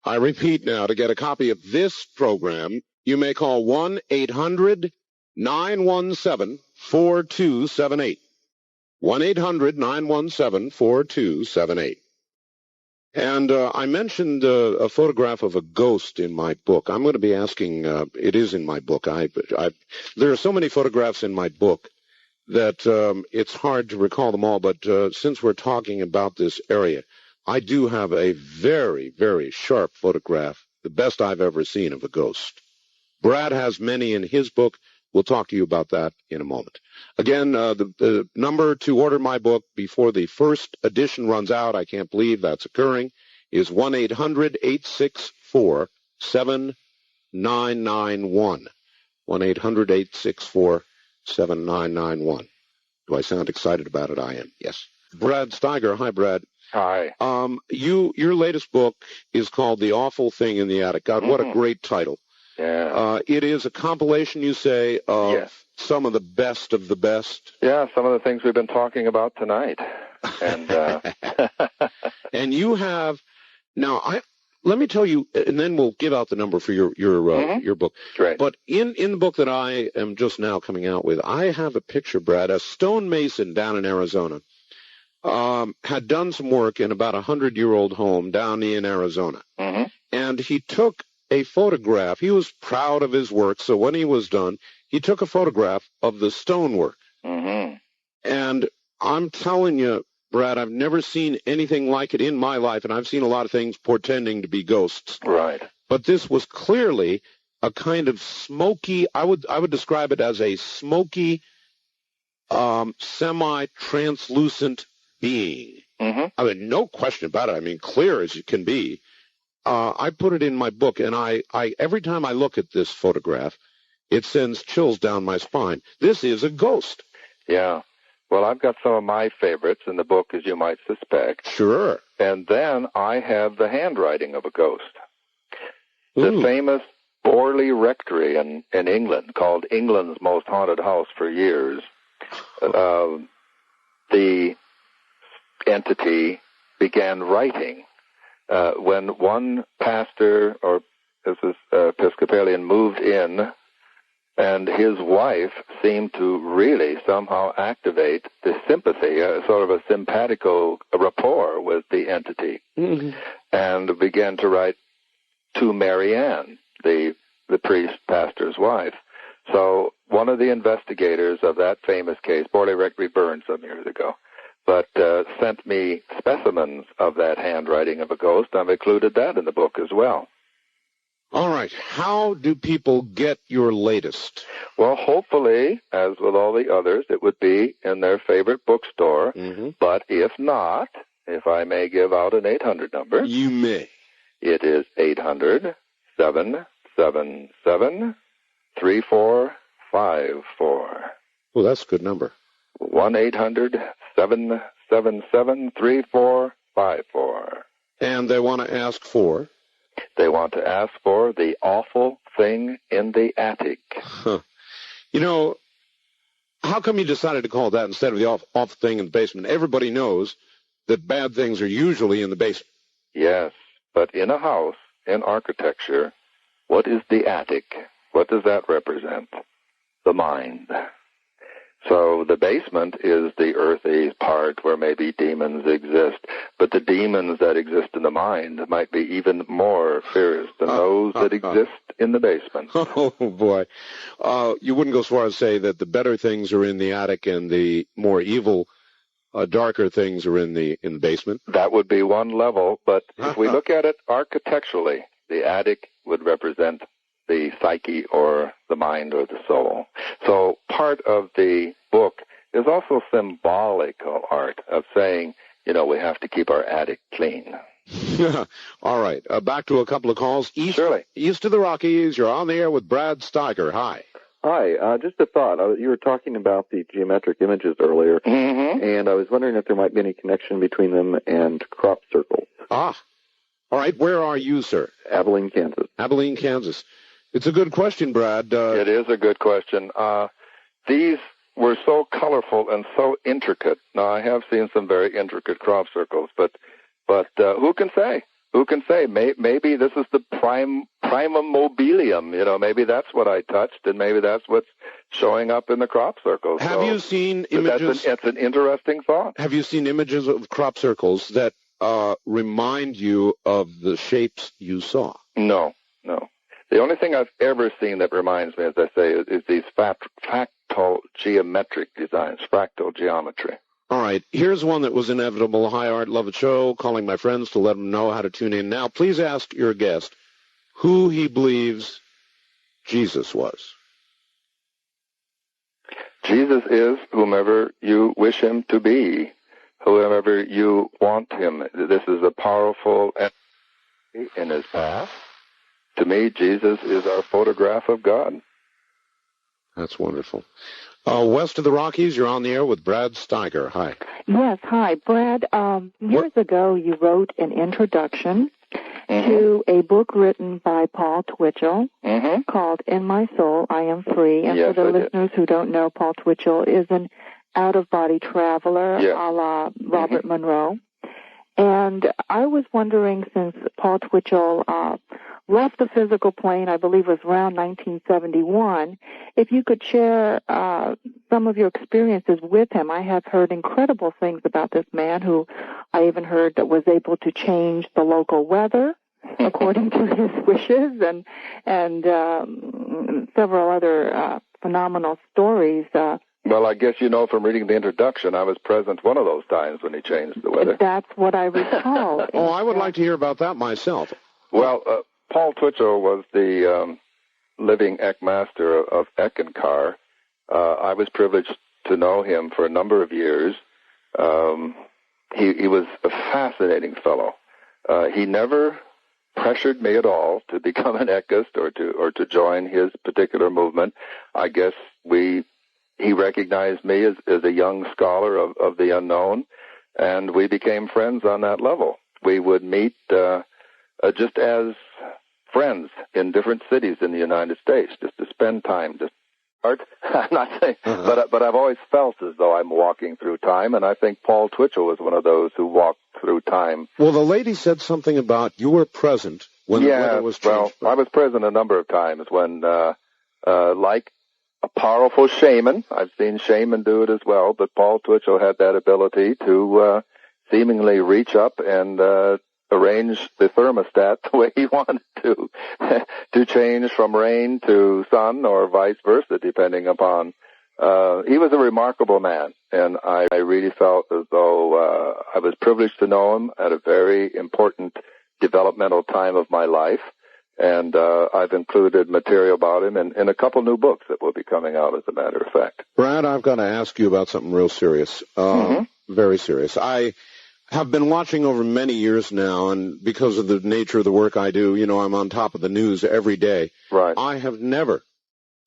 I repeat now, to get a copy of this program, you may call 1-800-917-4278. 1-800-917-4278. And I mentioned a photograph of a ghost in my book. I'm going to be asking, it is in my book. There are so many photographs in my book that it's hard to recall them all, but since we're talking about this area, I do have a very, very sharp photograph, the best I've ever seen of a ghost. Brad has many in his book. We'll talk to you about that in a moment. Again, the number to order my book before the first edition runs out, I can't believe that's occurring, is 1-800-864-7991. 1-800-864-7991. Do I sound excited about it? I am, yes. Brad Steiger. Hi, Brad. Hi. Your latest book is called The Awful Thing in the Attic. God, what a great title. Yeah. It is a compilation, you say, of some of the best of the best. Yeah, some of the things we've been talking about tonight. And and you have now. Let me tell you, and then we'll give out the number for your book. Right. But in the book that I am just now coming out with, I have a picture, Brad, a stonemason down in Arizona. Had done some work in about 100-year-old home down in Arizona. Mm-hmm. And he took a photograph. He was proud of his work, so when he was done, he took a photograph of the stonework. Mm-hmm. And I'm telling you, Brad, I've never seen anything like it in my life, and I've seen a lot of things portending to be ghosts. Right. But this was clearly a kind of smoky, I would describe it as a smoky, semi-translucent being. Mm-hmm. I mean, no question about it. I mean, clear as it can be. I put it in my book, and I every time I look at this photograph, it sends chills down my spine. This is a ghost. Yeah. Well, I've got some of my favorites in the book, as you might suspect. Sure. And then I have the handwriting of a ghost. The famous Borley Rectory in England, called England's most haunted house for years. The entity began writing when one pastor, or this is Episcopalian, moved in, and his wife seemed to really somehow activate the sympathy, sort of a simpatico rapport with the entity, and began to write to Mary Ann, the priest pastor's wife. So one of the investigators of that famous case, Borley Rectory burned some years ago, but sent me specimens of that handwriting of a ghost. I've included that in the book as well. All right. How do people get your latest? Well, hopefully, as with all the others, it would be in their favorite bookstore. Mm-hmm. But if not, if I may give out an 800 number. You may. It is 800-777-3454. Well, that's a good number. 1-800-777-3454. And they want to ask for? They want to ask for The Awful thing in the attic. Huh. You know, how come you decided to call it that instead of the off thing in the basement? Everybody knows that bad things are usually in the basement. Yes, but in a house, in architecture, what is the attic? What does that represent? The mind. So the basement is the earthy part where maybe demons exist, but the demons that exist in the mind might be even more fierce than those that exist in the basement. Oh, boy. You wouldn't go so far as to say that the better things are in the attic and the more evil, darker things are in the basement? That would be one level, but if we look at it architecturally, the attic would represent the psyche or the mind or the soul. So part of the book is also symbolical art of saying, you know, we have to keep our attic clean. All right. Back to a couple of calls. East of the Rockies, you're on the air with Brad Steiger. Hi. Hi. Just a thought. You were talking about the geometric images earlier, and I was wondering if there might be any connection between them and crop circles. Ah. All right. Where are you, sir? Abilene, Kansas. Abilene, Kansas. It's a good question, Brad. It is a good question. These were so colorful and so intricate. Now, I have seen some very intricate crop circles, but who can say? Who can say? Maybe this is the primum mobilium. You know, maybe that's what I touched, and maybe that's what's showing up in the crop circles. Have you seen images? That's an interesting thought. Have you seen images of crop circles that remind you of the shapes you saw? No. The only thing I've ever seen that reminds me, as I say, is these fractal geometric designs, fractal geometry. All right. Here's one that was inevitable. Hi, Art. Love the show. Calling my friends to let them know how to tune in. Now, please ask your guest who he believes Jesus was. Jesus is whomever you wish him to be, whomever you want him. This is a powerful entity in his path. To me, Jesus is our photograph of God. That's wonderful. West of the Rockies, you're on the air with Brad Steiger. Hi. Yes, hi. Brad, years ago you wrote an introduction to a book written by Paul Twitchell called In My Soul, I Am Free. And for the listeners who don't know, Paul Twitchell is an out-of-body traveler a la Robert Monroe. And I was wondering, since Paul Twitchell left the physical plane, I believe it was around 1971, if you could share some of your experiences with him. I have heard incredible things about this man who I even heard that was able to change the local weather according to his wishes, and several other phenomenal stories. Well, I guess you know from reading the introduction, I was present one of those times when he changed the weather. That's what I recall. I would like to hear about that myself. Well, Paul Twitchell was the living Eckmaster of Eckankar. I was privileged to know him for a number of years. He was a fascinating fellow. He never pressured me at all to become an Eckist or to join his particular movement. I guess he recognized me as a young scholar of the unknown, and we became friends on that level. We would meet just as friends in different cities in the United States, just to spend time. I'm not saying, but I've always felt as though I'm walking through time, and I think Paul Twitchell was one of those who walked through time. Well, the lady said something about you were present when the weather was changed. Well, I was present a number of times when, like a powerful shaman, I've seen shaman do it as well, but Paul Twitchell had that ability to seemingly reach up and arrange the thermostat the way he wanted to change from rain to sun or vice versa, depending upon. He was a remarkable man, and I really felt as though I was privileged to know him at a very important developmental time of my life. And I've included material about him in a couple new books that will be coming out, as a matter of fact. Brad, I've got to ask you about something real serious, very serious. I have been watching over many years now, and because of the nature of the work I do, I'm on top of the news every day. Right. I have never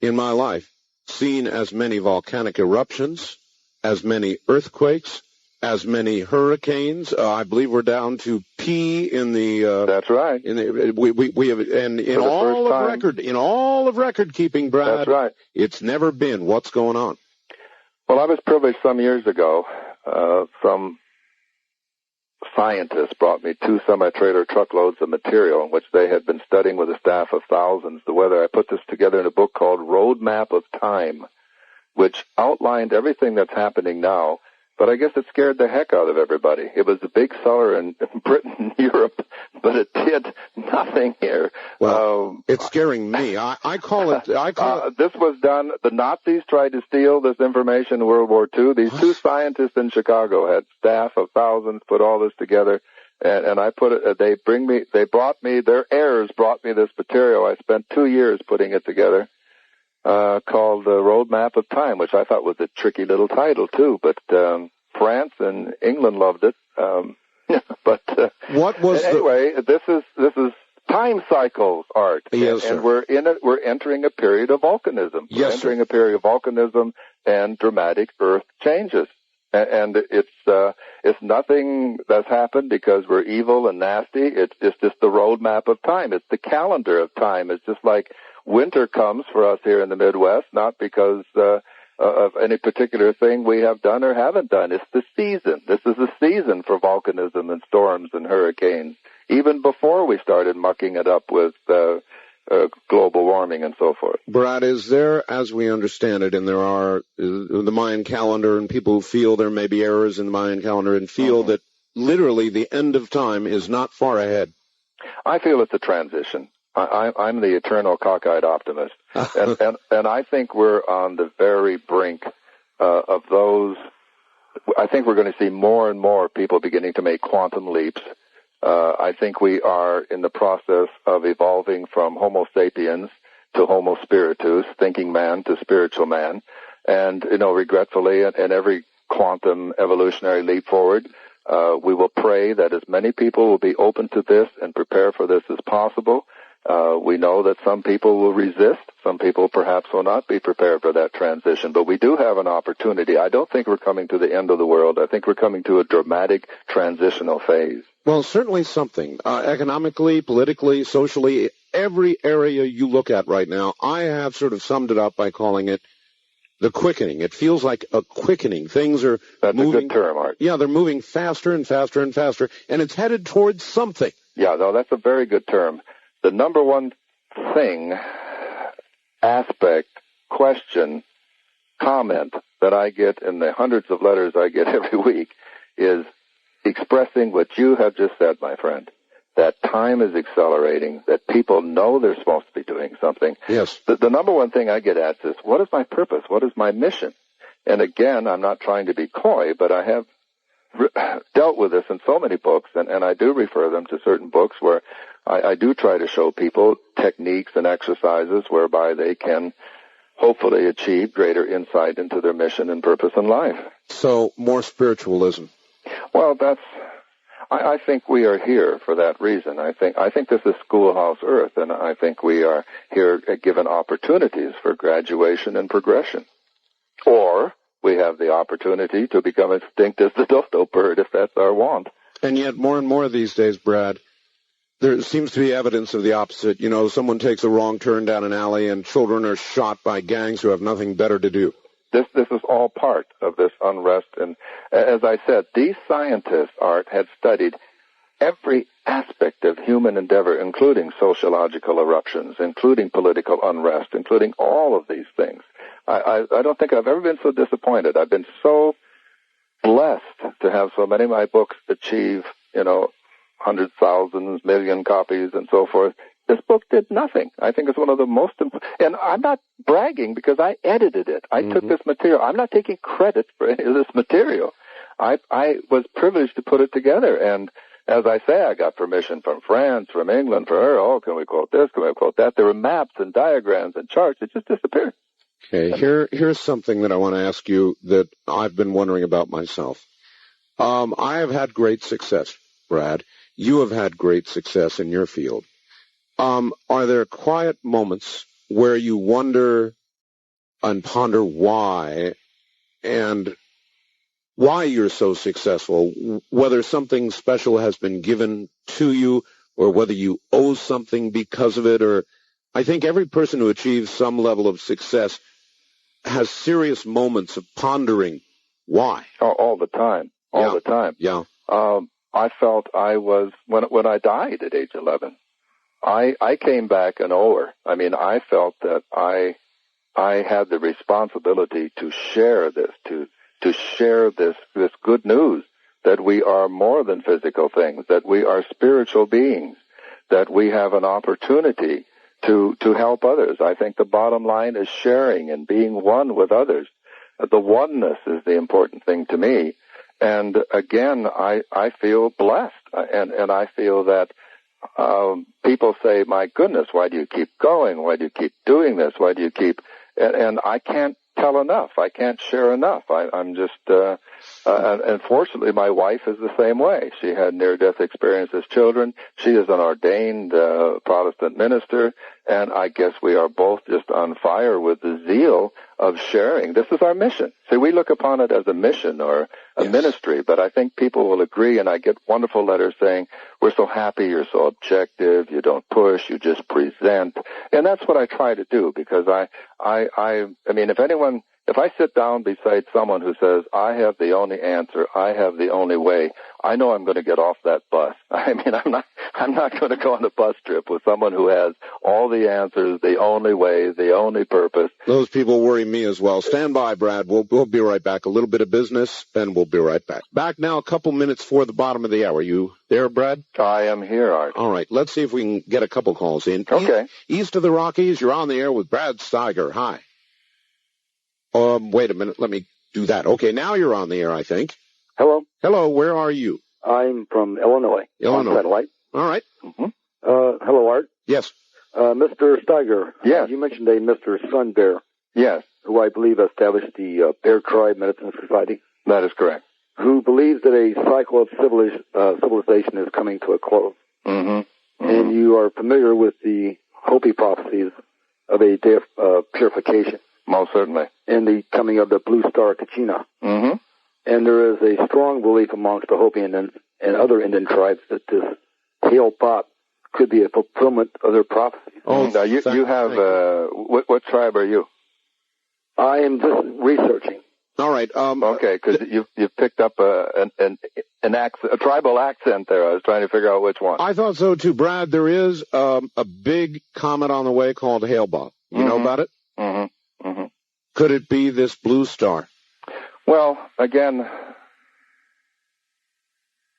in my life seen as many volcanic eruptions, as many earthquakes, as many hurricanes. I believe we're down to P in the. That's right. In the, we have, and in all of record keeping, Brad. That's right. It's never been. What's going on? Well, I was privileged some years ago. Some scientists brought me 2 semi-trailer truckloads of material in which they had been studying with a staff of thousands the weather. I put this together in a book called Roadmap of Time, which outlined everything that's happening now. But I guess it scared the heck out of everybody. It was a big seller in Britain and Europe, but it did nothing here. Well, it's scaring me. I call it. This was done. The Nazis tried to steal this information in World War II. These 2 scientists in Chicago had staff of thousands put all this together, and I put it. Their heirs brought me this material. I spent 2 years putting it together. Called the Roadmap of Time, which I thought was a tricky little title too, but France and England loved it. What was anyway? This is time cycles, Art. Yes, and sir. we're entering a period of volcanism. Yes, we're entering a period of volcanism and dramatic Earth changes. And it's nothing that's happened because we're evil and nasty. It's just the roadmap of time. It's the calendar of time. It's just like winter comes for us here in the Midwest, not because of any particular thing we have done or haven't done. It's the season. This is the season for volcanism and storms and hurricanes, even before we started mucking it up with global warming and so forth. Brad, is there, as we understand it, and there are the Mayan calendar and people who feel there may be errors in the Mayan calendar and feel that literally the end of time is not far ahead? I feel it's a transition. I'm the eternal cockeyed optimist, and I think we're on the very brink of those. I think we're going to see more and more people beginning to make quantum leaps. I think we are in the process of evolving from Homo sapiens to Homo spiritus, thinking man to spiritual man, and regretfully, in every quantum evolutionary leap forward, we will pray that as many people will be open to this and prepare for this as possible. We know that some people will resist. Some people perhaps will not be prepared for that transition. But we do have an opportunity. I don't think we're coming to the end of the world. I think we're coming to a dramatic transitional phase. Well, certainly something. Economically, politically, socially, every area you look at right now, I have sort of summed it up by calling it the quickening. It feels like a quickening. Things are moving. That's a good term, Art. Yeah, they're moving faster and faster and faster, and it's headed towards something. Yeah, no, that's a very good term. The number one thing, aspect, question, comment that I get in the hundreds of letters I get every week is expressing what you have just said, my friend, that time is accelerating, that people know they're supposed to be doing something. Yes. The number one thing I get asked is, what is my purpose? What is my mission? And again, I'm not trying to be coy, but I have dealt with this in so many books, and I do refer them to certain books where I do try to show people techniques and exercises whereby they can hopefully achieve greater insight into their mission and purpose in life. So, more spiritualism. Well, I think we are here for that reason. I think this is Schoolhouse Earth, and I think we are here given opportunities for graduation and progression. Or we have the opportunity to become extinct as the dodo bird, if that's our want. And yet, more and more these days, Brad, there seems to be evidence of the opposite. Someone takes a wrong turn down an alley and children are shot by gangs who have nothing better to do. This is all part of this unrest. And as I said, these scientists, Art, had studied every aspect of human endeavor, including sociological eruptions, including political unrest, including all of these things. I don't think I've ever been so disappointed. I've been so blessed to have so many of my books achieve, hundreds, thousands, million copies and so forth. This book did nothing. I think it's one of the most important. And I'm not bragging because I edited it. I took this material. I'm not taking credit for any of this material. I was privileged to put it together. And as I say, I got permission from France, from England, from her. Oh, can we quote this? Can we quote that? There were maps and diagrams and charts. It just disappeared. Okay, here's something that I want to ask you that I've been wondering about myself. I have had great success, Brad. You have had great success in your field. Are there quiet moments where you wonder and ponder why, and why you're so successful, whether something special has been given to you or whether you owe something because of it. Or I think every person who achieves some level of success has serious moments of pondering why. All the time. All the time. Yeah. I felt I was, when I died at age 11, I came back an ower. I mean, I felt that I had the responsibility to share this, to share this good news, that we are more than physical things, that we are spiritual beings, that we have an opportunity to help others. I think the bottom line is sharing and being one with others. The oneness is the important thing to me. And again, I feel blessed, and I feel that people say, my goodness, why do you keep going? Why do you keep doing this? Why do you keep... And I can't tell enough. I can't share enough. I'm just... and fortunately, my wife is the same way. She had near-death experience as children. She is an ordained Protestant minister, and I guess we are both just on fire with the zeal of sharing. This is our mission. See, we look upon it as a mission or a ministry, but I think people will agree, and I get wonderful letters saying, we're so happy, you're so objective, you don't push, you just present. And that's what I try to do, because I mean, if I sit down beside someone who says, I have the only answer, I have the only way, I know I'm going to get off that bus. I mean, I'm not going to go on a bus trip with someone who has all the answers, the only way, the only purpose. Those people worry me as well. Stand by, Brad. We'll be right back. A little bit of business, and we'll be right back. Back now, a couple minutes for the bottom of the hour. You there, Brad? I am here, Art. All right. Let's see if we can get a couple calls in. Okay. East of the Rockies, you're on the air with Brad Steiger. Hi. Wait a minute. Let me do that. Okay, now you're on the air, I think. Hello. Hello, where are you? I'm from Illinois. Illinois. On satellite. All right. Mm-hmm. Hello, Art. Yes. Mr. Steiger. Yes. You mentioned a Mr. Sun Bear. Yes. Who I believe established the Bear Tribe Medicine Society. That is correct. Who believes that a cycle of civilization is coming to a close. Mm-hmm. And you are familiar with the Hopi prophecies of a day of purification. Most certainly. And the coming of the Blue Star Kachina. Mm-hmm. And there is a strong belief amongst the Hopi and other Indian tribes that this hail pop could be a fulfillment of their prophecies. Oh, now you have, what tribe are you? I am just researching. All right. Okay, because you've picked up an accent, a tribal accent there. I was trying to figure out which one. I thought so too, Brad. There is a big comet on the way called Hail Bob. You know about it? Mm-hmm. Mm-hmm. Could it be this blue star? Well, again,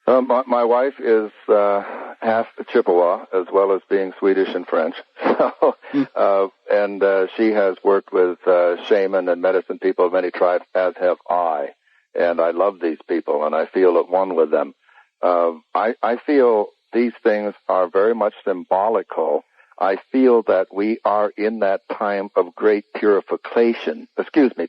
my wife is half Chippewa as well as being Swedish and French. So, and she has worked with shaman and medicine people of many tribes, as have I. And I love these people, and I feel at one with them. I feel these things are very much symbolical. I feel that we are in that time of great purification.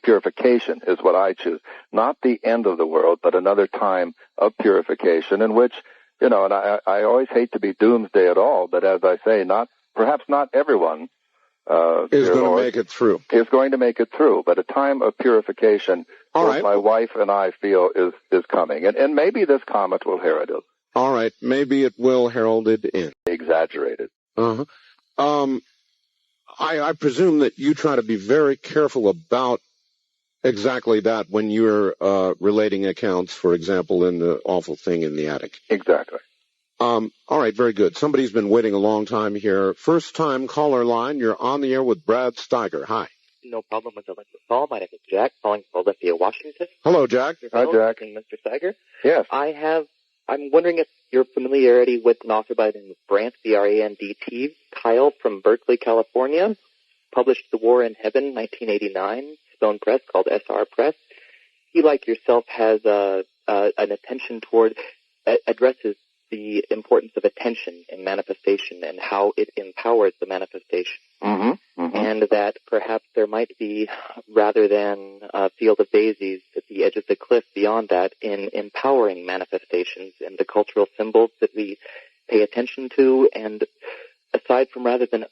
Purification is what I choose. Not the end of the world, but another time of purification in which, and I always hate to be doomsday at all, but as I say, perhaps not everyone is going to make it through. Is going to make it through, but a time of purification, my wife and I feel is coming. And maybe this comet will herald it. All right, maybe it will herald it in. Exaggerated. Uh-huh. I presume that you try to be very careful about exactly that when you're relating accounts, for example, in the awful thing in the attic. Exactly. All right, very good. Somebody's been waiting a long time here. First time caller line, you're on the air with Brad Steiger. Hi. No problem with the call. My name is Jack, calling from Philadelphia, Washington. Hello, Jack. Hi, Jack. And Mr. Steiger. Yes. I'm wondering if your familiarity with an author by the name of Brandt, B-R-A-N-D-T, Kyle from Berkeley, California, published The War in Heaven, 1989, Stone Press, called SR Press. He, like yourself, has an attention toward, addresses the importance of attention in manifestation and how it empowers the manifestation. Mm-hmm. Mm-hmm. And that perhaps there might be, rather than a field of daisies at the edge of the cliff beyond that, in empowering manifestations and the cultural symbols that we pay attention to. And aside from rather than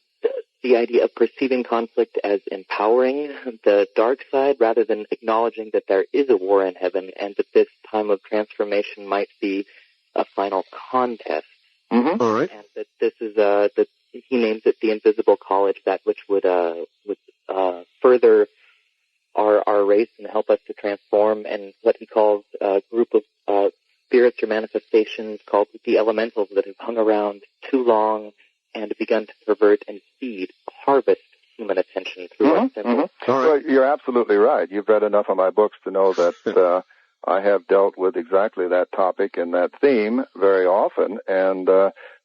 the idea of perceiving conflict as empowering the dark side rather than acknowledging that there is a war in heaven and that this time of transformation might be a final contest. Mm-hmm. All right. And that this is he names it the invisible college, that which would further our race and help us to transform, and what he calls a group of spirits or manifestations called the elementals that have hung around too long and begun to pervert and harvest human attention through our symbols. Mm-hmm. Well, you're absolutely right. You've read enough of my books to know that I have dealt with exactly that topic and that theme very often, and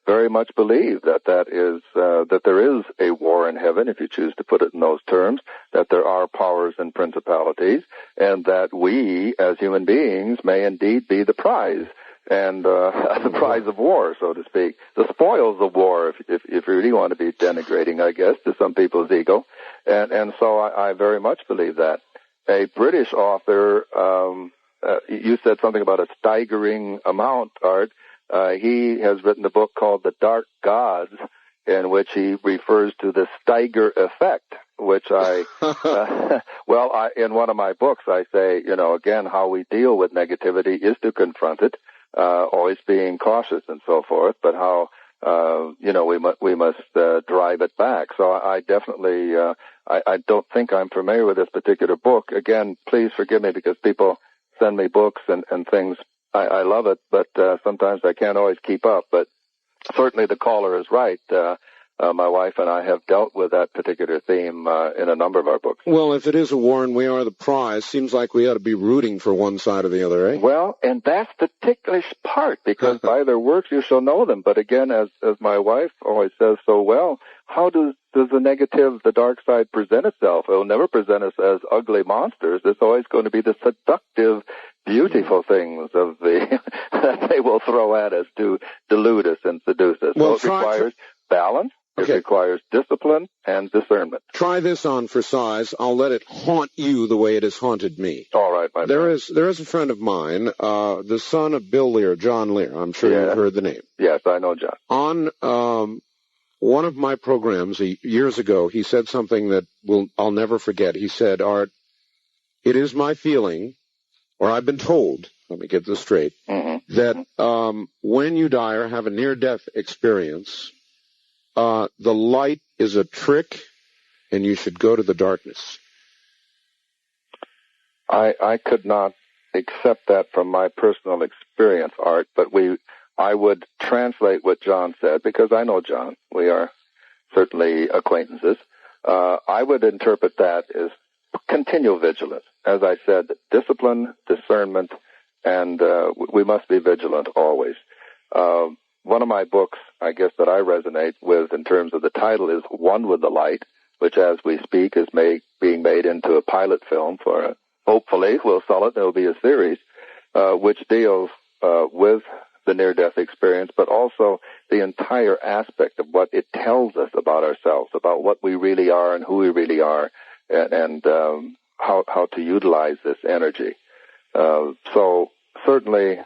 very much believe that there is a war in heaven, if you choose to put it in those terms, that there are powers and principalities, and that we, as human beings, may indeed be the prize, and the prize of war, so to speak, the spoils of war, if you really want to be denigrating, I guess, to some people's ego, and so I very much believe that. A British author, you said something about a staggering amount, Art. He has written a book called The Dark Gods, in which he refers to the Steiger effect, which in one of my books I say, again, how we deal with negativity is to confront it, always being cautious and so forth, but how, we must drive it back. So I definitely, I don't think I'm familiar with this particular book. Again, please forgive me because people send me books and things. I love it, but sometimes I can't always keep up. But certainly the caller is right. My wife and I have dealt with that particular theme in a number of our books. Well, if it is a war and we are the prize, seems like we ought to be rooting for one side or the other, eh? Well, and that's the ticklish part, because by their works you shall know them. But again, as my wife always says so well, how does the negative, the dark side, present itself? It will never present us as ugly monsters. It's always going to be the seductive, beautiful things of that they will throw at us to delude us and seduce us. Well, so it requires balance. It requires discipline and discernment. Try this on for size. I'll let it haunt you the way it has haunted me. All right, my friend. There is a friend of mine, the son of Bill Lear, John Lear. I'm sure you've heard the name. Yes, I know John. On one of my programs years ago, he said something that I'll never forget. He said, Art, it is my feeling, or I've been told, let me get this straight, that when you die or have a near-death experience, the light is a trick, and you should go to the darkness. I could not accept that from my personal experience, Art, but I would translate what John said, because I know John. We are certainly acquaintances. I would interpret that as continual vigilance. As I said, discipline, discernment, and we must be vigilant always. One of my books, I guess, that I resonate with in terms of the title is One with the Light, which as we speak is being made into a pilot film for hopefully we'll sell it. There'll be a series which deals with the near-death experience, but also the entire aspect of what it tells us about ourselves, about what we really are and who we really are, and how to utilize this energy. So certainly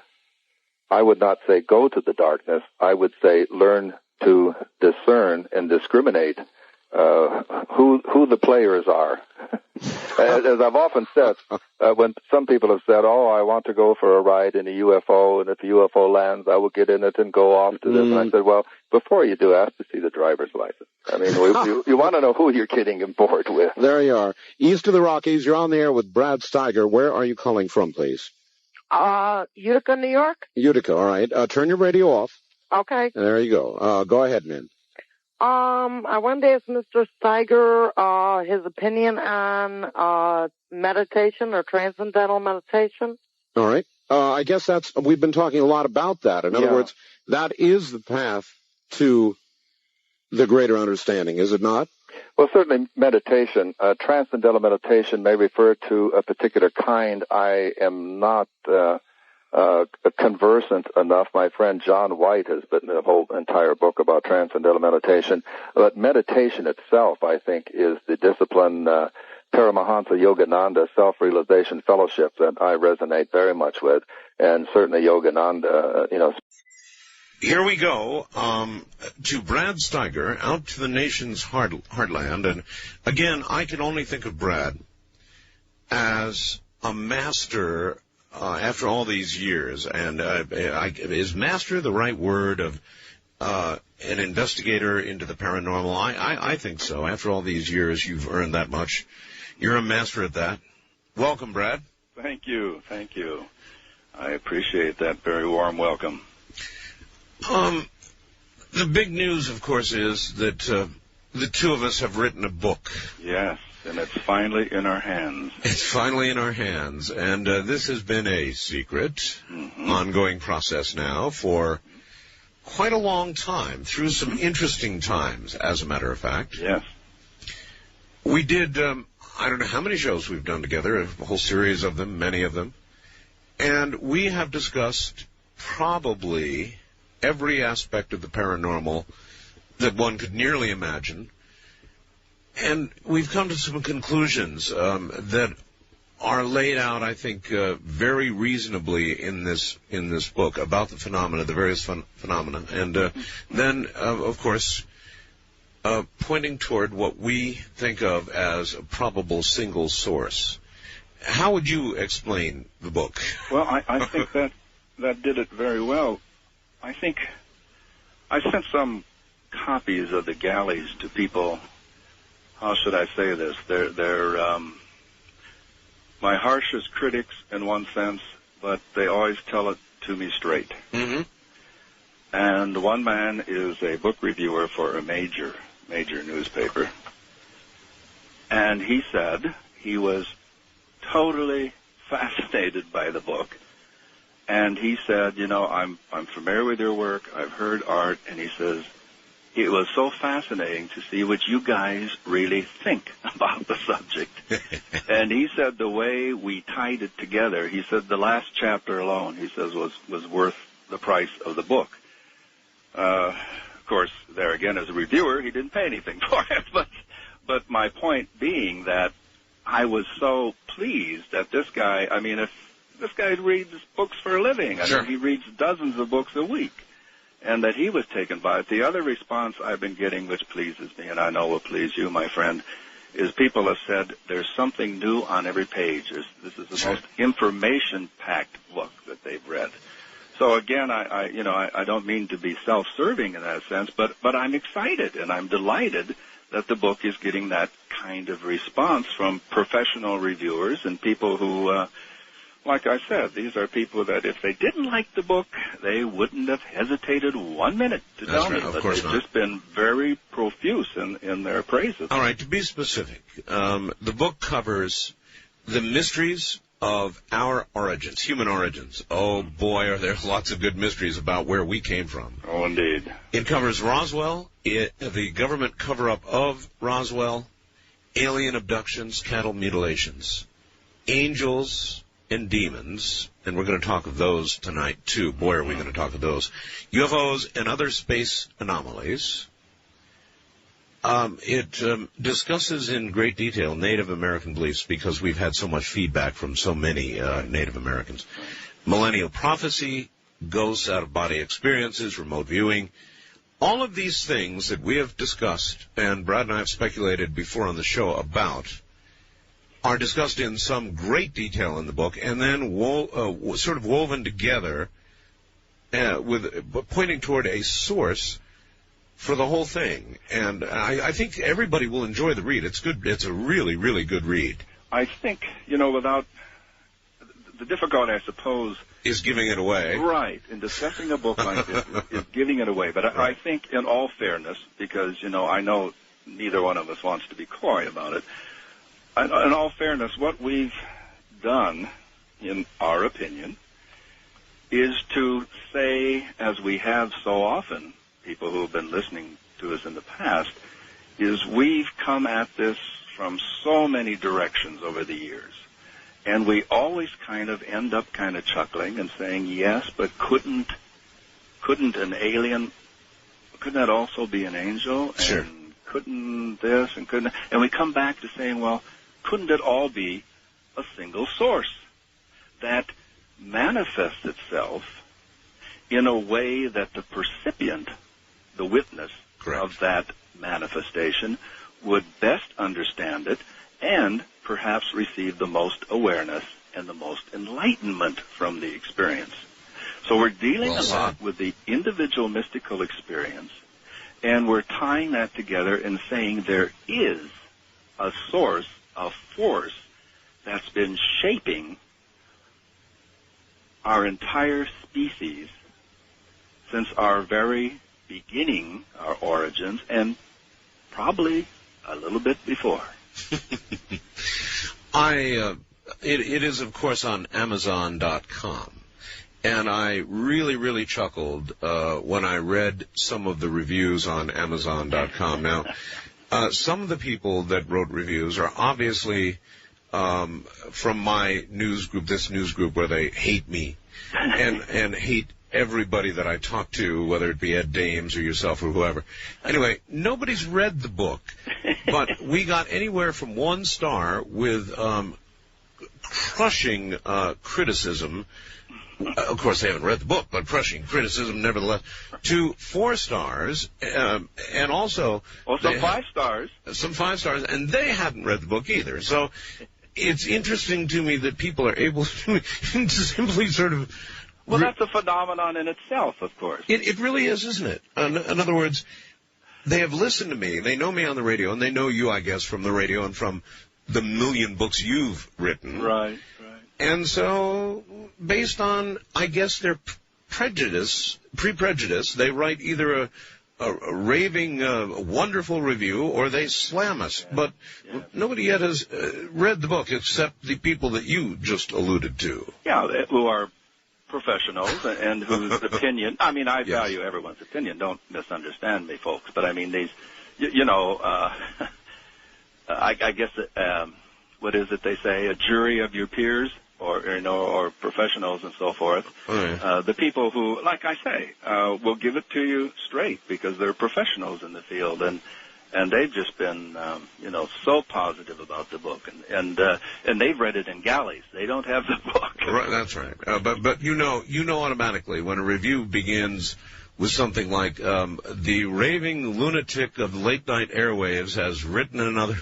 I would not say go to the darkness. I would say learn to discern and discriminate who the players are. As I've often said, when some people have said, I want to go for a ride in a UFO, and if the UFO lands, I will get in it and go off to this. And I said, well, before you do, ask to see the driver's license. I mean, you want to know who you're getting aboard with. There you are. East of the Rockies, you're on the air with Brad Steiger. Where are you calling from, please? Utica, New York. Utica, all right. Turn your radio off. Okay. There you go. Go ahead, man. I wanted to ask Mr. Steiger his opinion on meditation or transcendental meditation. All right. I guess we've been talking a lot about that. In other words, that is the path to the greater understanding, is it not? Well, certainly meditation, transcendental meditation may refer to a particular kind. I am not conversant enough. My friend John White has written a whole entire book about transcendental meditation. But meditation itself, I think, is the discipline Paramahansa Yogananda Self-Realization Fellowship that I resonate very much with. And certainly Yogananda, Here we go to Brad Steiger, out to the nation's heartland. And again, I can only think of Brad as a master after all these years. And is master the right word of an investigator into the paranormal? I think so. After all these years, you've earned that much. You're a master at that. Welcome, Brad. Thank you. Thank you. I appreciate that very warm welcome. The big news, of course, is that the two of us have written a book. Yes, and it's finally in our hands. It's finally in our hands, and this has been a secret, ongoing process now for quite a long time, through some interesting times, as a matter of fact. Yes. We did, I don't know how many shows we've done together, a whole series of them, many of them, and we have discussed probably every aspect of the paranormal that one could nearly imagine. And we've come to some conclusions that are laid out, I think, very reasonably in this book about the phenomena, the various phenomena. And then, of course, pointing toward what we think of as a probable single source. How would you explain the book? Well, I think that did it very well. I think I sent some copies of the galleys to people. How should I say this? They're my harshest critics in one sense, but they always tell it to me straight. Mm-hmm. And one man is a book reviewer for a major newspaper. And he said he was totally fascinated by the book. And he said, you know, I'm familiar with your work, I've heard art, and he says, it was so fascinating to see what you guys really think about the subject. And he said the way we tied it together, he said the last chapter alone, he says, was worth the price of the book. Of course, there again, as a reviewer, he didn't pay anything for it, but my point being that I was so pleased that this guy, I mean, if this guy reads books for a living. I mean, he reads dozens of books a week, and that he was taken by it. The other response I've been getting, which pleases me, and I know will please you, my friend, is people have said there's something new on every page. This is the most information-packed book that they've read. So again, I don't mean to be self-serving in that sense, but I'm excited and I'm delighted that the book is getting that kind of response from professional reviewers and people who, like I said, these are people that if they didn't like the book, they wouldn't have hesitated 1 minute to tell me. But they've just been very profuse in their praises. All right, to be specific, the book covers the mysteries of our origins, human origins. Oh, boy, are there lots of good mysteries about where we came from. Oh, indeed. It covers Roswell, the government cover-up of Roswell, alien abductions, cattle mutilations, angels and demons, and we're going to talk of those tonight, too. Boy, are we going to talk of those. UFOs and other space anomalies. It discusses in great detail Native American beliefs because we've had so much feedback from so many Native Americans. Millennial prophecy, ghosts, out-of-body experiences, remote viewing. All of these things that we have discussed, and Brad and I have speculated before on the show about, are discussed in some great detail in the book, and then sort of woven together with pointing toward a source for the whole thing. And I think everybody will enjoy the read. It's good. It's a really, really good read. I think, without the difficulty, I suppose, is giving it away. Right. In discussing a book like this is giving it away. But I think, in all fairness, because, I know neither one of us wants to be coy about it, in all fairness, what we've done, in our opinion, is to say, as we have so often, people who have been listening to us in the past, is we've come at this from so many directions over the years. And we always kind of end up kind of chuckling and saying, yes, but couldn't an alien, couldn't that also be an angel? Sure. And couldn't this and couldn't, and we come back to saying, well, couldn't it all be a single source that manifests itself in a way that the percipient, the witness of that manifestation, would best understand it and perhaps receive the most awareness and the most enlightenment from the experience. So we're dealing a lot with the individual mystical experience, and we're tying that together and saying there is a source, a force that's been shaping our entire species since our very beginning, our origins, and probably a little bit before. It is, of course, on Amazon.com. And I really, really chuckled when I read some of the reviews on Amazon.com. Now, some of the people that wrote reviews are obviously from my news group, this news group where they hate me and hate everybody that I talk to, whether it be Ed Dames or yourself or whoever. Anyway, nobody's read the book, but we got anywhere from 1 star with crushing criticism. Of course, they haven't read the book, but crushing criticism nevertheless, to 4 stars, and also... Also 5 stars. Some 5 stars, and they hadn't read the book either. So it's interesting to me that people are able to simply sort of... Well, that's a phenomenon in itself, of course. It really is, isn't it? In other words, they have listened to me, they know me on the radio, and they know you, I guess, from the radio and from the million books you've written. Right. And so, based on, I guess, their pre-prejudice, they write either a raving, wonderful review, or they slam us. Yeah. But nobody yet has read the book except the people that you just alluded to. Yeah, who are professionals and whose opinion, I mean, I value everyone's opinion. Don't misunderstand me, folks. But I mean, these, I guess, what is it they say, a jury of your peers? Or professionals and so forth. The people who, like I say, will give it to you straight because they're professionals in the field, and they've just been, so positive about the book, and they've read it in galleys. They don't have the book. Right, that's right. But you know automatically when a review begins with something like the raving lunatic of the late night airwaves has written another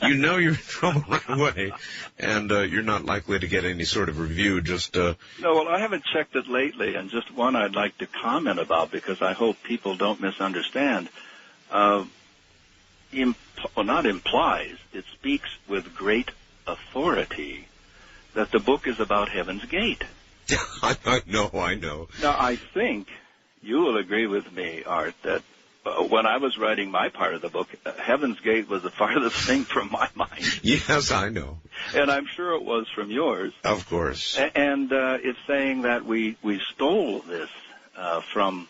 you know you're in trouble right away, and you're not likely to get any sort of review. No, well, I haven't checked it lately, and just one I'd like to comment about because I hope people don't misunderstand. Not implies, it speaks with great authority that the book is about Heaven's Gate. I know. Now, I think you will agree with me, Art, that when I was writing my part of the book, Heaven's Gate was the farthest thing from my mind. Yes, I know. And I'm sure it was from yours. Of course. And it's saying that we stole this from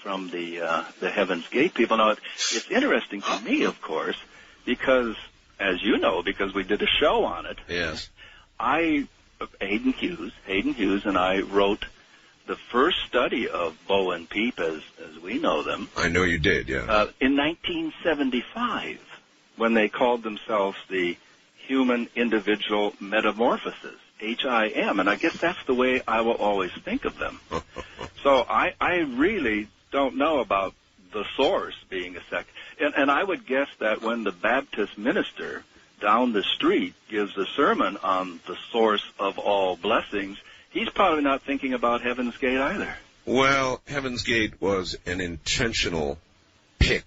the Heaven's Gate people. Now, it's interesting to me, of course, because, as you know, because we did a show on it. Yes. Hayden Hughes and I wrote the first study of Bo and Peep as we know them. I know you did, yeah. In 1975, when they called themselves the Human Individual Metamorphosis, HIM, and I guess that's the way I will always think of them. So I really don't know about the source being a sect. And I would guess that when the Baptist minister down the street gives a sermon on the source of all blessings, he's probably not thinking about Heaven's Gate either. Well, Heaven's Gate was an intentional pick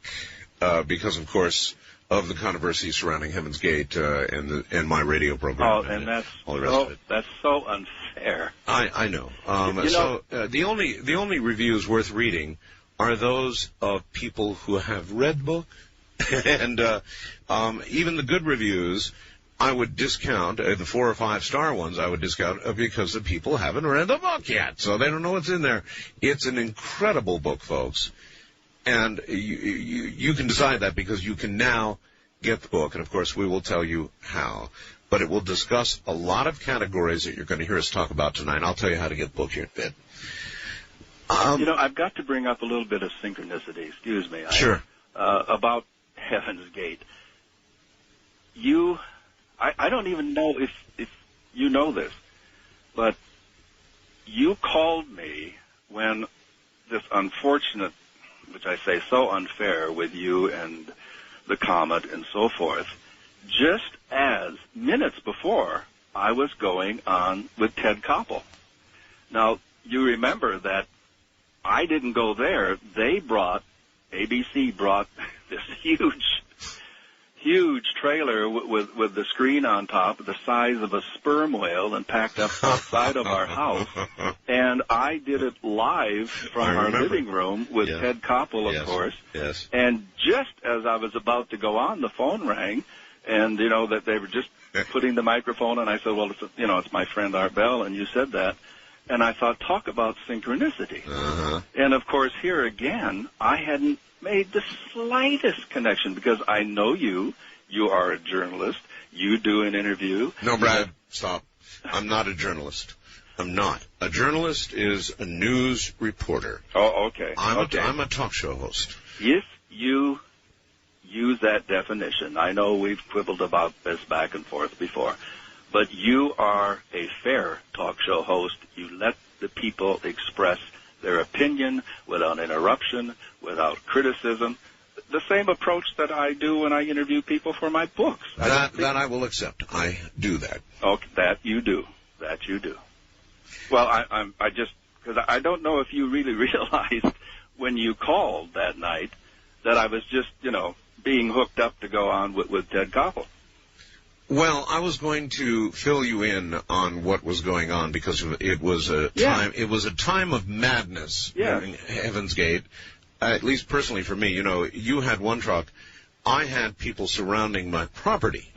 because, of course, of the controversy surrounding Heaven's Gate and my radio program. Oh, and that's all the rest of it. That's so unfair. I know. The only reviews worth reading are those of people who have read the book, and even the good reviews I would discount. The 4 or 5 star ones I would discount because the people haven't read the book yet, so they don't know what's in there. It's an incredible book, folks, and you can decide that because you can now get the book, and of course we will tell you how. But it will discuss a lot of categories that you're going to hear us talk about tonight. I'll tell you how to get the book here in a bit. I've got to bring up a little bit of synchronicity. Excuse me. Sure. About Heaven's Gate. I don't even know if you know this, but you called me when this unfortunate, which I say so unfair with you and the comet and so forth, just as minutes before I was going on with Ted Koppel. Now, you remember that I didn't go there. ABC brought this huge trailer with the screen on top, the size of a sperm whale, and packed up outside of our house. And I did it live from our living room with Ted Koppel, of course. Yes. And just as I was about to go on, the phone rang, and, that they were just putting the microphone, and I said, well, it's my friend Art Bell, and you said that. And I thought, talk about synchronicity. Uh-huh. And, of course, here again, I hadn't made the slightest connection, because I know you are a journalist, you do an interview. No, Brad, stop. I'm not a journalist. I'm not. A journalist is a news reporter. Oh, okay. I'm a talk show host. If you use that definition, I know we've quibbled about this back and forth before, but you are a fair talk show host. You let the people express their opinion without interruption, without criticism. The same approach that I do when I interview people for my books. That I will accept. I do that. Okay, that you do. Well, I just, because I don't know if you really realized when you called that night that I was just, being hooked up to go on with Ted Koppel. Well, I was going to fill you in on what was going on, because it was a time. It was a time of madness during Heaven's Gate. At least personally for me, you had one truck. I had people surrounding my property,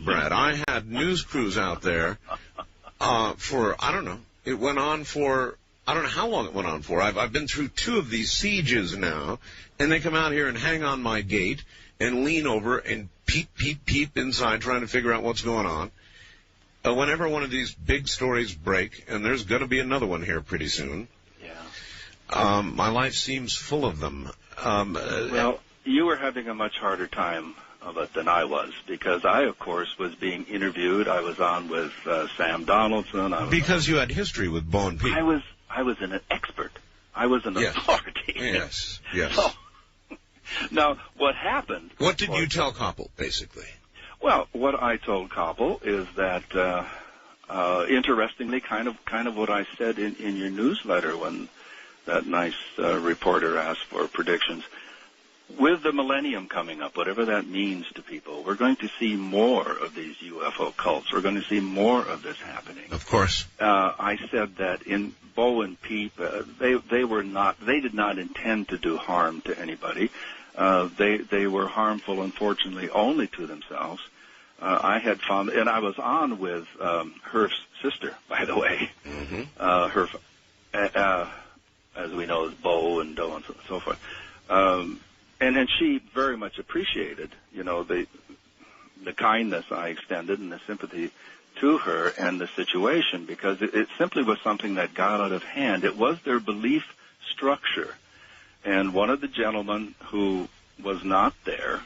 Brad. I had news crews out there for, I don't know. It went on for, I don't know how long it went on for. I've been through 2 of these sieges now, and they come out here and hang on my gate and lean over and peep inside, trying to figure out what's going on. Whenever one of these big stories break, and there's going to be another one here pretty soon, my life seems full of them. Well, you were having a much harder time of it than I was, because I, of course, was being interviewed. I was on with Sam Donaldson. Because you had history with Bo and Pete. I was an expert. I was an authority. Yes. So, now, what happened? What did you tell Koppel, basically? Well, what I told Koppel is that, interestingly, kind of what I said in your newsletter when that nice reporter asked for predictions. With the millennium coming up, whatever that means to people, we're going to see more of these UFO cults. We're going to see more of this happening. Of course. I said that in Bo and Peep, they did not intend to do harm to anybody. They were harmful, unfortunately, only to themselves. I had found, and I was on with her sister, by the way. Mm-hmm. Her, as we know, is Bo and Do and so forth. And then she very much appreciated, the kindness I extended and the sympathy to her and the situation, because it simply was something that got out of hand. It was their belief structure. And one of the gentlemen who was not there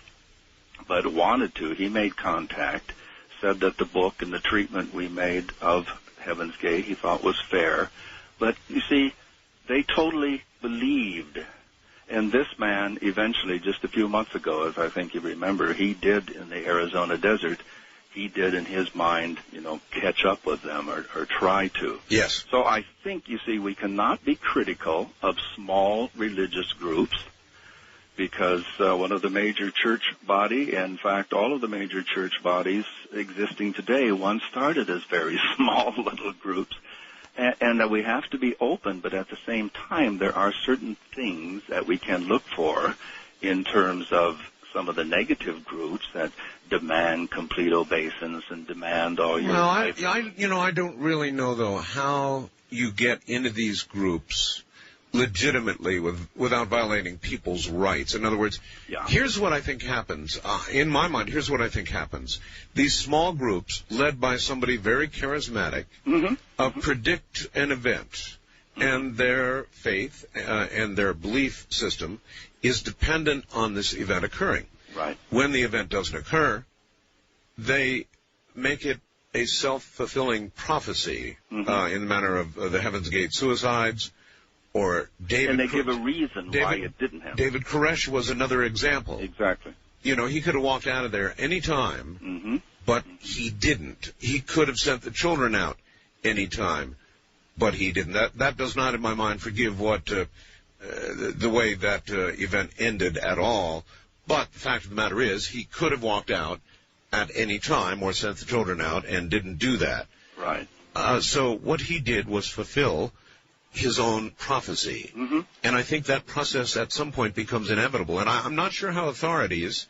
but wanted to, he made contact, said that the book and the treatment we made of Heaven's Gate he thought was fair. But, you see, they totally believed. And this man eventually, just a few months ago, as I think you remember, he did in the Arizona desert, he did in his mind, catch up with them or try to. Yes. So I think, you see, we cannot be critical of small religious groups, because one of the major church body, in fact, all of the major church bodies existing today, once started as very small little groups. And that we have to be open, but at the same time, there are certain things that we can look for in terms of some of the negative groups that demand complete obeisance and demand all your... Well, I don't really know, though, how you get into these groups legitimately without violating people's rights. In other words, here's what I think happens. In my mind, here's what I think happens. These small groups, led by somebody very charismatic, predict an event, and their faith and their belief system is dependent on this event occurring. Right. When the event doesn't occur, they make it a self-fulfilling prophecy in the manner of the Heaven's Gate suicides, or David. And they give a reason why it didn't happen. David Koresh was another example. Exactly. You know, he could have walked out of there any time, but he didn't. He could have sent the children out any time, but he didn't. That does not, in my mind, forgive what the way that event ended at all. But the fact of the matter is, he could have walked out at any time or sent the children out and didn't do that. Right. So what he did was fulfill his own prophecy. And I think that process at some point becomes inevitable. And I'm not sure how authorities,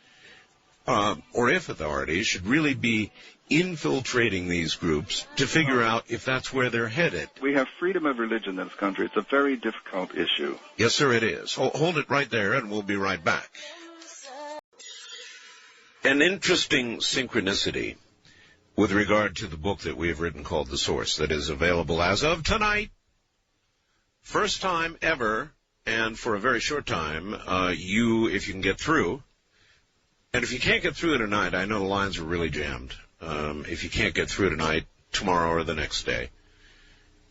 or if authorities, should really be infiltrating these groups to figure out if that's where they're headed. We have freedom of religion in this country. It's a very difficult issue. Yes, sir, it is. Hold it right there, and we'll be right back. An interesting synchronicity with regard to the book that we have written called The Source that is available as of tonight. First time ever, and for a very short time, if you can get through, and if you can't get through tonight, I know the lines are really jammed. If you can't get through tonight, tomorrow or the next day,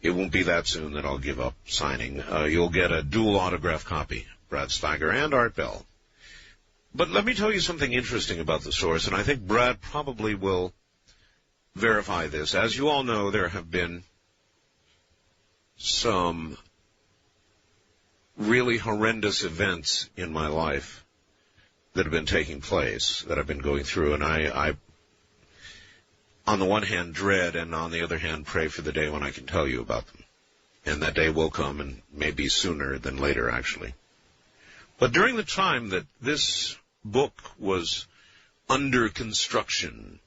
it won't be that soon that I'll give up signing. You'll get a dual autograph copy, Brad Steiger and Art Bell. But let me tell you something interesting about The Source, and I think Brad probably will verify this. As you all know, there have been some really horrendous events in my life that have been taking place, that I've been going through, and I on the one hand, dread, and on the other hand, pray for the day when I can tell you about them. And that day will come, and maybe sooner than later, actually. But during the time that this book was under construction,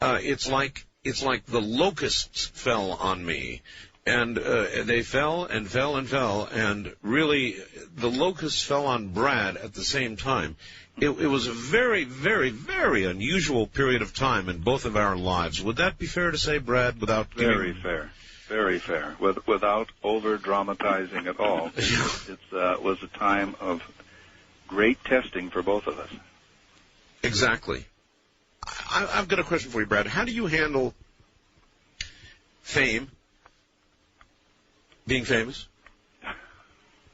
it's like the locusts fell on me. And they fell and fell and fell, and really the locusts fell on Brad at the same time. It was a very, very, very unusual period of time in both of our lives. Would that be fair to say, Brad, without Very fair. Very fair. Without over-dramatizing at all. It was a time of great testing for both of us. Exactly. I've got a question for you, Brad. How do you handle fame? Being famous?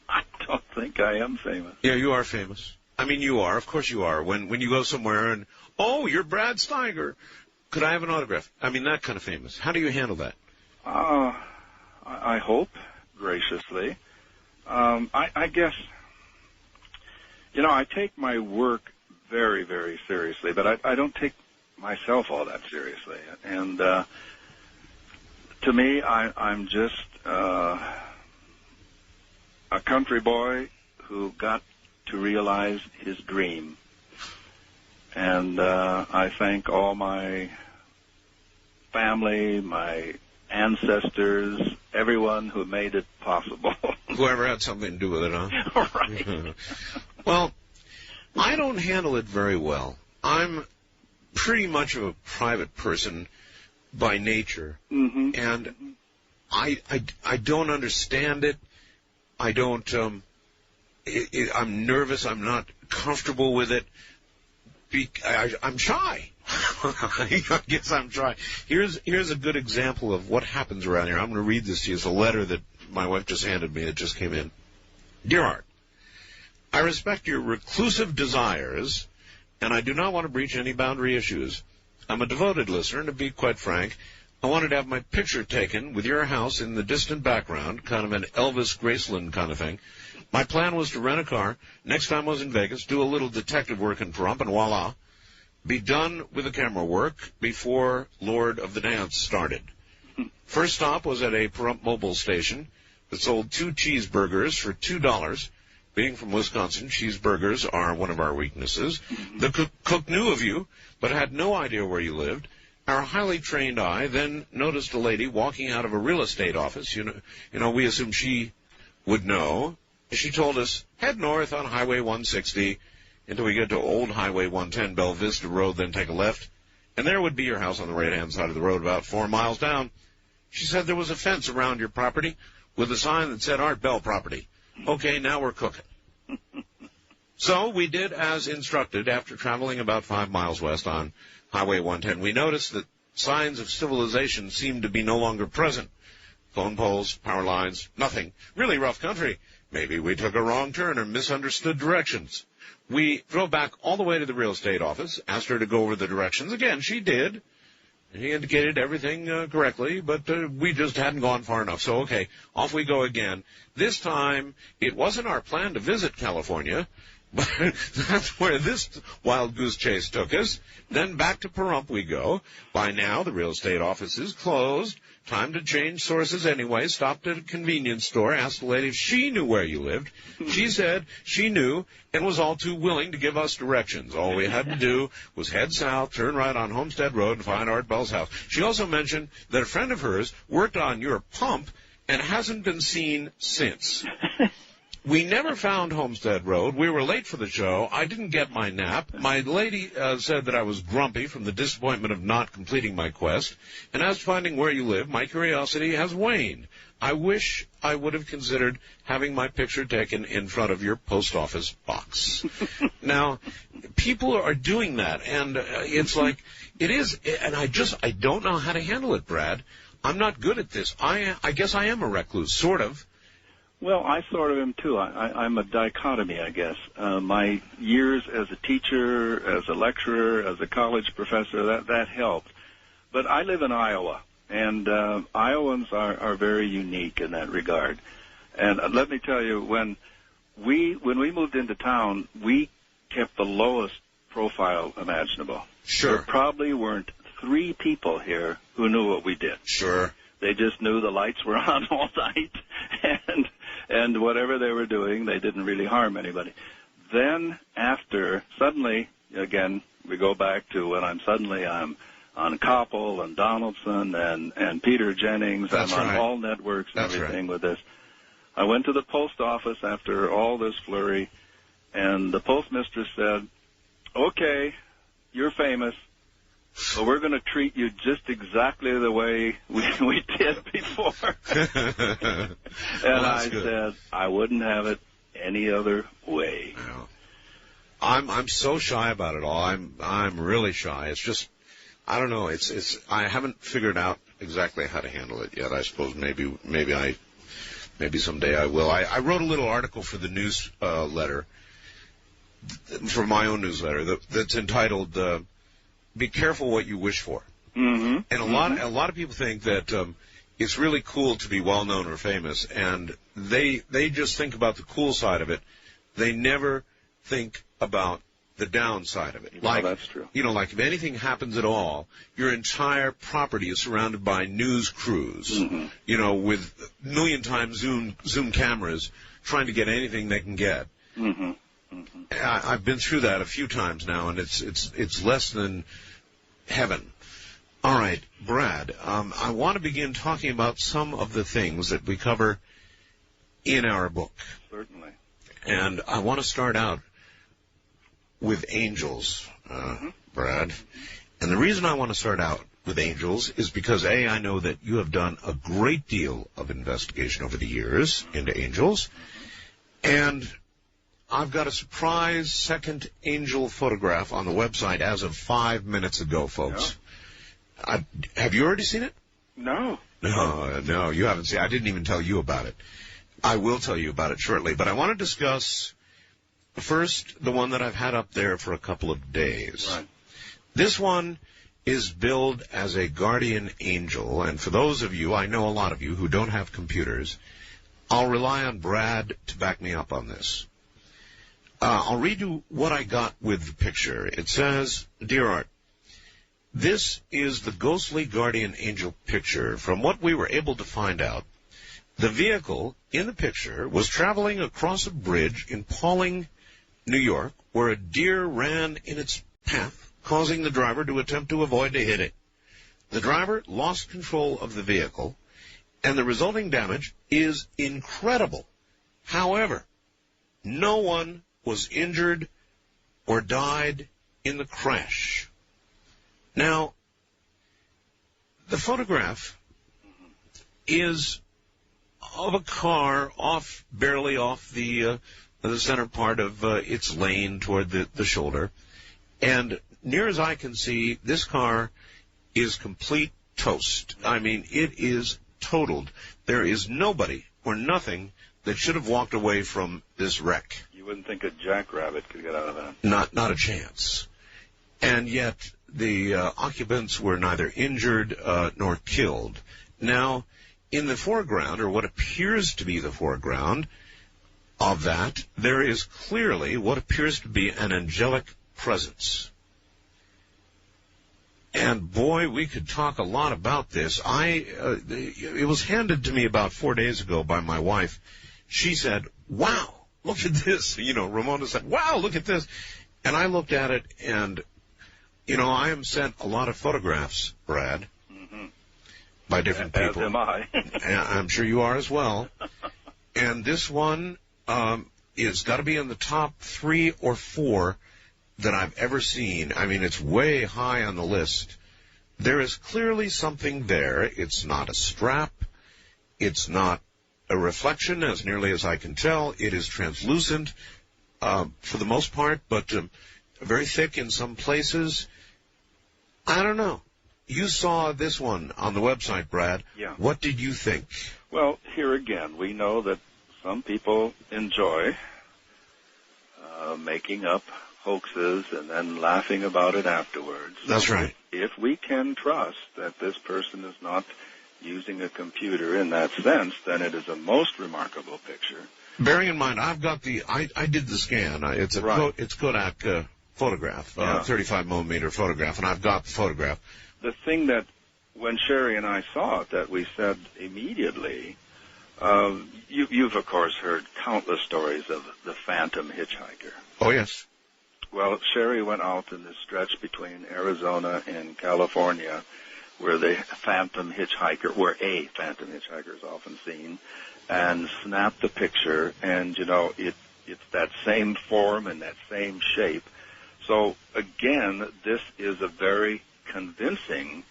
I don't think I am famous. Yeah, you are famous. I mean, you are. Of course you are. When you go somewhere and, oh, you're Brad Steiger. Could I have an autograph? I mean, that kind of famous. How do you handle that? I hope graciously. I guess, I take my work very, very seriously, but I don't take myself all that seriously. And to me, I'm just a country boy who got to realize his dream. And I thank all my family, my ancestors, everyone who made it possible. Whoever had something to do with it, huh? Right. Well, I don't handle it very well. I'm pretty much of a private person by nature, and I don't understand it. I don't. I'm nervous. I'm not comfortable with it. I'm shy. I guess I'm shy. Here's a good example of what happens around here. I'm going to read this to you. It's a letter that my wife just handed me. It just came in. Dear Art, I respect your reclusive desires, and I do not want to breach any boundary issues. I'm a devoted listener, and to be quite frank, I wanted to have my picture taken with your house in the distant background, kind of an Elvis Graceland kind of thing. My plan was to rent a car. Next time I was in Vegas, do a little detective work in Pahrump, and voila, be done with the camera work before Lord of the Dance started. First stop was at a Pahrump mobile station that sold 2 cheeseburgers for $2. Being from Wisconsin, cheeseburgers are one of our weaknesses. The cook knew of you, but had no idea where you lived. Our highly trained eye then noticed a lady walking out of a real estate office. You know, we assumed she would know. She told us, head north on Highway 160 until we get to Old Highway 110, Belle Vista Road, then take a left, and there would be your house on the right-hand side of the road about 4 miles down. She said there was a fence around your property with a sign that said Art Bell property. Okay, now we're cooking. So we did as instructed. After traveling about 5 miles west on Highway 110, we noticed that signs of civilization seemed to be no longer present. phone poles, power lines, nothing. Really rough country. Maybe we took a wrong turn or misunderstood directions. We drove back all the way to the real estate office, asked her to go over the directions. Again, she did. He indicated everything correctly, but we just hadn't gone far enough. So, okay, off we go again. This time, it wasn't our plan to visit California, but that's where this wild goose chase took us. Then back to Pahrump we go. By now, the real estate office is closed. Time to change sources anyway. Stopped at a convenience store, asked the lady if she knew where you lived. She said she knew and was all too willing to give us directions. All we had to do was head south, turn right on Homestead Road, and find Art Bell's house. She also mentioned that a friend of hers worked on your pump and hasn't been seen since. We never found Homestead Road. We were late for the show. I didn't get my nap. My lady said that I was grumpy from the disappointment of not completing my quest. And as to finding where you live, my curiosity has waned. I wish I would have considered having my picture taken in front of your post office box. Now, people are doing that, and it's like, it is, and I don't know how to handle it, Brad. I'm not good at this. I guess I am a recluse, sort of. Well, I sort of am, too. I'm a dichotomy, I guess. My years as a teacher, as a lecturer, as a college professor, that helped. But I live in Iowa, and Iowans are very unique in that regard. And let me tell you, when we moved into town, we kept the lowest profile imaginable. Sure. There probably weren't 3 people here who knew what we did. Sure. They just knew the lights were on all night, and whatever they were doing, they didn't really harm anybody. Then after, suddenly, again, we go back to when I'm on Koppel and Donaldson and Peter Jennings. That's I'm on right. all networks and That's everything right. with this. I went to the post office after all this flurry, and the postmistress said, "Okay, you're famous, but we're going to treat you just exactly the way we did before." And I said, I wouldn't have it any other way. Yeah. I'm so shy about it all. I'm really shy. It's just, I don't know. I haven't figured out exactly how to handle it yet. I suppose maybe someday I will. I wrote a little article for the newsletter, for my own newsletter, that's entitled "Be Careful What You Wish For." Mm-hmm. And a lot of people think that it's really cool to be well known or famous, and they just think about the cool side of it. They never think about the downside of it. Like, that's true. Like if anything happens at all, your entire property is surrounded by news crews, with a million times zoom cameras trying to get anything they can get. Mm-hmm. Mm-hmm. I've been through that a few times now, and it's less than heaven. All right, Brad, I want to begin talking about some of the things that we cover in our book. Certainly. And I want to start out with angels, Brad. And the reason I want to start out with angels is because, A, I know that you have done a great deal of investigation over the years into angels, and I've got a surprise second angel photograph on the website as of 5 minutes ago, folks. Yeah. Have you already seen it? No. No, you haven't seen it. I didn't even tell you about it. I will tell you about it shortly, but I want to discuss first the one that I've had up there for a couple of days. Right. This one is billed as a guardian angel, and for those of you, I know a lot of you, who don't have computers, I'll rely on Brad to back me up on this. I'll read you what I got with the picture. It says, "Dear Art, this is the ghostly guardian angel picture. From what we were able to find out, the vehicle in the picture was traveling across a bridge in Pauling, New York, where a deer ran in its path, causing the driver to attempt to avoid to hit it. The driver lost control of the vehicle, and the resulting damage is incredible. However, no one was injured or died in the crash." Now, the photograph is of a car barely off the center part of its lane toward the shoulder. And near as I can see, this car is complete toast. I mean, it is totaled. There is nobody or nothing that should have walked away from this wreck. You wouldn't think a jackrabbit could get out of that. Not a chance. And yet the occupants were neither injured nor killed. Now, in the foreground, or what appears to be the foreground of that, there is clearly what appears to be an angelic presence. And boy, we could talk a lot about this. It was handed to me about 4 days ago by my wife. She said, wow, look at this. Ramona said, wow, look at this. And I looked at it, and, I am sent a lot of photographs, Brad, by different people. As am I. And I'm sure you are as well. And this one is got to be in the top 3 or 4 that I've ever seen. I mean, it's way high on the list. There is clearly something there. It's not a strap. It's not a reflection, as nearly as I can tell. It is translucent for the most part, but very thick in some places. I don't know. You saw this one on the website, Brad. Yeah. What did you think? Well, here again, we know that some people enjoy making up hoaxes and then laughing about it afterwards. That's right. If we can trust that this person is not using a computer in that sense, then it is a most remarkable picture. Bearing in mind, I've got I did the scan. It's a it's Kodak photograph, 35 millimeter photograph, and I've got the photograph. The thing that, when Sherry and I saw it, that we said immediately, you've of course heard countless stories of the phantom hitchhiker. Oh, yes. Well, Sherry went out in this stretch between Arizona and California where a phantom hitchhiker is often seen, and snapped the picture, and, it's that same form and that same shape. So, again, this is a very convincing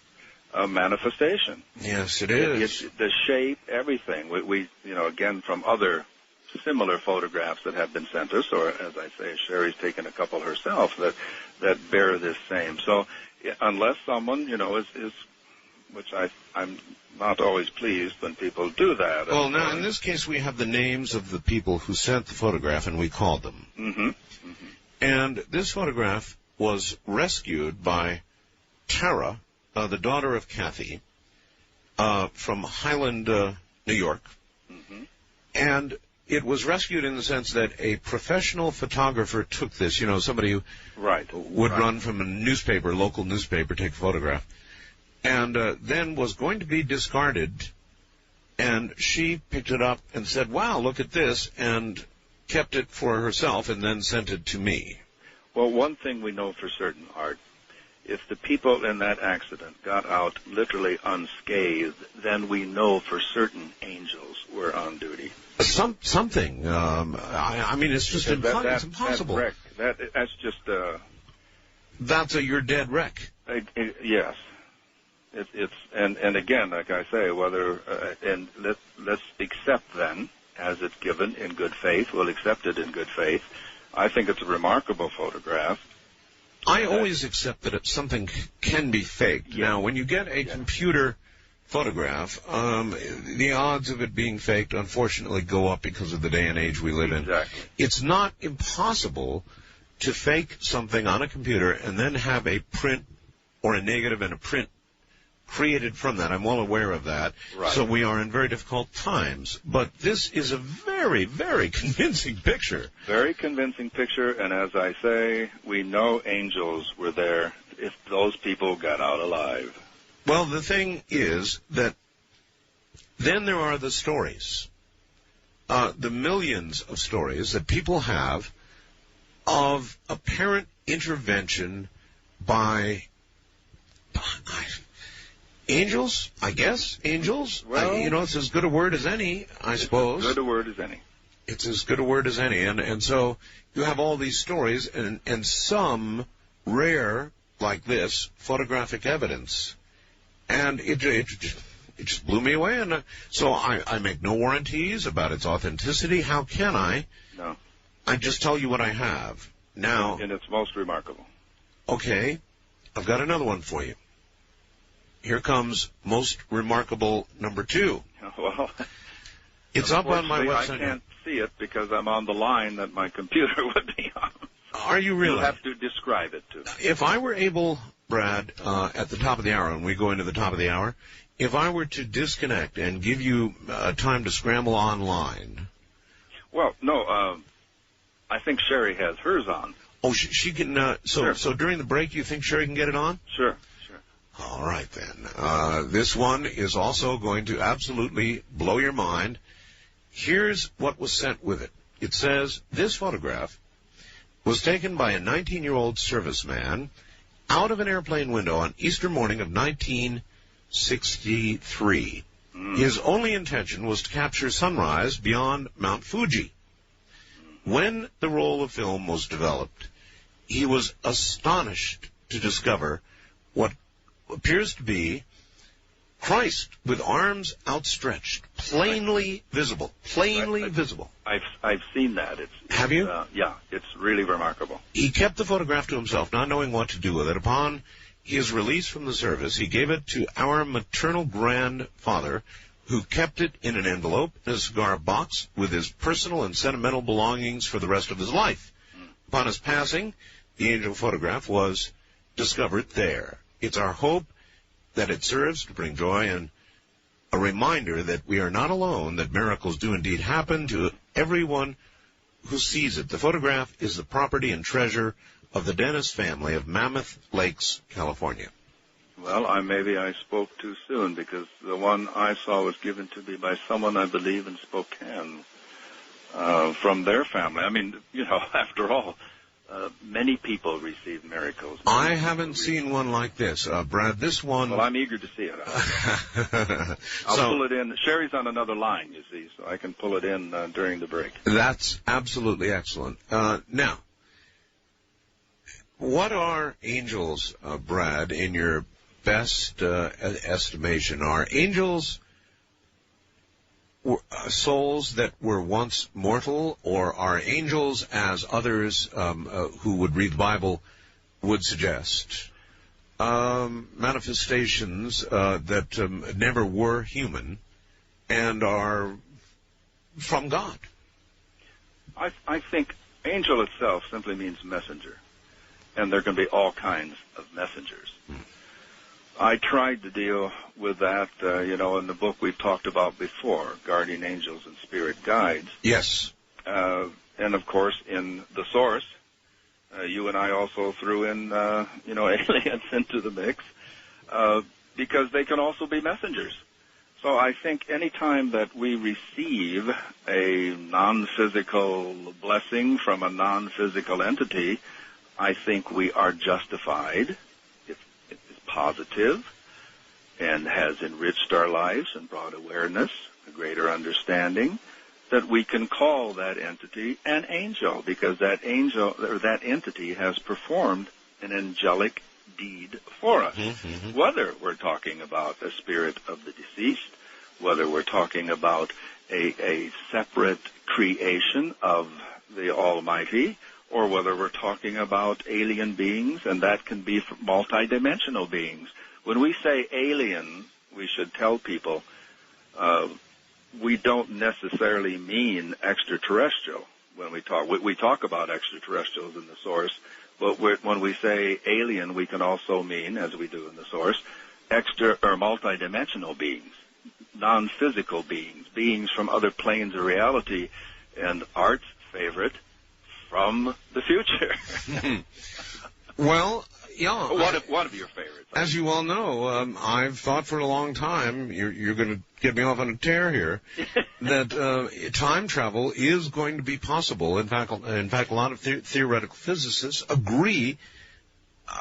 manifestation. Yes, it is. It's the shape, everything. We again, from other similar photographs that have been sent us, or as I say, Sherry's taken a couple herself that bear this same. So, unless someone, is which I'm not always pleased when people do that. Well, now, in this case, we have the names of the people who sent the photograph, and we called them. Mm-hmm. And this photograph was rescued by Tara, the daughter of Kathy, from Highland, New York. Mm-hmm. And it was rescued in the sense that a professional photographer took this, somebody who would run from a local newspaper, take a photograph, and then was going to be discarded, and she picked it up and said, wow, look at this, and kept it for herself and then sent it to me. Well, one thing we know for certain, Art, if the people in that accident got out literally unscathed, then we know for certain angels were on duty. Something. I mean, it's just it's impossible. That wreck, that's just that's a you're dead wreck. Yes. And again, like I say, whether and let's accept then, as it's given in good faith. We'll accept it in good faith. I think it's a remarkable photograph. I always accept that something can be faked. Yeah. Now, when you get a computer photograph, the odds of it being faked, unfortunately, go up because of the day and age we live in. Exactly. It's not impossible to fake something on a computer and then have a print or a negative and a print created from that. I'm well aware of that. Right. So we are in very difficult times. But this is a very, very convincing picture. Very convincing picture, and as I say, we know angels were there if those people got out alive. Well, the thing is that then there are the stories, the millions of stories that people have of apparent intervention by angels, I guess. Angels? Well, it's as good a word as any, I suppose. As good a word as any. It's as good a word as any. And so you have all these stories and some rare, like this, photographic evidence. And it just blew me away. And so I make no warranties about its authenticity. How can I? No. I just tell you what I have. Now. And it's most remarkable. Okay. I've got another one for you. here comes most remarkable number 2. Well, it's up on my website. I can't see it because I'm on the line that my computer would be on. Are you really? You'll have to describe it to me. If I were able, Brad, at the top of the hour, and we go into the top of the hour, if I were to disconnect and give you time to scramble online. Well, no, I think Sherry has hers on. Oh, she can. Sure. So during the break, you think Sherry can get it on? Sure. All right, then. This one is also going to absolutely blow your mind. Here's what was sent with it. It says, this photograph was taken by a 19-year-old serviceman out of an airplane window on Easter morning of 1963. His only intention was to capture sunrise beyond Mount Fuji. When the roll of film was developed, he was astonished to discover what appears to be Christ with arms outstretched, plainly visible, visible. I've seen that. Have you? Yeah, it's really remarkable. He kept the photograph to himself, not knowing what to do with it. Upon his release from the service, he gave it to our maternal grandfather, who kept it in an envelope in a cigar box with his personal and sentimental belongings for the rest of his life. Upon his passing, the angel photograph was discovered there. It's our hope that it serves to bring joy and a reminder that we are not alone, that miracles do indeed happen to everyone who sees it. The photograph is the property and treasure of the Dennis family of Mammoth Lakes, California. Well, maybe I spoke too soon, because the one I saw was given to me by someone, I believe, in Spokane, from their family. I mean, after all, many people receive miracles. I haven't seen one like this, Brad. This one... Well, I'm eager to see it. I'll pull it in. Sherry's on another line, you see, so I can pull it in during the break. That's absolutely excellent. Now, what are angels, Brad, in your best estimation? Are angels souls that were once mortal, or are angels, as others who would read the Bible would suggest, manifestations that never were human and are from God? I think angel itself simply means messenger, and there can be all kinds of messengers. I tried to deal with that, in the book we've talked about before, Guardian Angels and Spirit Guides. Yes. And, of course, in the source, you and I also threw in, aliens into the mix, because they can also be messengers. So I think any time that we receive a non-physical blessing from a non-physical entity, I think we are justified. Positive and has enriched our lives and brought awareness, a greater understanding, that we can call that entity an angel, because that angel or that entity has performed an angelic deed for us. Mm-hmm. Whether we're talking about a spirit of the deceased, whether we're talking about a separate creation of the Almighty, or whether we're talking about alien beings, and that can be multidimensional beings. When we say alien, we should tell people we don't necessarily mean extraterrestrial. When we talk about extraterrestrials in the source, but when we say alien, we can also mean, as we do in the source, extra or multidimensional beings, non-physical beings, beings from other planes of reality, and Art's favorite, from the future. Well, yeah. One of your favorites. As you all know, I've thought for a long time, you're going to get me off on a tear here, that time travel is going to be possible. In fact, a lot of theoretical physicists agree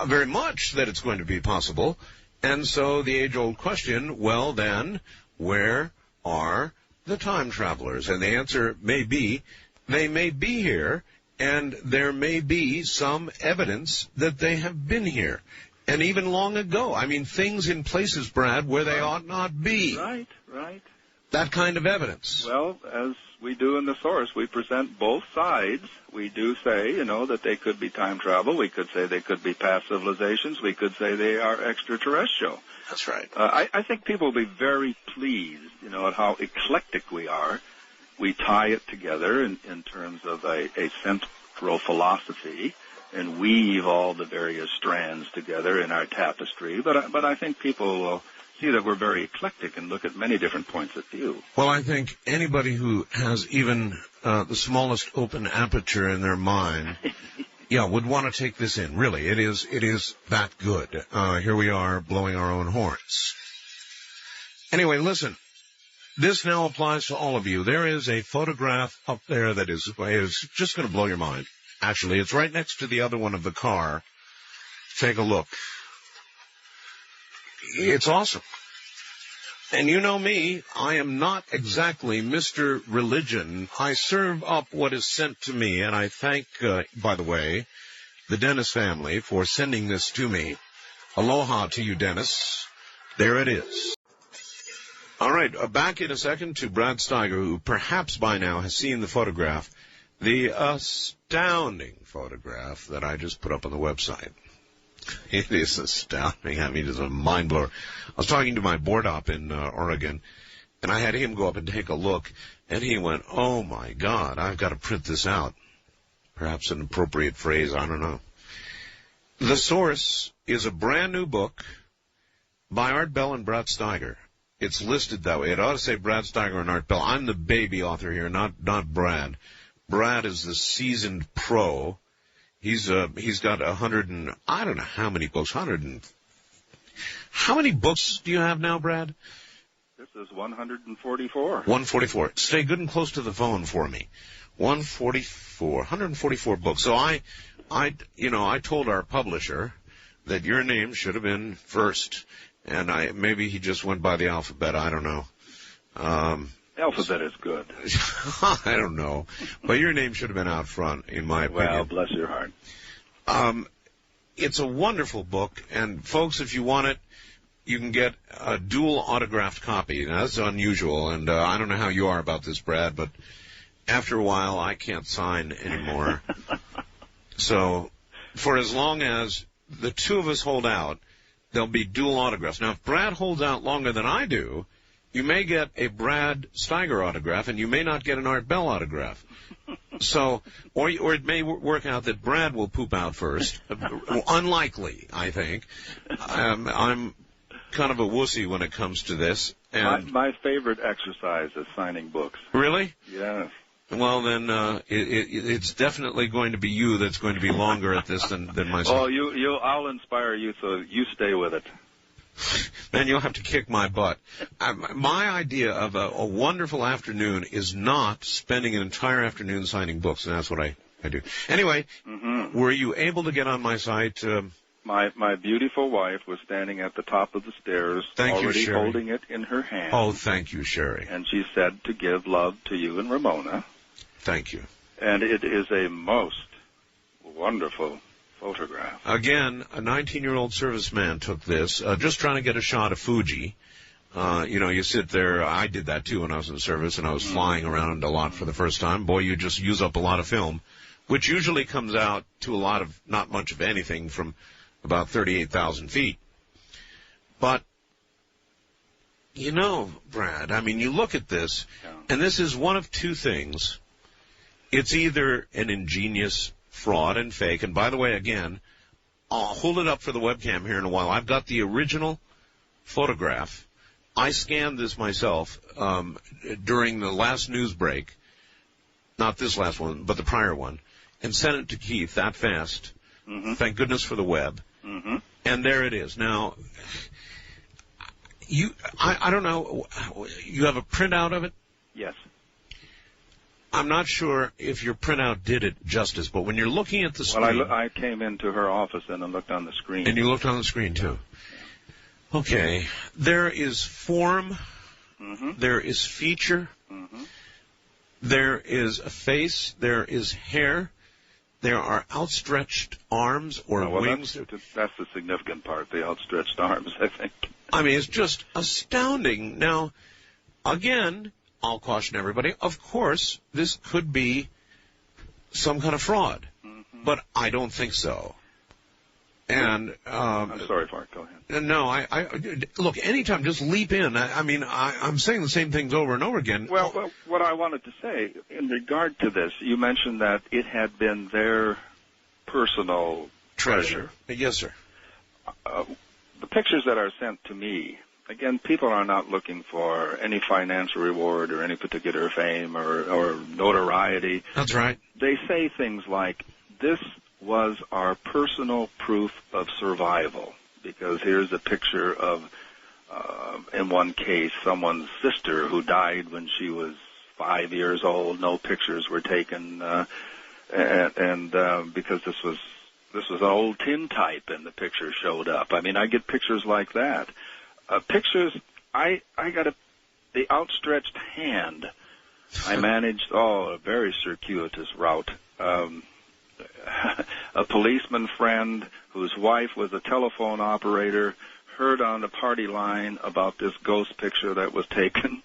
very much that it's going to be possible. And so the age-old question, well then, where are the time travelers? And the answer may be, they may be here, and there may be some evidence that they have been here, and even long ago. I mean, things in places, Brad, where they ought not be. Right. That kind of evidence. Well, as we do in the source. We present both sides. We do say, that they could be time travel. We could say they could be past civilizations. We could say they are extraterrestrial. That's right. I think people will be very pleased, at how eclectic we are. We tie it together in terms of a central philosophy and weave all the various strands together in our tapestry. But I think people will see that we're very eclectic and look at many different points of view. Well, I think anybody who has even the smallest open aperture in their mind, would want to take this in. Really, it is that good. Here we are blowing our own horns. Anyway, listen. This now applies to all of you. There is a photograph up there that is just going to blow your mind. Actually, it's right next to the other one of the car. Take a look. It's awesome. And you know me, I am not exactly Mr. Religion. I serve up what is sent to me, and I thank, by the way, the Dennis family for sending this to me. Aloha to you, Dennis. There it is. All right, back in a second to Brad Steiger, who perhaps by now has seen the photograph, the astounding photograph that I just put up on the website. It is astounding. I mean, it's a mind blower. I was talking to my board op in Oregon, and I had him go up and take a look, and he went, "Oh my God, I've got to print this out." Perhaps an appropriate phrase, I don't know. The source is a brand new book by Art Bell and Brad Steiger. It's listed that way. It ought to say Brad Steiger and Art Bell. I'm the baby author here, not Brad. Brad is the seasoned pro. He's got 100 and I don't know how many books. How many books do you have now, Brad? This is 144. 144. Stay good and close to the phone for me. 144 books. So I told our publisher that your name should have been first, and maybe he just went by the alphabet. I don't know. Alphabet is good. I don't know. But your name should have been out front, in my opinion. Well, bless your heart. It's a wonderful book, and folks, if you want it, you can get a dual autographed copy. Now, that's unusual, and I don't know how you are about this, Brad, but after a while, I can't sign anymore. So, for as long as the two of us hold out, there'll be dual autographs. Now, if Brad holds out longer than I do, you may get a Brad Steiger autograph, and you may not get an Art Bell autograph. So, or it may work out that Brad will poop out first. Unlikely, I think. I'm kind of a wussy when it comes to this. And my favorite exercise is signing books. Really? Yes. Well, then it's definitely going to be you that's going to be longer at this than myself. Oh, I'll inspire you, so you stay with it. Then you'll have to kick my butt. My idea of a wonderful afternoon is not spending an entire afternoon signing books, and that's what I do. Anyway, were you able to get on my site? My beautiful wife was standing at the top of the stairs, already holding it in her hand. Oh, thank you, Sherry. And she said to give love to you and Ramona. Thank you. And it is a most wonderful photograph. Again, a 19-year-old serviceman took this, just trying to get a shot of Fuji. You sit there. I did that, too, when I was in the service, and I was flying around a lot for the first time. Boy, you just use up a lot of film, which usually comes out to not much of anything from about 38,000 feet. But, Brad, I mean, you look at this, and this is one of two things. It's either an ingenious fraud and fake. And by the way, again, I'll hold it up for the webcam here in a while. I've got the original photograph. I scanned this myself during the last news break, not this last one, but the prior one, and sent it to Keith that fast. Thank goodness for the web. And there it is. Now, I don't know, you have a printout of it? Yes. I'm not sure if your printout did it justice, but when you're looking at the screen... Well, I came into her office and I looked on the screen. And you looked on the screen, too. Okay. There is form. There is feature. There is a face. There is hair. There are outstretched arms or wings. That's the significant part, the outstretched arms, I think. I mean, it's just astounding. Now, again, I'll caution everybody, of course, this could be some kind of fraud, but I don't think so. And I'm sorry, Mark. Go ahead. No, I look. Anytime, just leap in. I'm saying the same things over and over again. Well, what I wanted to say in regard to this, you mentioned that it had been their personal treasure. Yes, sir. The pictures that are sent to me, again, people are not looking for any financial reward or any particular fame or notoriety. That's right. They say things like, this was our personal proof of survival, because here's a picture of, in one case, someone's sister who died when she was 5 years old. No pictures were taken, and because this was an old tintype, and the picture showed up. I mean, I get pictures like that. Pictures, I got the outstretched hand. I managed, a very circuitous route. A policeman friend whose wife was a telephone operator heard on the party line about this ghost picture that was taken.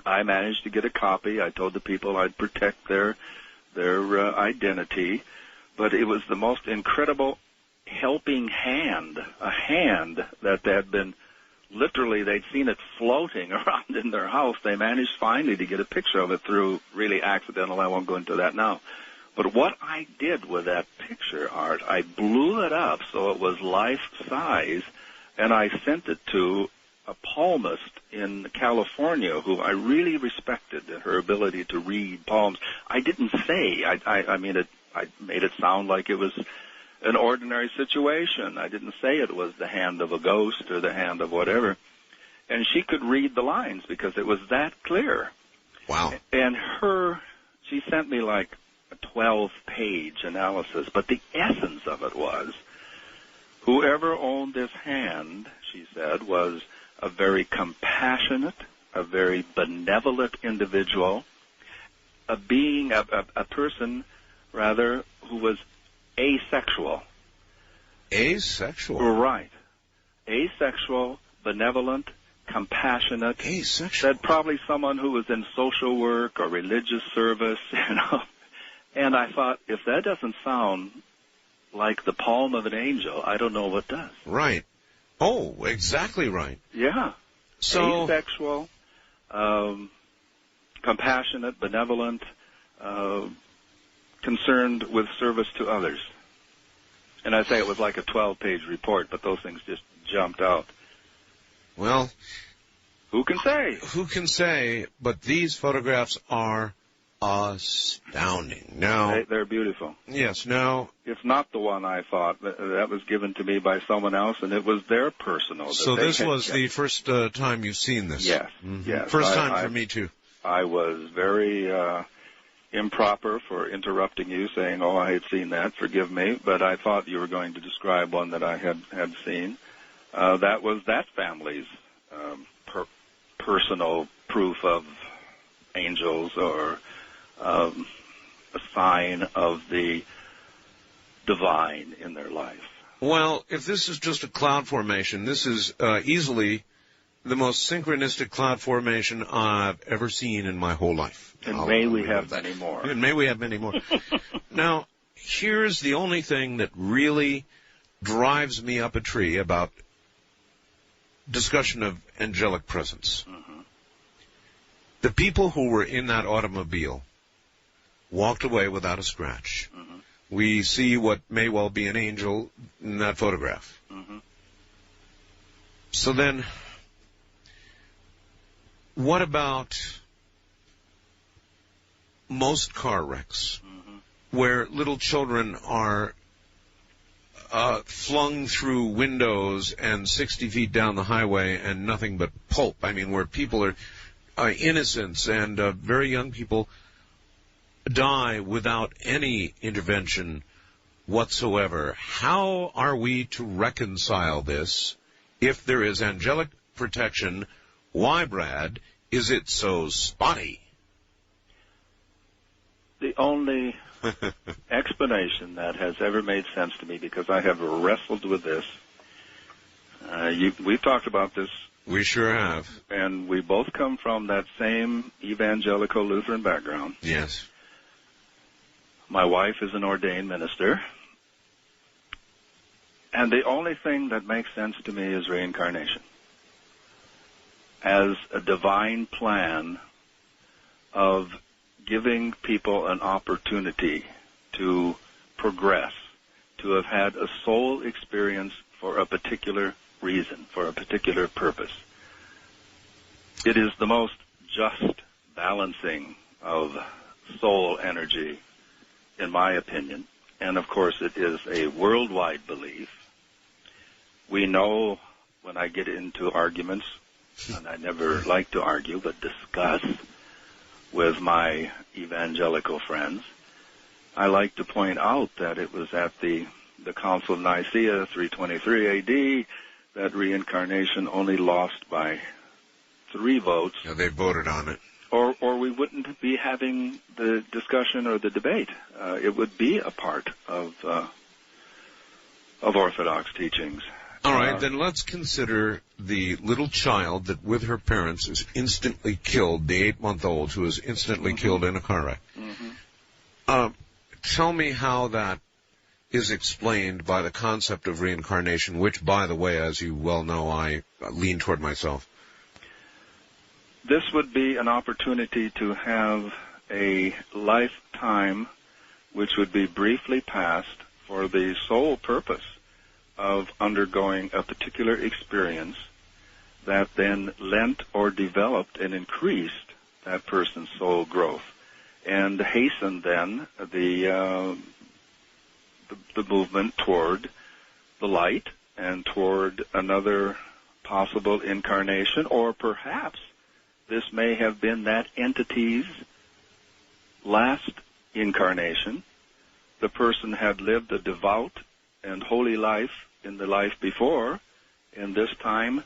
I managed to get a copy. I told the people I'd protect their identity, but it was the most incredible helping hand, a hand that had been literally, they'd seen it floating around in their house. They managed finally to get a picture of it through really accidental. I won't go into that now. But what I did with that picture, Art, I blew it up so it was life-size, and I sent it to a palmist in California who I really respected in her ability to read palms. I didn't say, I made it sound like it was an ordinary situation. I didn't say it was the hand of a ghost or the hand of whatever. And she could read the lines because it was that clear. Wow. And she sent me like a 12-page analysis, but the essence of it was, whoever owned this hand, she said, was a very compassionate, a very benevolent individual, a person, rather, who was asexual. Asexual? Right. Asexual, benevolent, compassionate. Asexual. Said probably someone who was in social work or religious service, And I thought, if that doesn't sound like the palm of an angel, I don't know what does. Right. Oh, exactly right. Yeah. So asexual, compassionate, benevolent, concerned with service to others. And I say it was like a 12-page report, but those things just jumped out. Well, who can say? Who can say? But these photographs are astounding. Now, they're beautiful. Yes. Now, it's not the one I thought. That was given to me by someone else, and it was their personal. So this was the first time you've seen this? Yes. Mm-hmm. Yes. First time for me, too. I was very improper for interrupting you, saying, I had seen that. Forgive me. But I thought you were going to describe one that I had seen. That was that family's personal proof of angels or a sign of the divine in their life. Well, if this is just a cloud formation, this is easily the most synchronistic cloud formation I've ever seen in my whole life. And may we have many more. And may we have many more. Now, here's the only thing that really drives me up a tree about discussion of angelic presence. Mm-hmm. The people who were in that automobile walked away without a scratch. Mm-hmm. We see what may well be an angel in that photograph. Mm-hmm. So then, what about most car wrecks where little children are flung through windows and 60 feet down the highway and nothing but pulp? I mean, where people are innocents and very young people die without any intervention whatsoever. How are we to reconcile this if there is angelic protection? Why, Brad, is it so spotty? The only explanation that has ever made sense to me, because I have wrestled with this, we've talked about this We sure have. And we both come from that same evangelical Lutheran background. Yes. My wife is an ordained minister. And the only thing that makes sense to me is reincarnation as a divine plan of giving people an opportunity to progress, to have had a soul experience for a particular reason, for a particular purpose. It is the most just balancing of soul energy, in my opinion. And, of course, it is a worldwide belief. We know when I get into arguments, and I never like to argue, but discuss with my evangelical friends, I like to point out that it was at the Council of Nicaea, 323 AD, that reincarnation only lost by 3 votes. Yeah, they voted on it. Or we wouldn't be having the discussion or the debate. It would be a part of Orthodox teachings. All right, then let's consider the little child that with her parents is instantly killed, the 8-month-old who is instantly killed in a car wreck. Tell me how that is explained by the concept of reincarnation, which, by the way, as you well know, I lean toward myself. This would be an opportunity to have a lifetime which would be briefly passed for the sole purpose of undergoing a particular experience that then lent or developed and increased that person's soul growth and hastened then the movement toward the light and toward another possible incarnation, or perhaps this may have been that entity's last incarnation. The person had lived a devout and holy life in the life before, and this time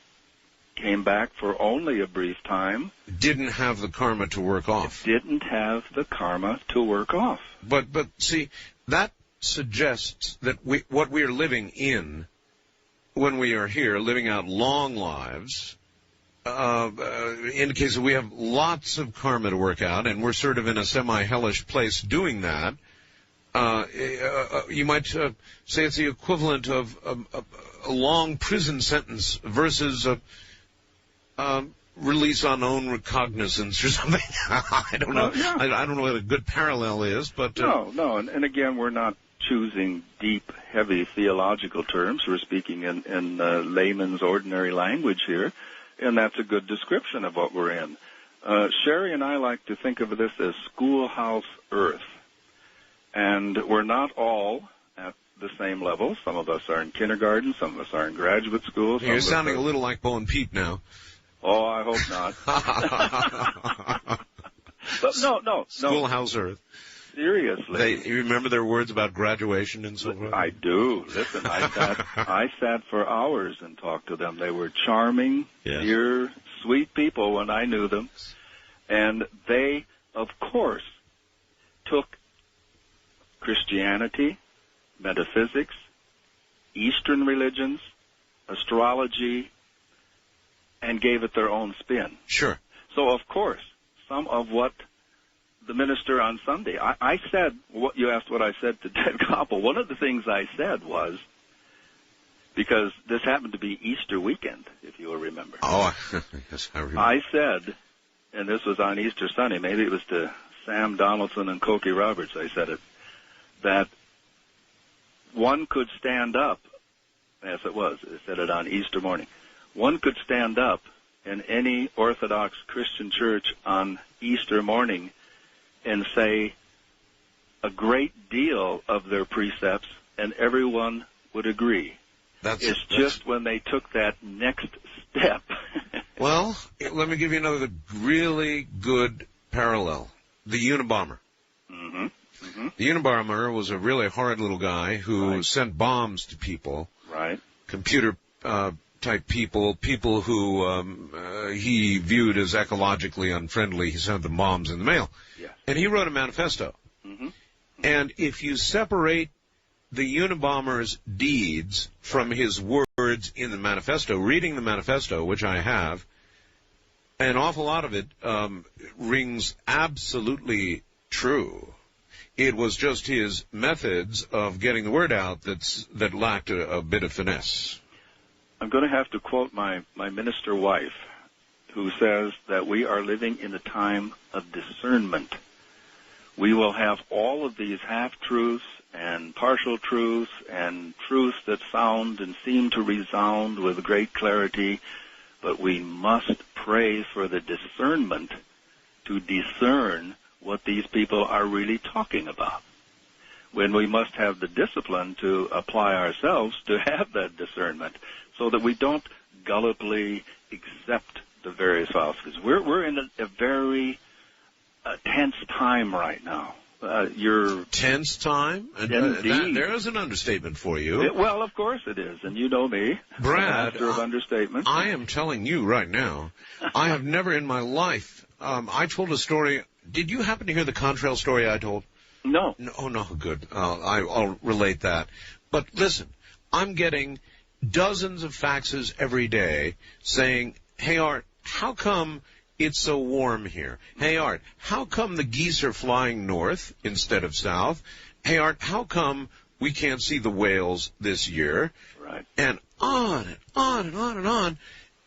came back for only a brief time. Didn't have the karma to work off. Didn't have the karma to work off. But see, that suggests that what we are living in when we are here, living out long lives, indicates that we have lots of karma to work out, and we're sort of in a semi-hellish place doing that. You might say it's the equivalent of a long prison sentence versus a release on own recognizance or something. I don't know. Yeah. I don't know what a good parallel is, but no. And again, we're not choosing deep, heavy theological terms. We're speaking in layman's ordinary language here, and that's a good description of what we're in. Sherry and I like to think of this as schoolhouse Earth. And we're not all at the same level. Some of us are in kindergarten. Some of us are in graduate school. You're sounding a little like Bo and Pete now. Oh, I hope not. But no. Schoolhouse Earth. Seriously. You remember their words about graduation and so forth? I do. Listen, I sat for hours and talked to them. They were charming, dear, sweet people when I knew them. And they, of course, took Christianity, metaphysics, Eastern religions, astrology, and gave it their own spin. Sure. So, of course, some of what the minister on Sunday, I said, what you asked what I said to Ted Koppel. One of the things I said was, because this happened to be Easter weekend, if you will remember. Oh, yes, I remember. I said, and this was on Easter Sunday, maybe it was to Sam Donaldson and Cokie Roberts I said it, that one could stand up, yes it was, I said it on Easter morning, one could stand up in any Orthodox Christian church on Easter morning and say a great deal of their precepts, and everyone would agree. It's just when they took that next step. Well, let me give you another really good parallel. The Unabomber. Mm-hmm. Mm-hmm. The Unabomber was a really horrid little guy who sent bombs to people. Right. Computer type people who he viewed as ecologically unfriendly. He sent them bombs in the mail. Yeah. And he wrote a manifesto. Mm-hmm. And if you separate the Unabomber's deeds from his words words in the manifesto, reading the manifesto, which I have, an awful lot of it rings absolutely true. It was just his methods of getting the word out that lacked a bit of finesse. I'm going to have to quote my minister wife, who says that we are living in a time of discernment. We will have all of these half-truths and partial truths and truths that sound and seem to resound with great clarity, but we must pray for the discernment to discern what these people are really talking about. When we must have the discipline to apply ourselves to have that discernment so that we don't gullibly accept the various falsehoods. We're in a very tense time right now. Tense time? Indeed. There is an understatement for you. Well, of course it is, and you know me. Brad, Master of understatement. I am telling you right now, I have never in my life, I told a story. Did you happen to hear the contrail story I told? No. Oh, no, good. I'll relate that. But listen, I'm getting dozens of faxes every day saying, hey, Art, how come it's so warm here? Hey, Art, how come the geese are flying north instead of south? Hey, Art, how come we can't see the whales this year? Right. And on and on and on and on.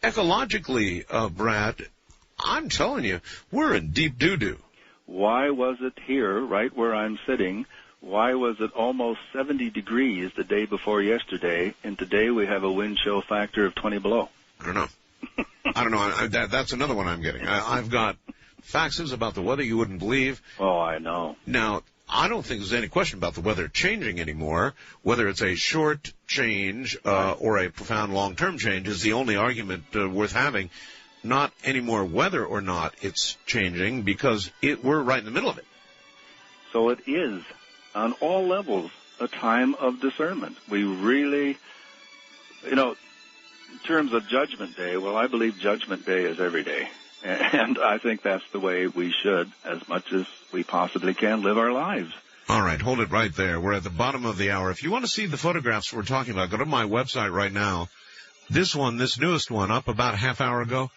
Ecologically, Brad, I'm telling you, we're in deep doo-doo. Why was it here, right where I'm sitting, why was it almost 70 degrees the day before yesterday, and today we have a wind chill factor of 20 below? I don't know. That's another one I'm getting. I've got faxes about the weather you wouldn't believe. Oh, I know. Now, I don't think there's any question about the weather changing anymore. Whether it's a short change or a profound long-term change is the only argument worth having. Not any more whether or not it's changing, because we're right in the middle of it. So it is, on all levels, a time of discernment. We really, in terms of Judgment Day, well, I believe Judgment Day is every day. And I think that's the way we should, as much as we possibly can, live our lives. All right, hold it right there. We're at the bottom of the hour. If you want to see the photographs we're talking about, go to my website right now. This newest one, up about a half hour ago,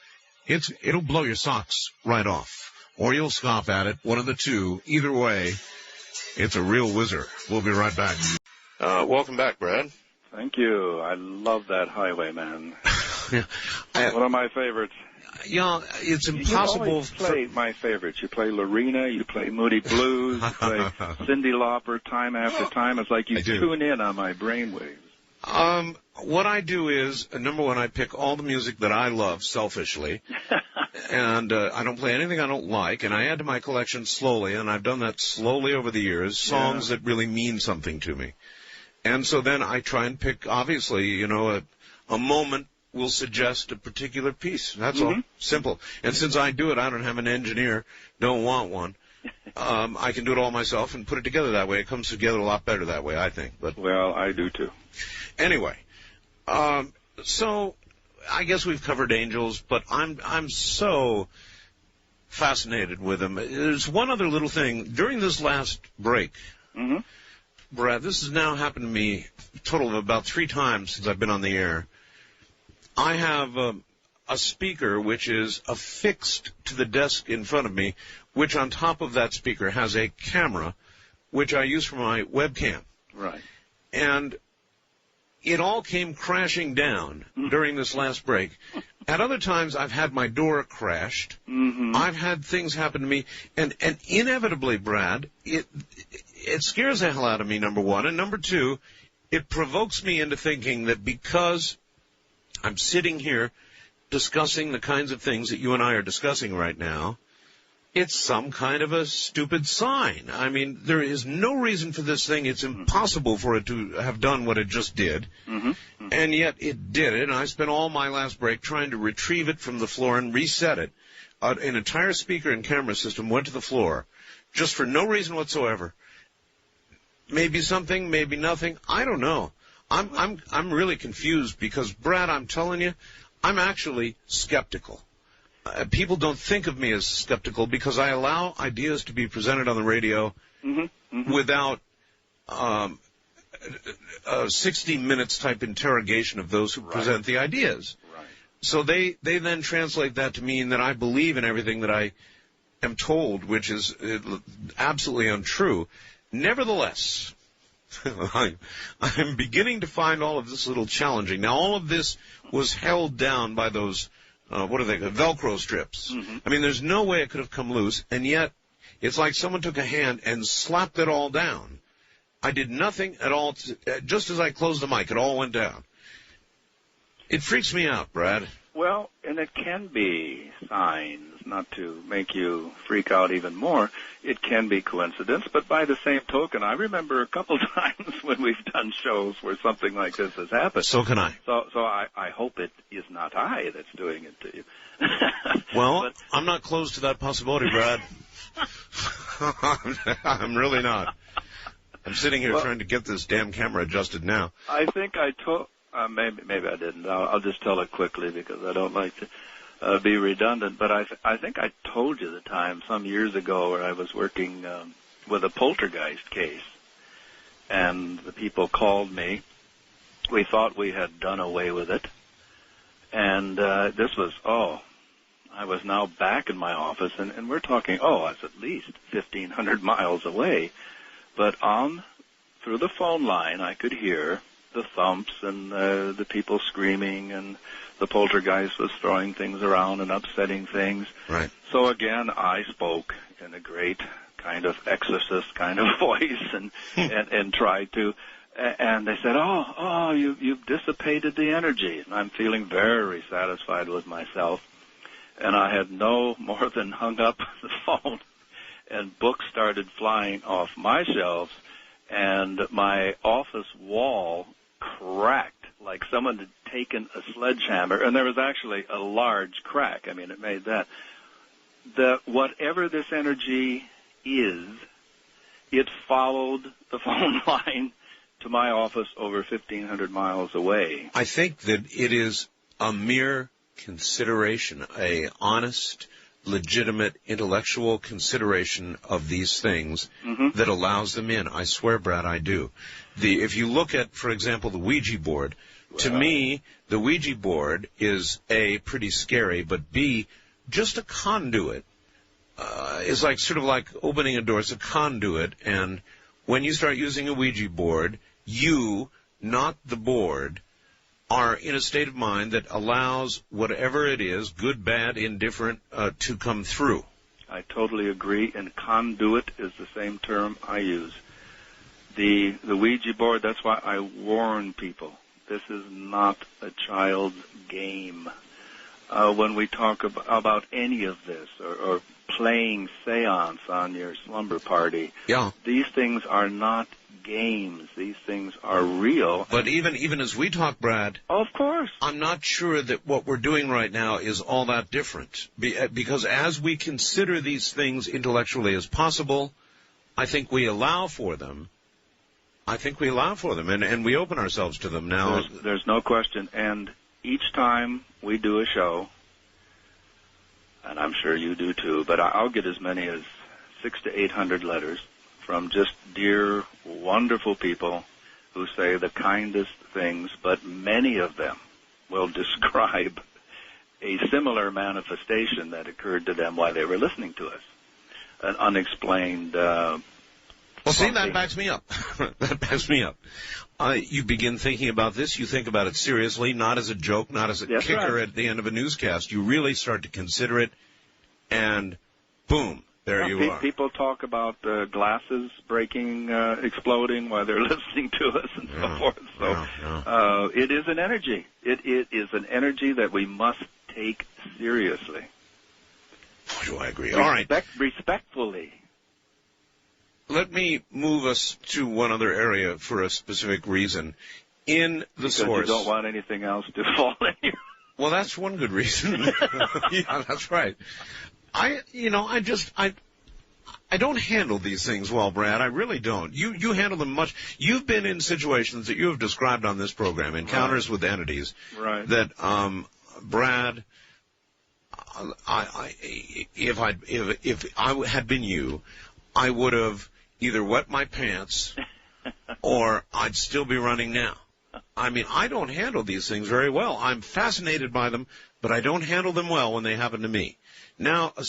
it'll blow your socks right off. Or you'll scoff at it, one of the two. Either way, it's a real whizzer. We'll be right back. Welcome back, Brad. Thank you. I love that Highwayman. One of my favorites. Yeah, it's impossible. You always play my favorites. You play Lorena, you play Moody Blues, you play Cyndi Lauper time after time. It's like you tune in on my brainwaves. What I do is, number one, I pick all the music that I love selfishly, and I don't play anything I don't like, and I add to my collection slowly, and I've done that slowly over the years, songs that really mean something to me. And so then I try and pick, obviously, a moment will suggest a particular piece. That's all. Simple. And since I do it, I don't have an engineer, don't want one. I can do it all myself and put it together that way. It comes together a lot better that way, I think. But well, I do too. Anyway, so I guess we've covered angels, but I'm so fascinated with them. There's one other little thing. During this last break, Brad, this has now happened to me a total of about 3 times since I've been on the air. I have a speaker which is affixed to the desk in front of me, which on top of that speaker has a camera, which I use for my webcam. Right. And it all came crashing down during this last break. At other times, I've had my door crashed. I've had things happen to me. And inevitably, Brad, it scares the hell out of me, number one. And number two, it provokes me into thinking that because I'm sitting here discussing the kinds of things that you and I are discussing right now, it's some kind of a stupid sign. I mean, there is no reason for this thing. It's impossible for it to have done what it just did. And yet it did it, and I spent all my last break trying to retrieve it from the floor and reset it. An entire speaker and camera system went to the floor just for no reason whatsoever. Maybe something, maybe nothing. I don't know. I'm really confused because, Brad, I'm telling you, I'm actually skeptical. People don't think of me as skeptical because I allow ideas to be presented on the radio without a 60 minutes type interrogation of those who present the ideas. Right. So they then translate that to mean that I believe in everything that I am told, which is absolutely untrue. Nevertheless, I'm beginning to find all of this a little challenging. Now, all of this was held down by those, what are they, Velcro strips. Mm-hmm. I mean, there's no way it could have come loose, and yet it's like someone took a hand and slapped it all down. I did nothing at all. Just as I closed the mic, it all went down. It freaks me out, Brad. Well, and it can be signs, not to make you freak out even more. It can be coincidence, but by the same token, I remember a couple times when we've done shows where something like this has happened. So can I. So I hope it is not I that's doing it to you. Well, I'm not close to that possibility, Brad. I'm really not. I'm sitting here trying to get this damn camera adjusted now. I think I told... maybe I didn't. I'll just tell it quickly because I don't like to be redundant. But I think I told you the time some years ago where I was working with a poltergeist case, and the people called me. We thought we had done away with it, and this was I was now back in my office, and we're talking it's at least 1,500 miles away, but through the phone line I could hear the thumps and the people screaming, and the poltergeist was throwing things around and upsetting things. Right. So again, I spoke in a great kind of exorcist kind of voice and tried to, and they said, you've dissipated the energy. And I'm feeling very satisfied with myself. And I had no more than hung up the phone, and books started flying off my shelves, and my office wall cracked like someone had taken a sledgehammer, and there was actually a large crack. I mean, it made that. Whatever this energy is, it followed the phone line to my office over 1,500 miles away. I think that it is a mere consideration, a honest, legitimate, intellectual consideration of these things that allows them in. I swear, Brad, I do. If you look at, for example, the Ouija board, to me, the Ouija board is A, pretty scary, but B, just a conduit. Is like sort of like opening a door. It's a conduit, and when you start using a Ouija board, you, not the board, are in a state of mind that allows whatever it is, good, bad, indifferent, to come through. I totally agree, and conduit is the same term I use. The Ouija board, that's why I warn people. This is not a child's game. When we talk about any of this, or playing seance on your slumber party, these things are not games. These things are real. But even as we talk, Brad, of course, I'm not sure that what we're doing right now is all that different. Because as we consider these things intellectually as possible, I think we allow for them. And we open ourselves to them now. There's no question. And each time we do a show, and I'm sure you do too, but I'll get as many as 600 to 800 letters from just dear, wonderful people who say the kindest things, but many of them will describe a similar manifestation that occurred to them while they were listening to us. An unexplained... Well, see, that backs me up. That backs me up. You begin thinking about this, you think about it seriously, not as a joke, not as a kicker at the end of a newscast. You really start to consider it, and boom, there you are. People talk about glasses breaking, exploding while they're listening to us and so forth. So it is an energy. It is an energy that we must take seriously. Oh, I agree. All right. Respectfully. Let me move us to one other area for a specific reason. In the source... Because you don't want anything else to fall in here. Well, that's one good reason. Yeah, that's right. I don't handle these things well, Brad. I really don't. You handle them much. You've been in situations that you have described on this program, encounters with entities. Right. That, Brad, if I had been you, I would have either wet my pants or I'd still be running now. I mean, I don't handle these things very well. I'm fascinated by them, but I don't handle them well when they happen to me. Now, a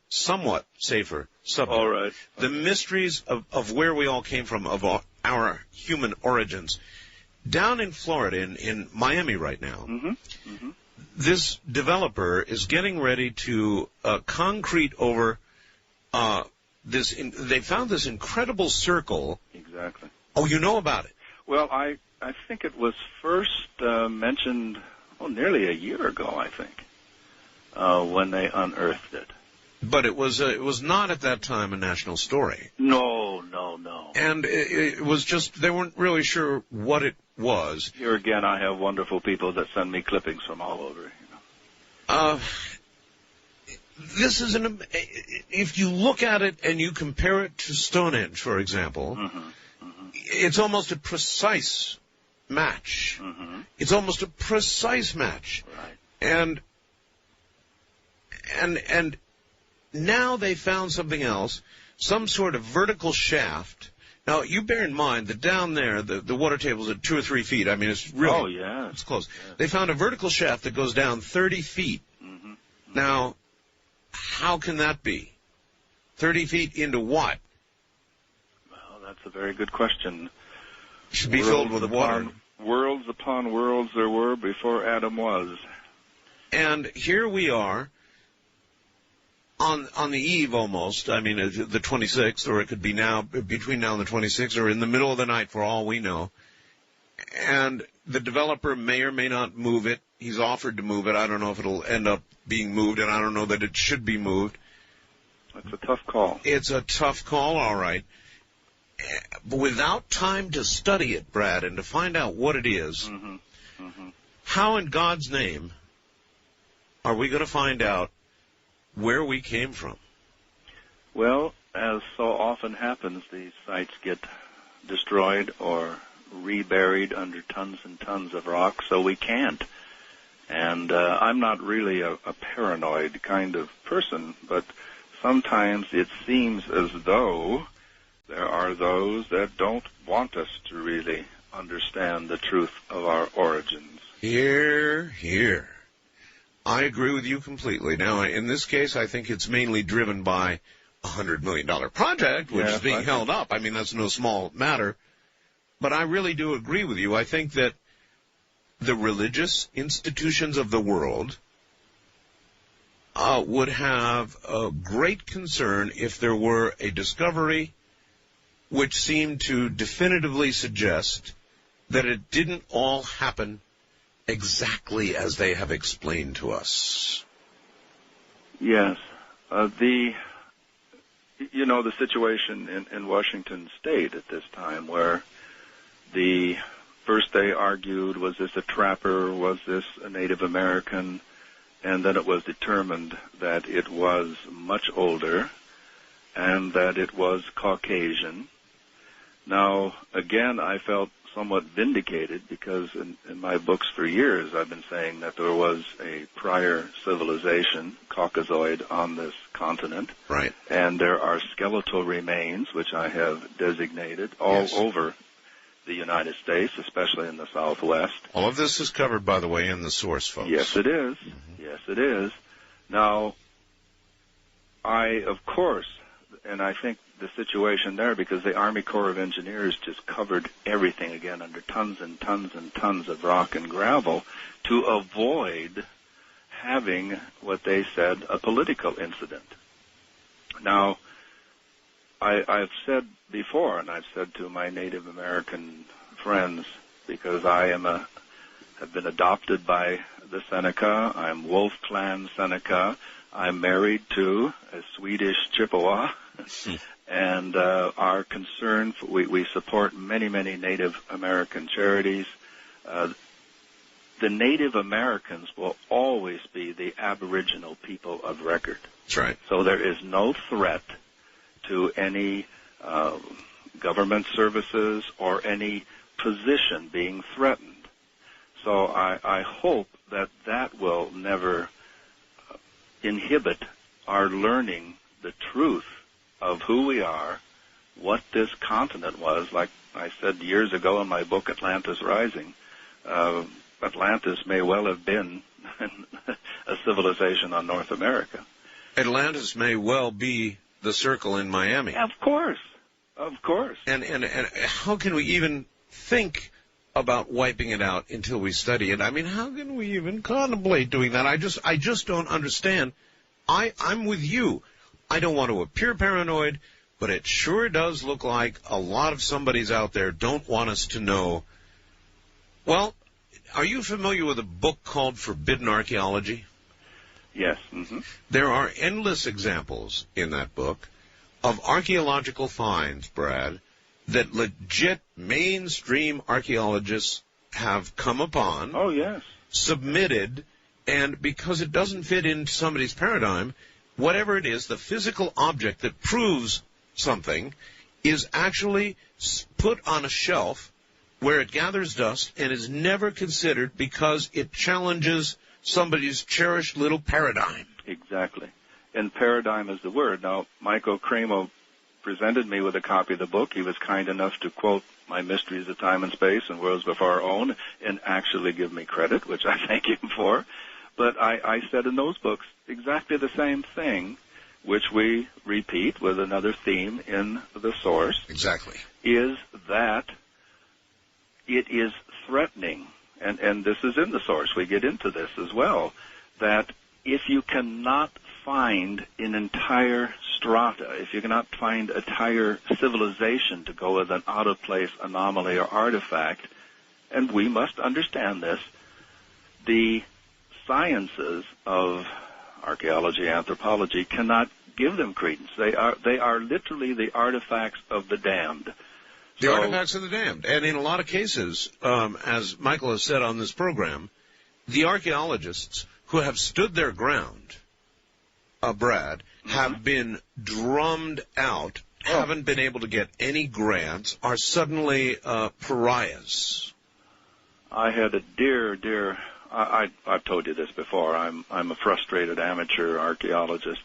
somewhat safer subject. All right. The mysteries of where we all came from, of our human origins. Down in Florida, in Miami right now, this developer is getting ready to concrete over they found this incredible circle. Exactly. Oh, you know about it? Well, I think it was first mentioned nearly a year ago, I think, when they unearthed it. But it was not at that time a national story. No. And it was just, they weren't really sure what it was. Here again, I have wonderful people that send me clippings from all over. This is if you look at it and you compare it to Stonehenge, for example, it's almost a precise match. It's almost a precise match. Right. And now they found something else, some sort of vertical shaft. Now, you bear in mind that down there, the water table's at 2 or 3 feet. I mean, it's really... Oh, yeah. It's close. Yeah. They found a vertical shaft that goes down 30 feet. Now, how can that be? 30 feet into what? Well, that's a very good question. It should be filled with water. Worlds upon worlds there were before Adam was. And here we are on the eve almost. I mean, the 26th, or it could be now, between now and the 26th, or in the middle of the night for all we know. And the developer may or may not move it. He's offered to move it. I don't know if it'll end up being moved, and I don't know that it should be moved. That's a tough call. It's a tough call, all right. But without time to study it, Brad, and to find out what it is, how in God's name are we going to find out where we came from? Well, as so often happens, these sites get destroyed or reburied under tons and tons of rock, so we can't. And I'm not really a paranoid kind of person, but sometimes it seems as though there are those that don't want us to really understand the truth of our origins. Here. I agree with you completely. Now, in this case, I think it's mainly driven by a $100 million project, which is being held up. I mean, that's no small matter. But I really do agree with you. I think that the religious institutions of the world would have a great concern if there were a discovery which seemed to definitively suggest that it didn't all happen exactly as they have explained to us. Yes. The situation in Washington State at this time, where the first they argued, was this a trapper, was this a Native American, and then it was determined that it was much older and that it was Caucasian. Now, again, I felt somewhat vindicated because in my books for years I've been saying that there was a prior civilization, Caucasoid, on this continent. Right. And there are skeletal remains, which I have designated, all over the United States, especially in the Southwest. All of this is covered, by the way, in the source, folks. Yes, it is. Yes, it is. Now, of course, and I think the situation there, because the Army Corps of Engineers just covered everything again under tons and tons and tons of rock and gravel to avoid having what they said a political incident. Now, I've said before, and I've said to my Native American friends, because I have been adopted by the Seneca. I'm Wolf Clan Seneca. I'm married to a Swedish Chippewa. And our concern, we support many, many Native American charities. The Native Americans will always be the Aboriginal people of record. That's right. So there is no threat to any government services or any position being threatened. So I hope that will never inhibit our learning the truth of who we are what this continent was. Like I said years ago in my book, Atlantis Rising, Atlantis may well have been a civilization on North America. Atlantis may well be the circle in Miami. Of course. And how can we even think about wiping it out until we study it? I mean, how can we even contemplate doing that? I just don't understand. I'm with you. I don't want to appear paranoid, but it sure does look like a lot of somebodies out there don't want us to know. Well, are you familiar with a book called Forbidden Archaeology? Yes. There are endless examples in that book of archaeological finds, Brad, that legit mainstream archaeologists have come upon. Oh, yes. Submitted, and because it doesn't fit into somebody's paradigm, whatever it is, the physical object that proves something is actually put on a shelf where it gathers dust and is never considered because it challenges somebody's cherished little paradigm. Exactly. And paradigm is the word. Now, Michael Cremo presented me with a copy of the book. He was kind enough to quote my Mysteries of Time and Space and Worlds Before Our Own and actually give me credit, which I thank him for. But I said in those books exactly the same thing, which we repeat with another theme in the source. Exactly. Is that it is threatening, and this is in the source, we get into this as well, that if you cannot find an entire strata, if you cannot find an entire civilization to go with an out-of-place anomaly or artifact, and we must understand this, the sciences of archaeology, anthropology cannot give them credence. They are literally the artifacts of the damned. The artifacts of the damned. And in a lot of cases, as Michael has said on this program, the archaeologists who have stood their ground, Brad, have been drummed out, haven't been able to get any grants, are suddenly pariahs. I had a dear, I've told you this before, I'm a frustrated amateur archaeologist,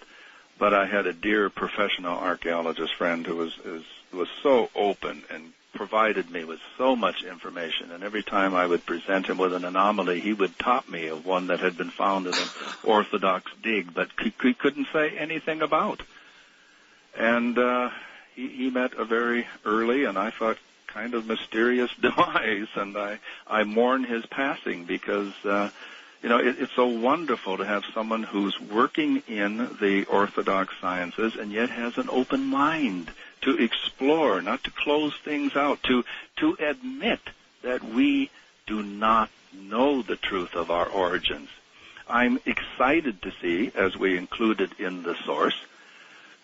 but I had a dear professional archaeologist friend who was so open and provided me with so much information, and every time I would present him with an anomaly, he would top me of one that had been found in an orthodox dig, but he couldn't say anything about. And he met a very early, and I thought, kind of mysterious demise, and I mourn his passing because, it's so wonderful to have someone who's working in the orthodox sciences and yet has an open mind to explore, not to close things out, to admit that we do not know the truth of our origins. I'm excited to see, as we included in the source,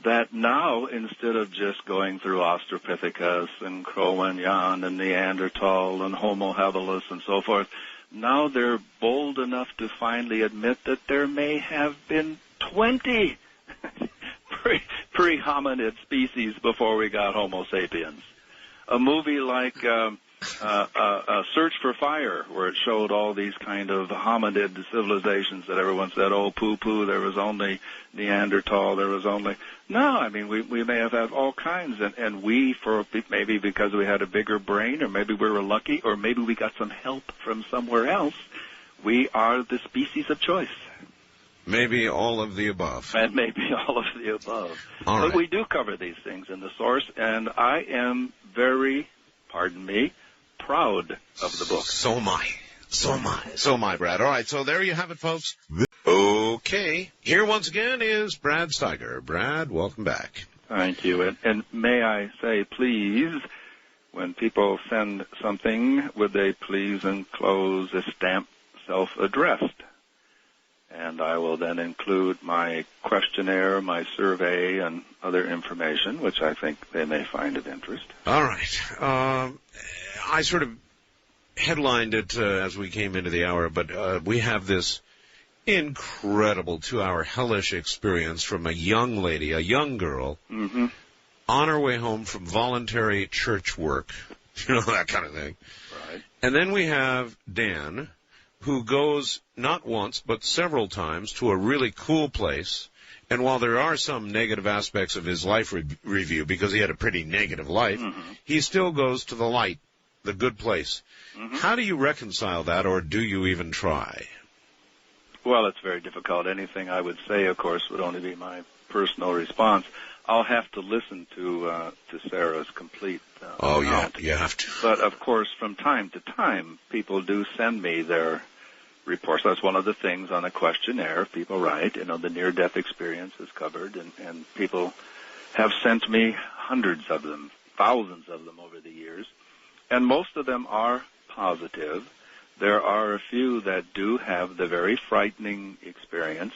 that now, instead of just going through Australopithecus and Cro-Magnon and Neanderthal and Homo habilis and so forth, now they're bold enough to finally admit that there may have been 20 pre-hominid species before we got Homo sapiens. A movie like Search for Fire, where it showed all these kind of hominid civilizations that everyone said, oh, poo-poo, there was only Neanderthal, there was only... No, I mean, we may have had all kinds, and we, maybe because we had a bigger brain, or maybe we were lucky, or maybe we got some help from somewhere else, we are the species of choice. Maybe all of the above. And maybe all of the above. All but right. we do cover these things in the source, and I am very, proud of the book. So am I. So am I, Brad. All right, so there you have it, folks. Okay. Here once again is Brad Steiger. Brad, welcome back. Thank you. And may I say, please, when people send something, would they please enclose a stamp self-addressed? And I will then include my questionnaire, my survey, and other information, which I think they may find of interest. All right. I sort of headlined it as we came into the hour, but we have this incredible 2-hour hellish experience from a young lady, a young girl, on her way home from voluntary church work, that kind of thing. Right. And then we have Dan, who goes not once but several times to a really cool place And while there are some negative aspects of his life review, because he had a pretty negative life, he still goes to the light, the good place. How do you reconcile that, or do you even try? Well, it's very difficult. Anything I would say, of course, would only be my personal response. I'll have to listen to Sarah's complete account. You have to. But, of course, from time to time, people do send me their reports. That's one of the things on a questionnaire. People write, the near-death experience is covered, and people have sent me hundreds of them, thousands of them over the years, and most of them are positive. There are a few that do have the very frightening experience.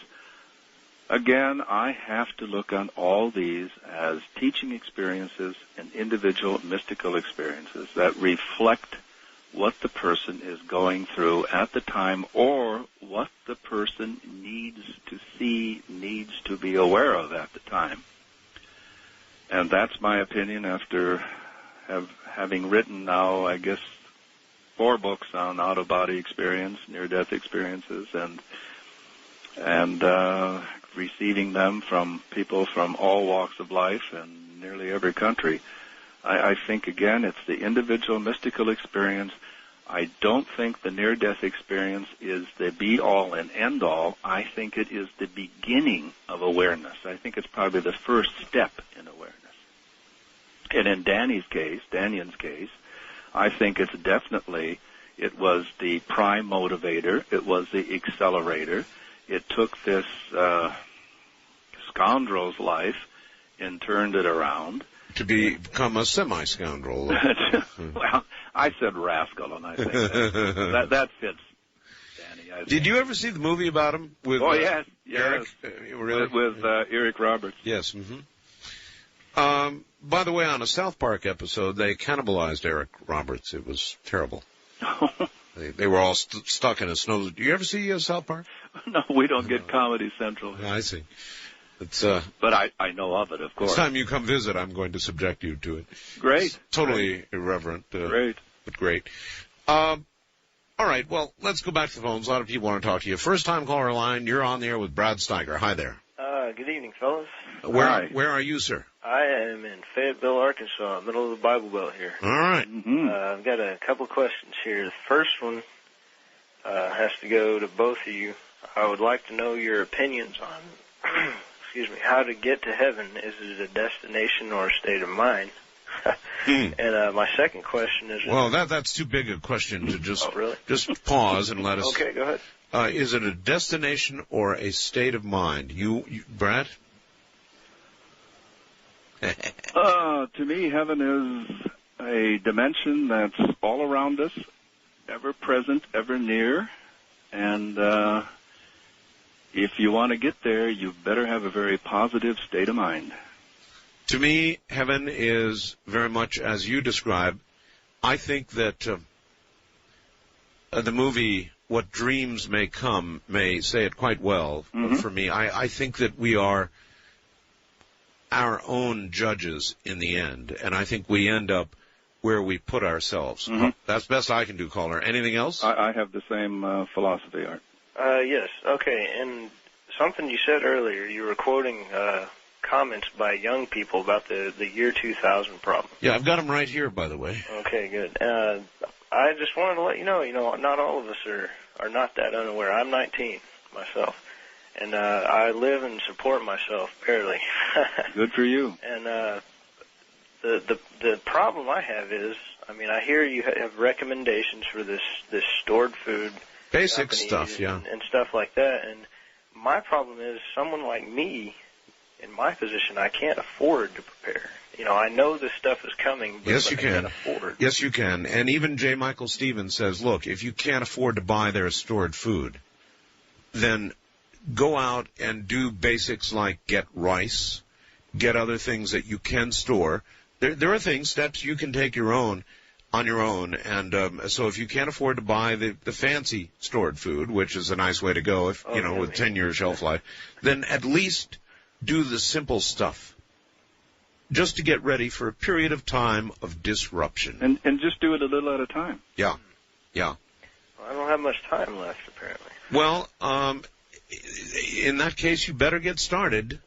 Again, I have to look on all these as teaching experiences and individual mystical experiences that reflect what the person is going through at the time, or what the person needs to see, needs to be aware of at the time. And that's my opinion after having written now, I guess, 4 books on out-of-body experience, near-death experiences, and receiving them from people from all walks of life and nearly every country. I think, again, it's the individual mystical experience. I don't think the near-death experience is the be-all and end-all. I think it is the beginning of awareness. I think it's probably the first step in awareness. And in Danion's case, I think it's definitely, it was the prime motivator. It was the accelerator. It took this scoundrel's life and turned it around. To become a semi-scoundrel. Well, I said rascal, and I think that fits Danny. Did you ever see the movie about him? With, yes. Eric? Really? With Eric Roberts. Yes. By the way, on a South Park episode, they cannibalized Eric Roberts. It was terrible. They were all stuck in a snow. Do you ever see South Park? No, we don't get Comedy Central. I see. It's, but I know of it, of course. Next time you come visit, I'm going to subject you to it. Great. It's totally irreverent. Great. But great. All right, well, let's go back to the phones. A lot of people want to talk to you. First-time caller line, you're on the air with Brad Steiger. Hi there. Good evening, fellas. Where are you, sir? I am in Fayetteville, Arkansas, middle of the Bible Belt here. All right. I've got a couple of questions here. The first one has to go to both of you. I would like to know your opinions on, how to get to heaven. Is it a destination or a state of mind? And my second question is... Well, that's too big a question to just... Oh, really? Just pause and let us... Okay, go ahead. Is it a destination or a state of mind? You Brad? To me, heaven is a dimension that's all around us, ever present, ever near, and if you want to get there, you better have a very positive state of mind. To me, heaven is very much as you describe. I think that the movie What Dreams May Come may say it quite well for me. I think that we are our own judges in the end, and I think we end up where we put ourselves. That's best I can do, caller. Anything else? I have the same philosophy, Art. Yes. Okay. And something you said earlier, you were quoting comments by young people about the year 2000 problem. Yeah, I've got them right here, by the way. Okay, good. I just wanted to let you know, not all of us are not that unaware. I'm 19 myself, and I live and support myself barely. Good for you. And the problem I have is, I hear you have recommendations for this stored food. Basic stuff, yeah. And stuff like that. And my problem is, someone like me, in my position, I can't afford to prepare. I know this stuff is coming, but yes, you I can. can't afford. Yes, you can. And even J. Michael Stevens says, look, if you can't afford to buy their stored food, then go out and do basics like get rice, get other things that you can store. There are steps you can take on your own. And so if you can't afford to buy the fancy stored food, which is a nice way to go, with 10-year shelf life, then at least do the simple stuff, just to get ready for a period of time of disruption. And just do it a little at a time. Yeah. Well, I don't have much time left, apparently. Well, in that case, you better get started,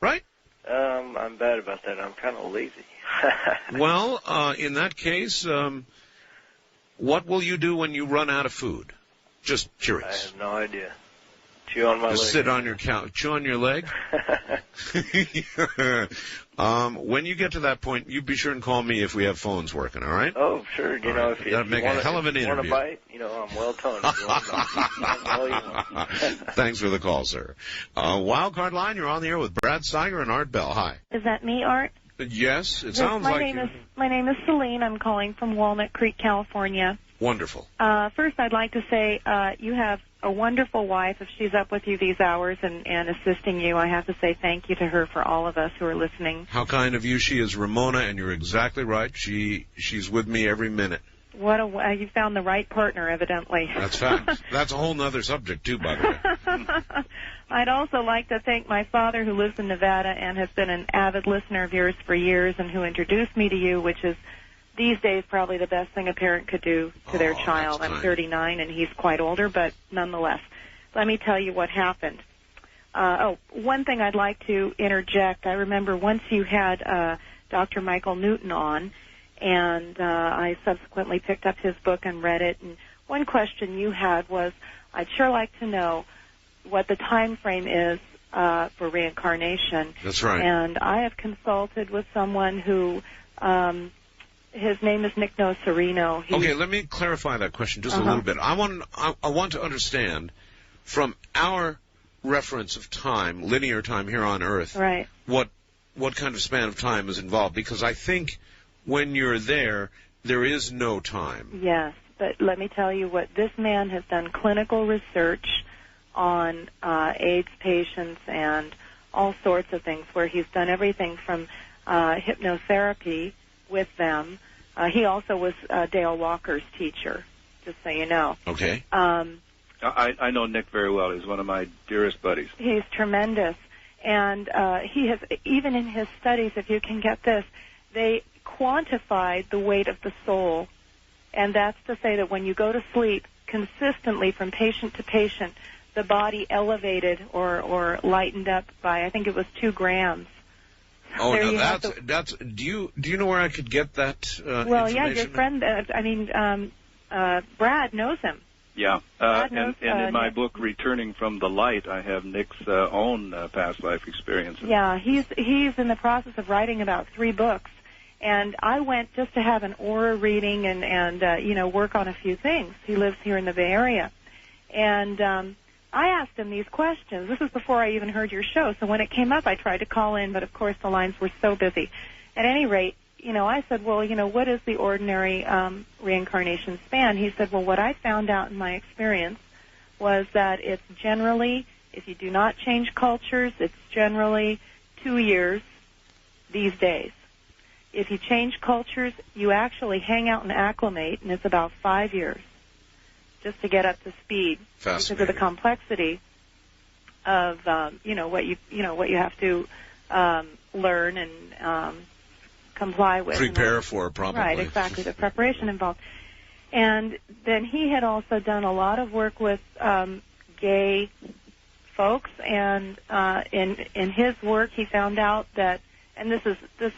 right? I'm bad about that. I'm kind of lazy. Well, in that case, what will you do when you run out of food? Just curious. I have no idea. Chew on my leg. Just sit on your couch. Chew on your leg? When you get to that point, you be sure and call me if we have phones working, all right? Oh, sure. If you That'd make a hell of an interview. Want a bite, I'm well-toned. Thanks for the call, sir. Wildcard line, you're on the air with Brad Steiger and Art Bell. Hi. Is that me, Art? Yes, it sounds like you. My name is Celine. I'm calling from Walnut Creek, California. Wonderful. First, I'd like to say you have a wonderful wife. If she's up with you these hours and assisting you, I have to say thank you to her for all of us who are listening. How kind of you. She is Ramona, and you're exactly right. She's with me every minute. You found the right partner, evidently. That's fact. That's a whole other subject, too, by the way. I'd also like to thank my father, who lives in Nevada and has been an avid listener of yours for years, and who introduced me to you, which is these days probably the best thing a parent could do to their child. I'm 39, and he's quite older, but nonetheless. Let me tell you what happened. One thing I'd like to interject. I remember once you had Dr. Michael Newton on, and I subsequently picked up his book and read it. And one question you had was, I'd sure like to know what the time frame is for reincarnation. That's right. And I have consulted with someone who, his name is Nick Nocerino. Okay, let me clarify that question just a little bit. I want to understand from our reference of time, linear time here on Earth, right, what kind of span of time is involved, because I think when you're there is no time. Yes, but let me tell you what this man has done: clinical research on AIDS patients and all sorts of things, where he's done everything from hypnotherapy with them. He also was Dale Walker's teacher, just so you know. Okay. I know Nick very well. He's one of my dearest buddies. He's tremendous. And he has, even in his studies, if you can get this, they quantified the weight of the soul. And that's to say that when you go to sleep, consistently from patient to patient, the body elevated or lightened up by, I think it was 2 grams. Oh, no, that's. Do you know where I could get that well, information? Yeah, your friend. Brad knows him. Yeah, and in my book, Returning from the Light, I have Nick's own past life experiences. Yeah, he's in the process of writing about 3 books, and I went just to have an aura reading and work on a few things. He lives here in the Bay Area, and I asked him these questions. This was before I even heard your show, so when it came up, I tried to call in, but of course the lines were so busy. At any rate, I said, well, what is the ordinary reincarnation span? He said, well, what I found out in my experience was that it's generally, if you do not change cultures, it's generally 2 years these days. If you change cultures, you actually hang out and acclimate, and it's about 5 years just to get up to speed because of the complexity of what you have to learn and comply with. Prepare for, probably. Right, exactly, the preparation involved. And then he had also done a lot of work with gay folks, and in his work he found out that, and this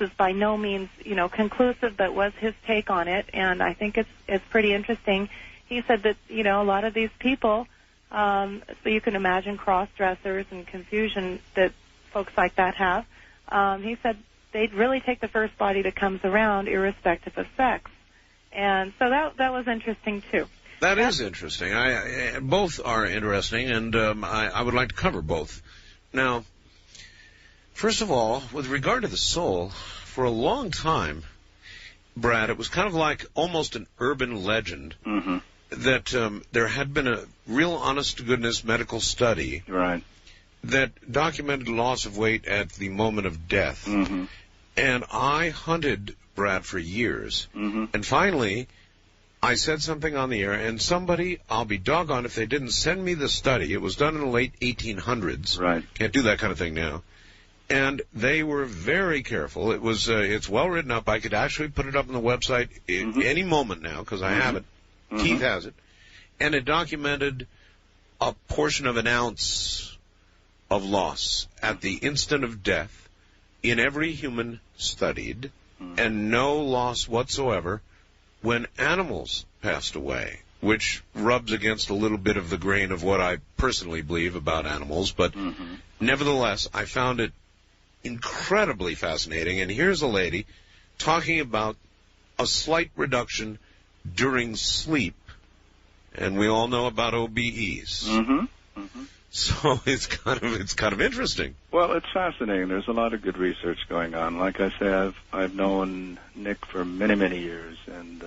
is by no means conclusive, but was his take on it, and I think it's pretty interesting. He said that a lot of these people, so you can imagine cross-dressers and confusion that folks like that have. He said they'd really take the first body that comes around, irrespective of sex, and so that was interesting too. That is interesting. Both are interesting, and I would like to cover both. Now, first of all, with regard to the soul, for a long time, Brad, it was kind of like almost an urban legend that there had been a real honest-to-goodness medical study that documented loss of weight at the moment of death. And I hunted Brad for years. And finally, I said something on the air, and somebody, I'll be doggone if they didn't send me the study. It was done in the late 1800s. Can't do that kind of thing now. And they were very careful. It was it's well written up. I could actually put it up on the website any moment now because I have it. Keith has it. And it documented a portion of an ounce of loss at the instant of death in every human studied, and no loss whatsoever when animals passed away, which rubs against a little bit of the grain of what I personally believe about animals, but nevertheless, I found it incredibly fascinating. And here's a lady talking about a slight reduction during sleep, and we all know about OBEs. So it's kind of interesting. Well, it's fascinating. There's a lot of good research going on. Like I say, I've known Nick for many, many years, and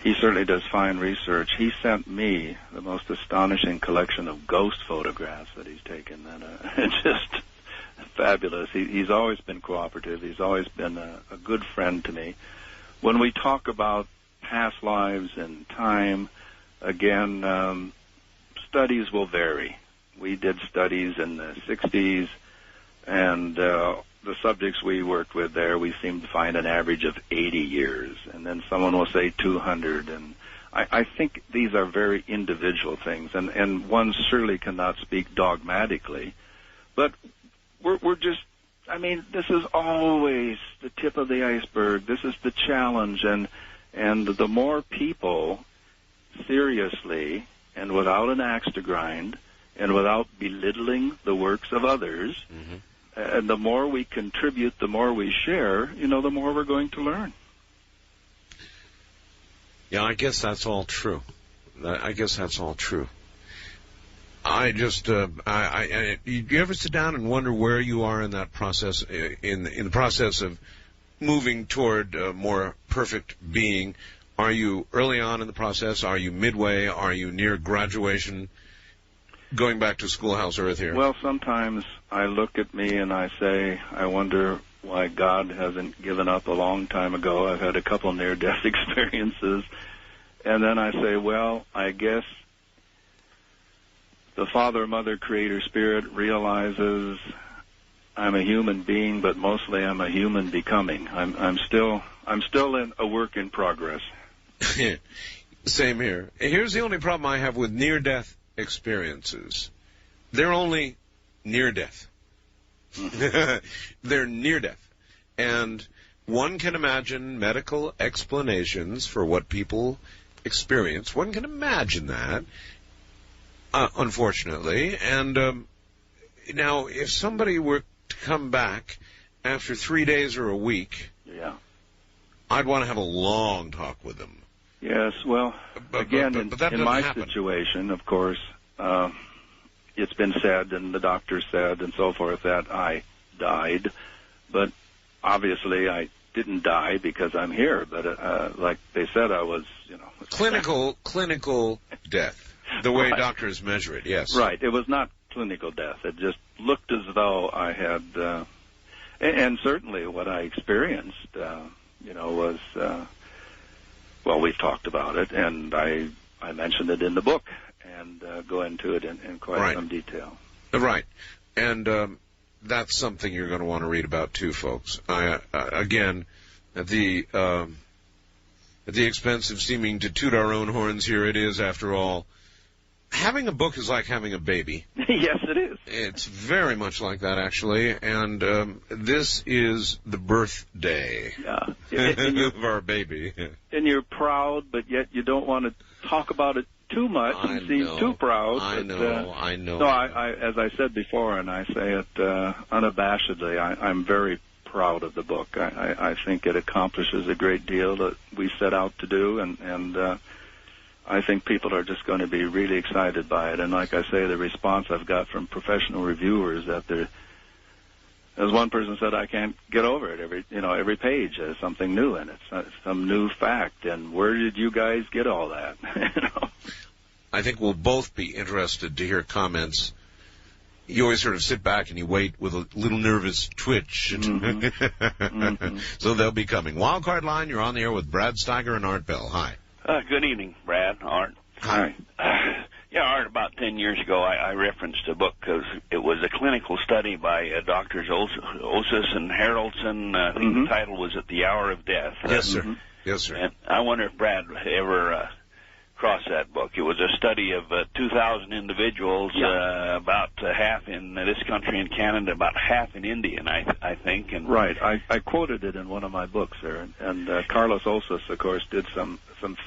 he certainly does fine research. He sent me the most astonishing collection of ghost photographs that he's taken, and it's just fabulous. He's always been cooperative. He's always been a good friend to me. When we talk about past lives and time, again, studies will vary. We did studies in the 60s, and the subjects we worked with there, we seemed to find an average of 80 years, and then someone will say 200, and I think these are very individual things, and one surely cannot speak dogmatically, but we're just, I mean, this is always the tip of the iceberg. This is the challenge, and the more people seriously and without an axe to grind and without belittling the works of others, and the more we contribute, the more we share, the more we're going to learn. Yeah, I guess that's all true. I just, you ever sit down and wonder where you are in that process, in the process of moving toward a more perfect being? Are you early on in the process? Are you midway? Are you near graduation? Going back to Schoolhouse Earth here. Well, sometimes I look at me and I say, I wonder why God hasn't given up a long time ago. I've had a couple near-death experiences. And then I say, well, I guess the Father, Mother, Creator, Spirit realizes I'm a human being, but mostly I'm a human becoming. I'm still in a work in progress. Same here. Here's the only problem I have with near-death experiences. They're only near death. They're near death. And one can imagine medical explanations for what people experience. One can imagine that, unfortunately. And now, if somebody were to come back after 3 days or a week, I'd want to have a long talk with them. Yes, well, again, in my situation, of course, it's been said, and the doctor said, and so forth, that I died. But obviously, I didn't die because I'm here. But like they said, I was, clinical death. The way doctors measure it, yes. Right. It was not clinical death. It just looked as though I had, and certainly what I experienced, was. Well, we've talked about it, and I mentioned it in the book and go into it in quite some detail. Right. And that's something you're going to want to read about, too, folks. Again, at the expense of seeming to toot our own horns here, it is, after all, having a book is like having a baby. Yes, it is. It's very much like that, actually, and this is the birthday of our baby. And you're proud, but yet you don't want to talk about it too much and seem too proud. I know. No, I as I said before, and I say it unabashedly, I'm very proud of the book. I think it accomplishes a great deal that we set out to do, and I think people are just going to be really excited by it. And like I say, the response I've got from professional reviewers that they're, as one person said, I can't get over it. Every page has something new in it, some new fact. And where did you guys get all that? I think we'll both be interested to hear comments. You always sort of sit back and you wait with a little nervous twitch. So they'll be coming. Wildcard Line, you're on the air with Brad Steiger and Art Bell. Hi. Good evening, Brad, Art. Hi. Art, about 10 years ago, I referenced a book because it was a clinical study by Drs. Osis and Haraldson. I think the title was At the Hour of Death. Yes, sir. Yes, sir. And I wonder if Brad ever across that book. It was a study of 2,000 individuals, about half in this country in Canada, about half in India, I think. And right. I quoted it in one of my books there, and Carlos Osas, of course, did some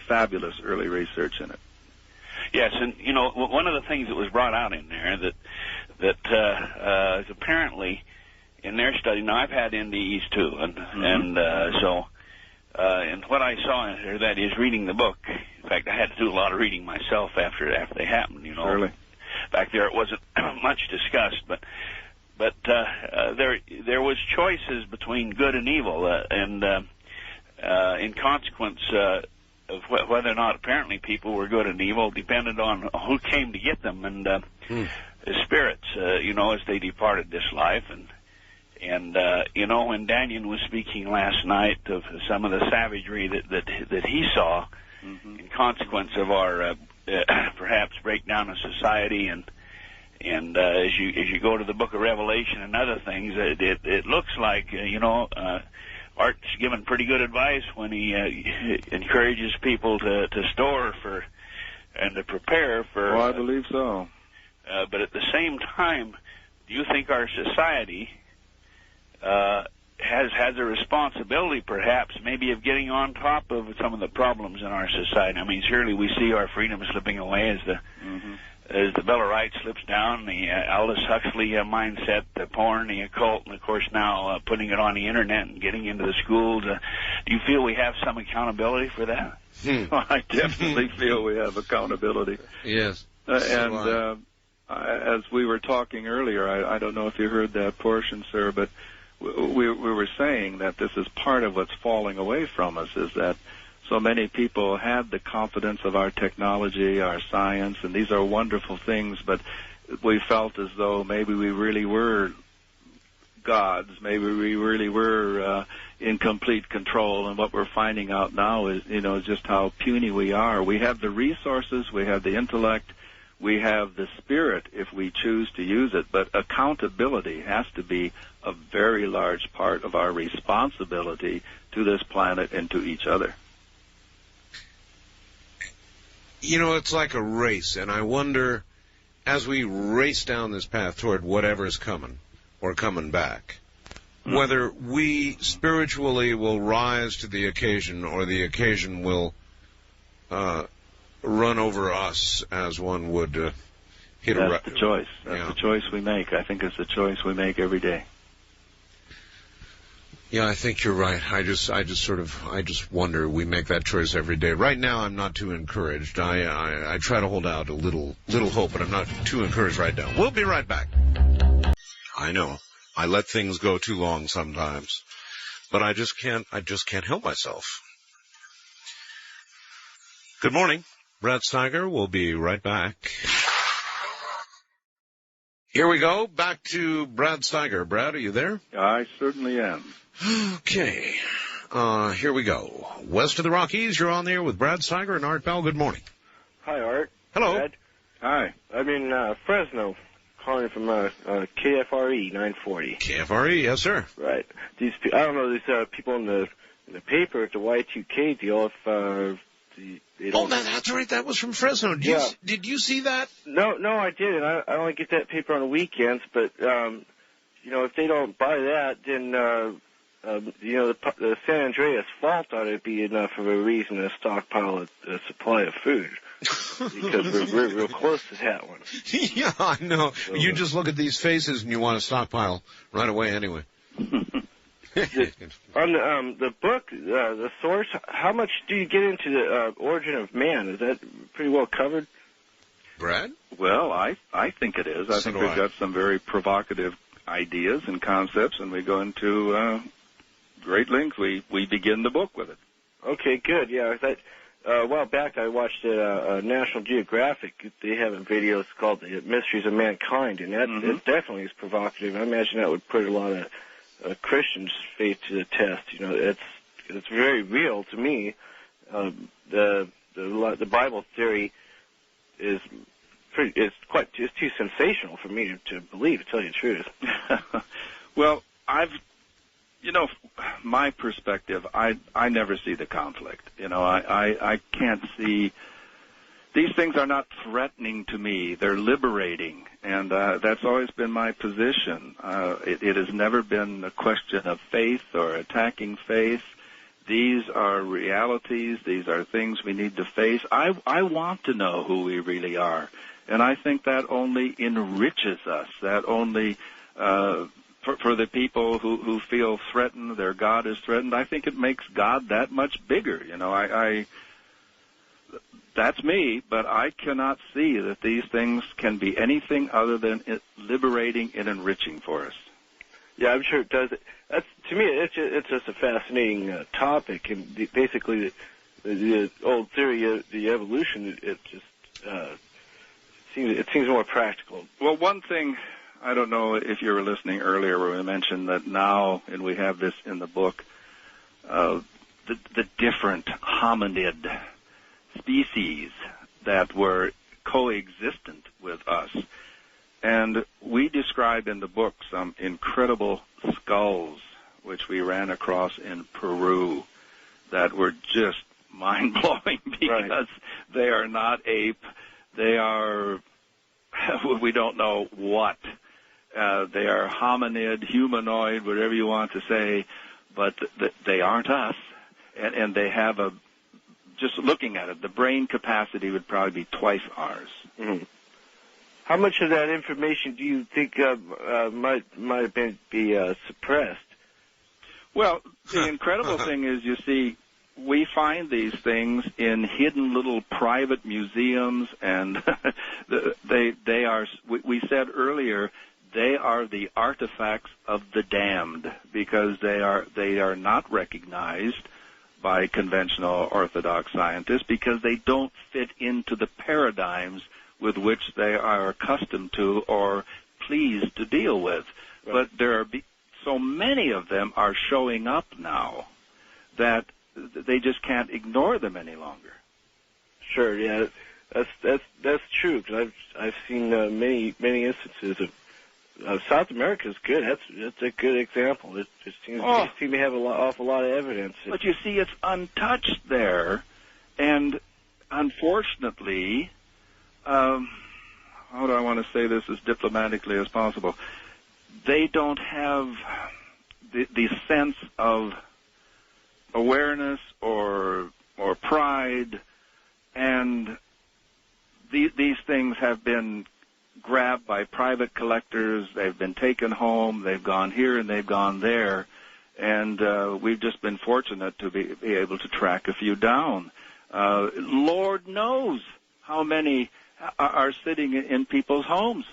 fabulous early research in it. Yes, and you know, one of the things that was brought out in there that is apparently in their study. Now, I've had NDEs too, and what I saw in there, that is reading the book. In fact, I had to do a lot of reading myself after they happened. You know, surely. Back there it wasn't much discussed, but there was choices between good and evil, and in consequence of whether or not apparently people were good and evil depended on who came to get them, and the spirits, you know, as they departed this life. And you know, when Daniel was speaking last night of some of the savagery that he saw in consequence of our perhaps breakdown of society, and as you go to the Book of Revelation and other things, it looks like you know, Art's given pretty good advice when he encourages people to store for and to prepare for. Oh, I believe so. But at the same time, do you think our society has a responsibility, perhaps, maybe of getting on top of some of the problems in our society? I mean, surely we see our freedom slipping away as the Bill of Rights slips down, the Aldous Huxley mindset, the porn, the occult, and of course now putting it on the internet and getting into the schools. Do you feel we have some accountability for that? I definitely feel we have accountability. Yes. As we were talking earlier, I don't know if you heard that portion, sir, but we were saying that this is part of what's falling away from us, is that so many people had the confidence of our technology, our science, and these are wonderful things, but we felt as though maybe we really were gods, maybe we really were in complete control, and what we're finding out now is, you know, just how puny we are. We have the resources, we have the intellect, we have the spirit if we choose to use it, but accountability has to be a very large part of our responsibility to this planet and to each other. You know, it's like a race, and I wonder, as we race down this path toward whatever's coming, or coming back, whether we spiritually will rise to the occasion, or the occasion will run over us, as one would hit a... That's the choice. That's the choice we make. I think it's the choice we make every day. Yeah, I think you're right. I just wonder. We make that choice every day. Right now, I'm not too encouraged. I try to hold out a little hope, but I'm not too encouraged right now. We'll be right back. I know I let things go too long sometimes, but I just can't help myself. Good morning, Brad Steiger. We'll be right back. Here we go. Back to Brad Steiger. Brad, are you there? I certainly am. Okay. Here we go. West of the Rockies, you're on there with Brad Steiger and Art Bell. Good morning. Hi, Art. Hello. Brad. Hi. I'm in Fresno, calling from KFRE 940. KFRE, yes, sir. Right. I don't know, these people in the paper at the Y2K deal, if they don't... Oh, that's right. That was from Fresno. Did you see that? No, I didn't. I only get that paper on the weekends, but, you know, if they don't buy that, then... you know, the San Andreas fault ought to be enough of a reason to stockpile a supply of food. Because we're real close to that one. Yeah, I know. So, you just look at these faces and you want to stockpile right away anyway. On the book, the source, how much do you get into the origin of man? Is that pretty well covered? Brad? Well, I think it is. I think we've got some very provocative ideas and concepts, and we go into... great length. We begin the book with it. Okay, good. Yeah, a while back I watched National Geographic. They have a video called "The Mysteries of Mankind," and that it definitely is provocative. I imagine that would put a lot of Christians' faith to the test. You know, it's very real to me. The Bible theory is too sensational for me to believe. To tell you the truth. Well, you know, my perspective, I never see the conflict. You know, I can't see these things are not threatening to me. They're liberating, and that's always been my position. It has never been a question of faith or attacking faith. These are realities. These are things we need to face. I want to know who we really are, and I think that only enriches us. That only, for the people who feel threatened, their God is threatened, I think it makes God that much bigger. You know, that's me, but I cannot see that these things can be anything other than liberating and enriching for us. Yeah, I'm sure it does. To me, it's just a fascinating topic, and basically the old theory of the evolution, it seems more practical. Well, one thing, I don't know if you were listening earlier where we mentioned that now, and we have this in the book, the different hominid species that were coexistent with us. And we describe in the book some incredible skulls which we ran across in Peru that were just mind-blowing because they are not ape. They are, we don't know what. They are hominid, humanoid, whatever you want to say, but they aren't us. And they have just looking at it, the brain capacity would probably be twice ours. Mm-hmm. How much of that information do you think might have been suppressed? Well, the incredible thing is, you see, we find these things in hidden little private museums, and they are. We said earlier, they are the artifacts of the damned because they are not recognized by conventional orthodox scientists because they don't fit into the paradigms with which they are accustomed to or pleased to deal with. Right. But there are so many of them are showing up now that they just can't ignore them any longer. Sure, yeah, that's true. Because I've seen many instances of South America is good. That's a good example. It just seems to have an awful lot of evidence. But you see, it's untouched there, and unfortunately, how do I want to say this as diplomatically as possible? They don't have the sense of awareness or pride, and these things have been grabbed by private collectors. They've been taken home. They've gone here and they've gone there, and we've just been fortunate to be able to track a few down. Lord knows how many are sitting in people's homes.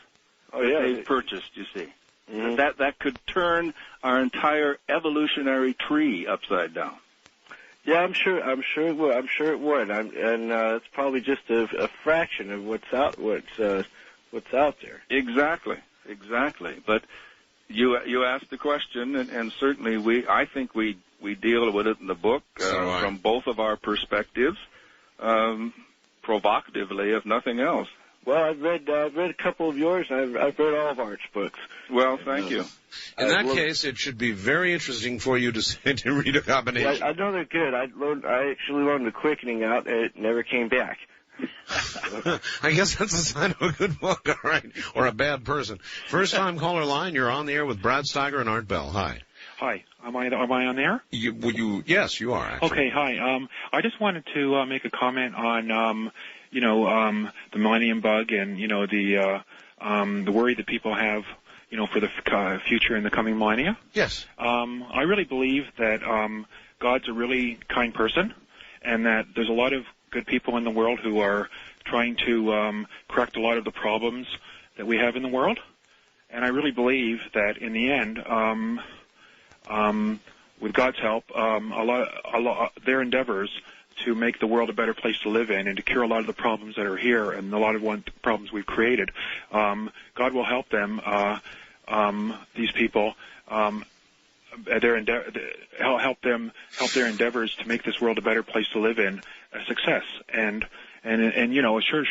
Oh yeah, they've purchased. You see, mm-hmm. that could turn our entire evolutionary tree upside down. Yeah, I'm sure it would. And it's probably just a fraction of what's out there. Exactly. But you asked the question, and certainly I think we deal with it in the book from both of our perspectives, provocatively, if nothing else. Well, I've read a couple of yours. I've read all of Art's books. Well, thank you. In that case, it should be very interesting for you to read a combination. Yeah, I know they're good. I actually loaned The Quickening out, and it never came back. I guess that's a sign of a good book, all right, or a bad person. First-time caller line, you're on the air with Brad Steiger and Art Bell. Hi. Hi. Am I on air? Yes, you are, actually. Okay, hi. I just wanted to make a comment on, the Millennium Bug and, the worry that people have, for the future in the coming millennia. Yes. I really believe that God's a really kind person and that there's a lot of good people in the world who are trying to correct a lot of the problems that we have in the world. And I really believe that in the end, with God's help, their endeavors to make the world a better place to live in and to cure a lot of the problems that are here and a lot of problems we've created, God will help them, these people, help their endeavors to make this world a better place to live in a success. And sure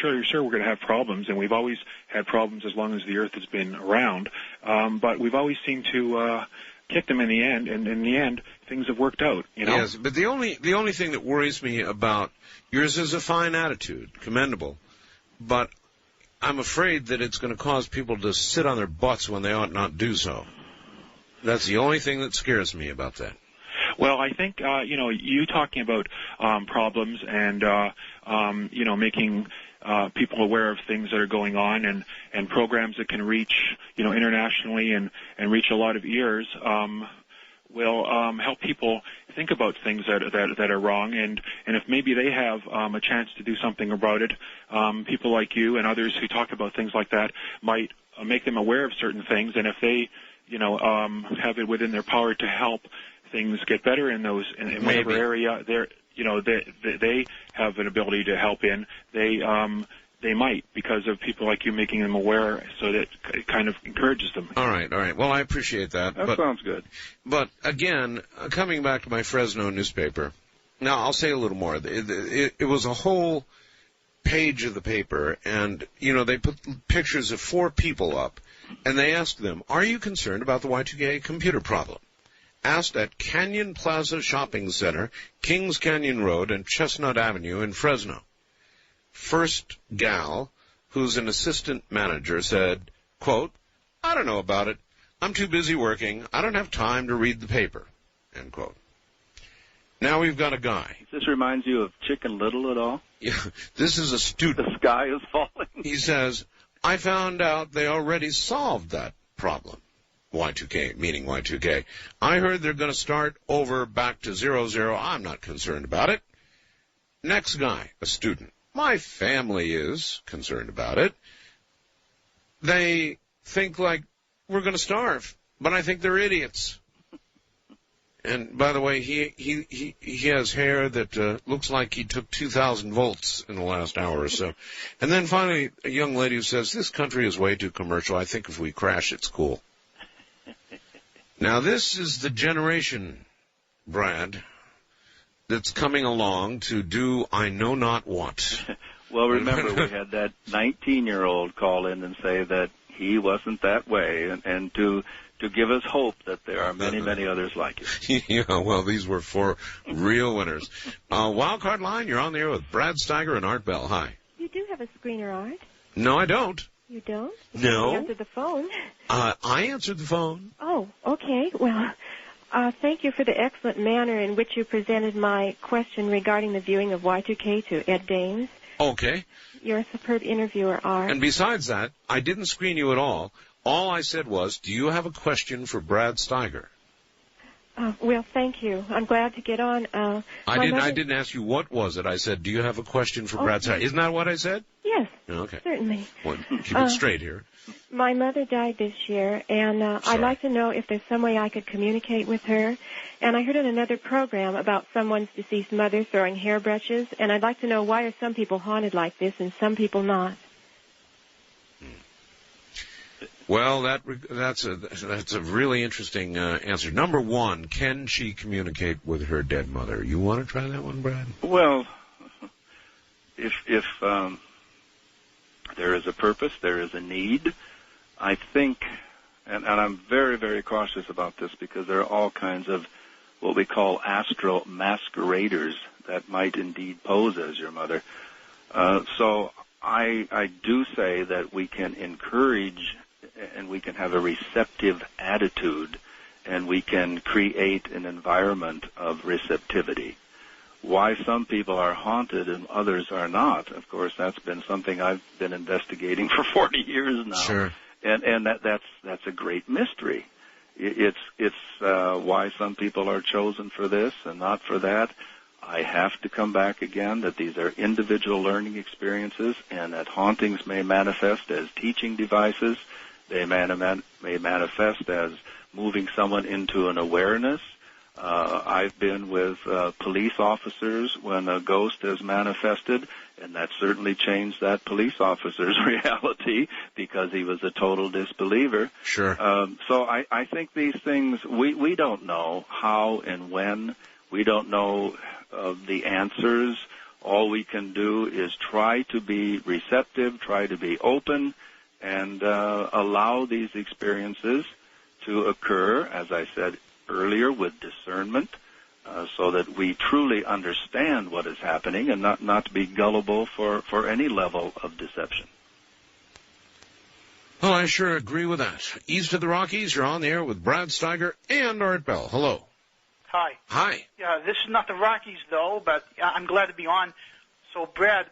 we're going to have problems, and we've always had problems as long as the Earth has been around. But we've always seemed to kicked them in the end, and in the end, things have worked out, you know? Yes, but the only thing that worries me about yours is a fine attitude, commendable, but I'm afraid that it's going to cause people to sit on their butts when they ought not do so. That's the only thing that scares me about that. Well, I think, you talking about problems and, making people aware of things that are going on and programs that can reach, internationally and reach a lot of ears, will help people think about things that are wrong. And if maybe they have a chance to do something about it, people like you and others who talk about things like that might make them aware of certain things. And if they, have it within their power to help things get better in whatever area they have an ability to help in, they might, because of people like you making them aware, so that it kind of encourages them. All right. Well, I appreciate that. That sounds good. But again, coming back to my Fresno newspaper, now I'll say a little more. It was a whole page of the paper, and they put pictures of 4 people up, and they asked them, "Are you concerned about the Y2K computer problem?" Asked at Canyon Plaza Shopping Center, Kings Canyon Road, and Chestnut Avenue in Fresno. First gal, who's an assistant manager, said, quote, "I don't know about it. I'm too busy working. I don't have time to read the paper," end quote. Now we've got a guy. This reminds you of Chicken Little at all? Yeah, this is a student. The sky is falling. He says, "I found out they already solved that problem." Y2K, meaning Y2K. "I heard they're going to start over back to 00. I'm not concerned about it." Next guy, a student. "My family is concerned about it. They think like we're going to starve, but I think they're idiots." And by the way, he has hair that looks like he took 2,000 volts in the last hour or so. And then finally, a young lady who says, "This country is way too commercial. I think if we crash, it's cool." Now, this is the generation, Brad, that's coming along to do I know not what. Well, remember, we had that 19-year-old call in and say that he wasn't that way, and to give us hope that there are many, many others like it. Yeah, well, these were 4 real winners. Wildcard line, you're on the air with Brad Steiger and Art Bell. Hi. You do have a screener, Art. No, I don't. You don't? No. You answered the phone. I answered the phone. Oh, okay. Well, thank you for the excellent manner in which you presented my question regarding the viewing of Y2K to Ed Dames. Okay. You're a superb interviewer, Art. And besides that, I didn't screen you at all. All I said was, "Do you have a question for Brad Steiger?" Well, thank you. I'm glad to get on. I didn't ask you what was it. I said, "Do you have a question for Brad Steiger?" Isn't that what I said? Yes. Okay. Certainly. Well, keep it straight here. My mother died this year, and I'd like to know if there's some way I could communicate with her. And I heard in another program about someone's deceased mother throwing hairbrushes, and I'd like to know, why are some people haunted like this and some people not? Well, that's a really interesting answer. Number one, can she communicate with her dead mother? You want to try that one, Brad? Well, if there is a purpose, there is a need, I think, and I'm very, very cautious about this because there are all kinds of what we call astral masqueraders that might indeed pose as your mother. So I do say that we can encourage and we can have a receptive attitude, and we can create an environment of receptivity. Why some people are haunted and others are not, of course, that's been something I've been investigating for 40 years now. Sure. And that's a great mystery. It's why some people are chosen for this and not for that. I have to come back again that these are individual learning experiences, and that hauntings may manifest as teaching devices. They may manifest as moving someone into an awareness. I've been with police officers when a ghost has manifested, and that certainly changed that police officer's reality because he was a total disbeliever. Sure. So I think these things, we don't know how and when. We don't know the answers. All we can do is try to be receptive, try to be open, and allow these experiences to occur, as I said earlier, with discernment, so that we truly understand what is happening and not to be gullible for any level of deception. Well, I sure agree with that. East of the Rockies, you're on the air with Brad Steiger and Art Bell. Hello. Hi. Hi. Yeah, this is not the Rockies, though, but I'm glad to be on. So, Brad,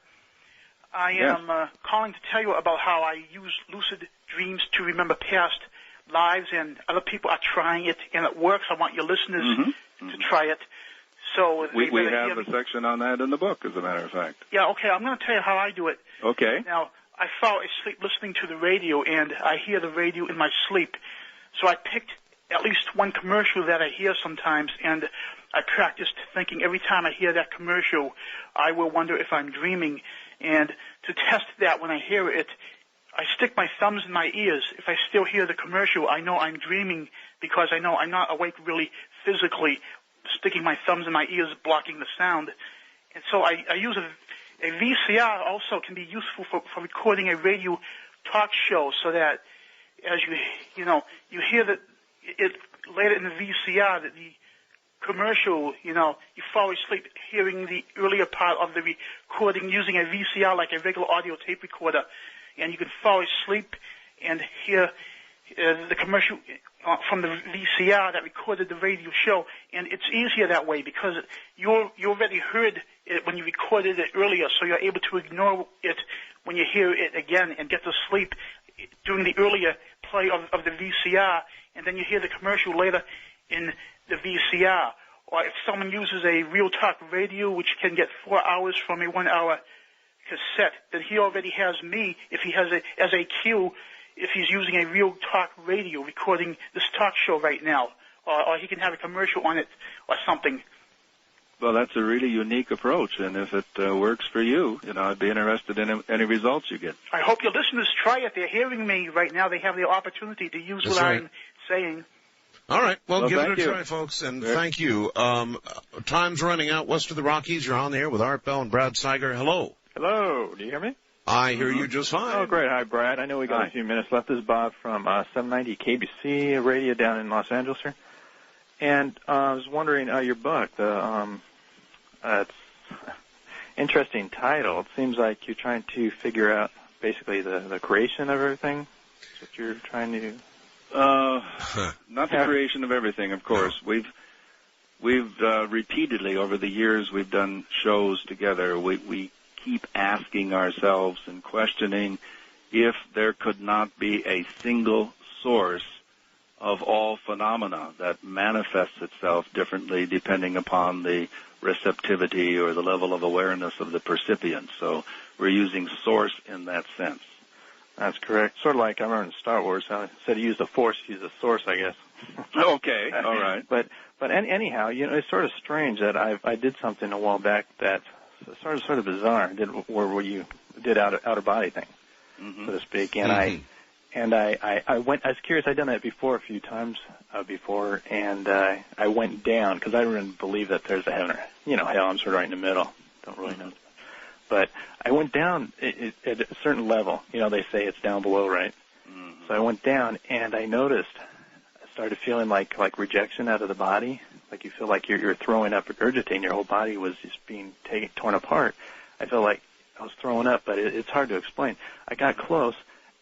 I am calling to tell you about how I use lucid dreams to remember past lives, and other people are trying it, and it works. I want your listeners to try it. So we have a section on that in the book, as a matter of fact. Yeah, okay, I'm going to tell you how I do it. Okay. Now, I fall asleep listening to the radio, and I hear the radio in my sleep. So I picked at least one commercial that I hear sometimes, and I practiced thinking every time I hear that commercial, I will wonder if I'm dreaming. And to test that when I hear it, I stick my thumbs in my ears. If I still hear the commercial, I know I'm dreaming because I know I'm not awake really physically, sticking my thumbs in my ears, blocking the sound. And so I use a VCR also can be useful for recording a radio talk show, so that as you hear that it later in the VCR that the commercial, you fall asleep hearing the earlier part of the recording using a VCR like a regular audio tape recorder, and you can fall asleep and hear the commercial from the VCR that recorded the radio show, and it's easier that way because you already heard it when you recorded it earlier, so you're able to ignore it when you hear it again and get to sleep during the earlier play of the VCR, and then you hear the commercial later in the VCR. Or if someone uses a real talk radio, which can get 4 hours from a 1 hour cassette, then he already has me if he has as a cue, if he's using a real talk radio recording this talk show right now, or he can have a commercial on it or something. Well, that's a really unique approach, and if it works for you, I'd be interested in any results you get. I hope your listeners try it. They're hearing me right now. They have the opportunity to use what I'm saying. All right. Well, give it a you. try, folks, and thank you. Time's running out west of the Rockies. You're on the air with Art Bell and Brad Steiger. Hello. Hello. Do you hear me? I hear you just fine. Oh, great. Hi, Brad. I know we got a few minutes left. This is Bob from 790 KBC radio down in Los Angeles here. And I was wondering, your book, it's interesting title. It seems like you're trying to figure out basically the creation of everything. That's what you're trying to do. Not the creation of everything, of course. We've repeatedly over the years we've done shows together. We keep asking ourselves and questioning if there could not be a single source of all phenomena that manifests itself differently depending upon the receptivity or the level of awareness of the percipient. So we're using source in that sense. That's correct. Sort of like I remember in Star Wars, how instead of use the Force, use the source, I guess. Okay, all right. But anyhow, it's sort of strange that I did something a while back that's sort of bizarre. Where you did outer body thing, so to speak, and I went. I was curious. I'd done that before a few times before, and I went down because I didn't believe that there's a heaven or hell. I'm sort of right in the middle. Don't really know. But I went down at a certain level. They say it's down below, right? Mm-hmm. So I went down, and I noticed, I started feeling like rejection out of the body. Like you feel like you're throwing up, regurgitating. Your whole body was just being torn apart. I felt like I was throwing up, but it's hard to explain. I got close,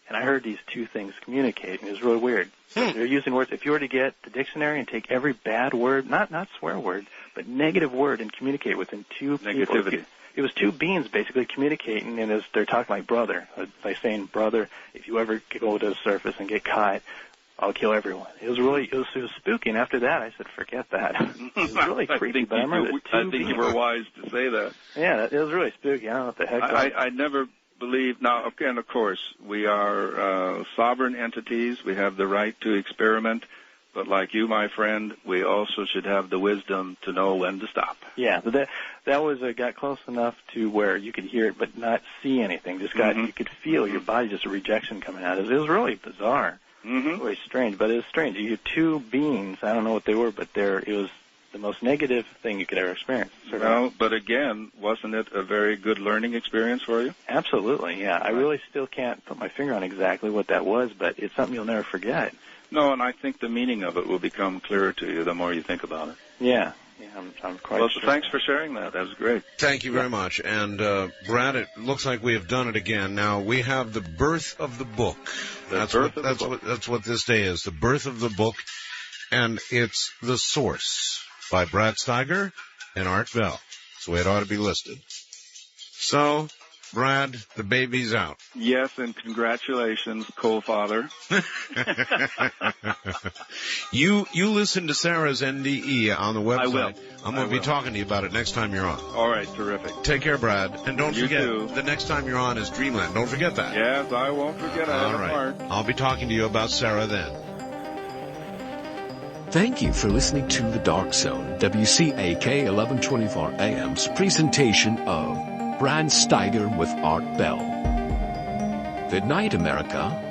and I heard these two things communicate, and it was really weird. They're using words. If you were to get the dictionary and take every bad word, not swear word, but negative word, and communicate within two people. Negativity. It was two beings basically communicating, and they're talking like brother, by saying, brother, if you ever go to the surface and get caught, I'll kill everyone. It was spooky, and after that, I said, forget that. It was really creepy, but I remember I think you were wise to say that. Yeah, it was really spooky. I don't know what the heck. I never believed. Now, again, of course, we are sovereign entities. We have the right to experiment. But like you, my friend, we also should have the wisdom to know when to stop. Yeah, but that was got close enough to where you could hear it but not see anything. Just you could feel your body, just a rejection coming out. It was really bizarre. Really strange, but it was strange. You had two beings. I don't know what they were, but it was the most negative thing you could ever experience. Well, but again, wasn't it a very good learning experience for you? Absolutely, yeah. Right. I really still can't put my finger on exactly what that was, but it's something you'll never forget. No, and I think the meaning of it will become clearer to you the more you think about it. Yeah, I'm quite well, sure. So thanks for sharing that. That was great. Thank you very much. And, Brad, it looks like we have done it again. Now, we have the birth of the book. That's what this day is, the birth of the book. And it's The Source by Brad Steiger and Art Bell. That's the way it ought to be listed. So, Brad, the baby's out. Yes, and congratulations, co-father. You listen to Sarah's NDE on the website. I will. I'm going to be talking to you about it next time you're on. All right, terrific. Take care, Brad. And don't forget, too. The next time you're on is Dreamland. Don't forget that. Yes, I won't forget it. All right. I'll be talking to you about Sarah then. Thank you for listening to The Dark Zone, WCAK 1124 AM's presentation of Brad Steiger with Art Bell. Good night, America.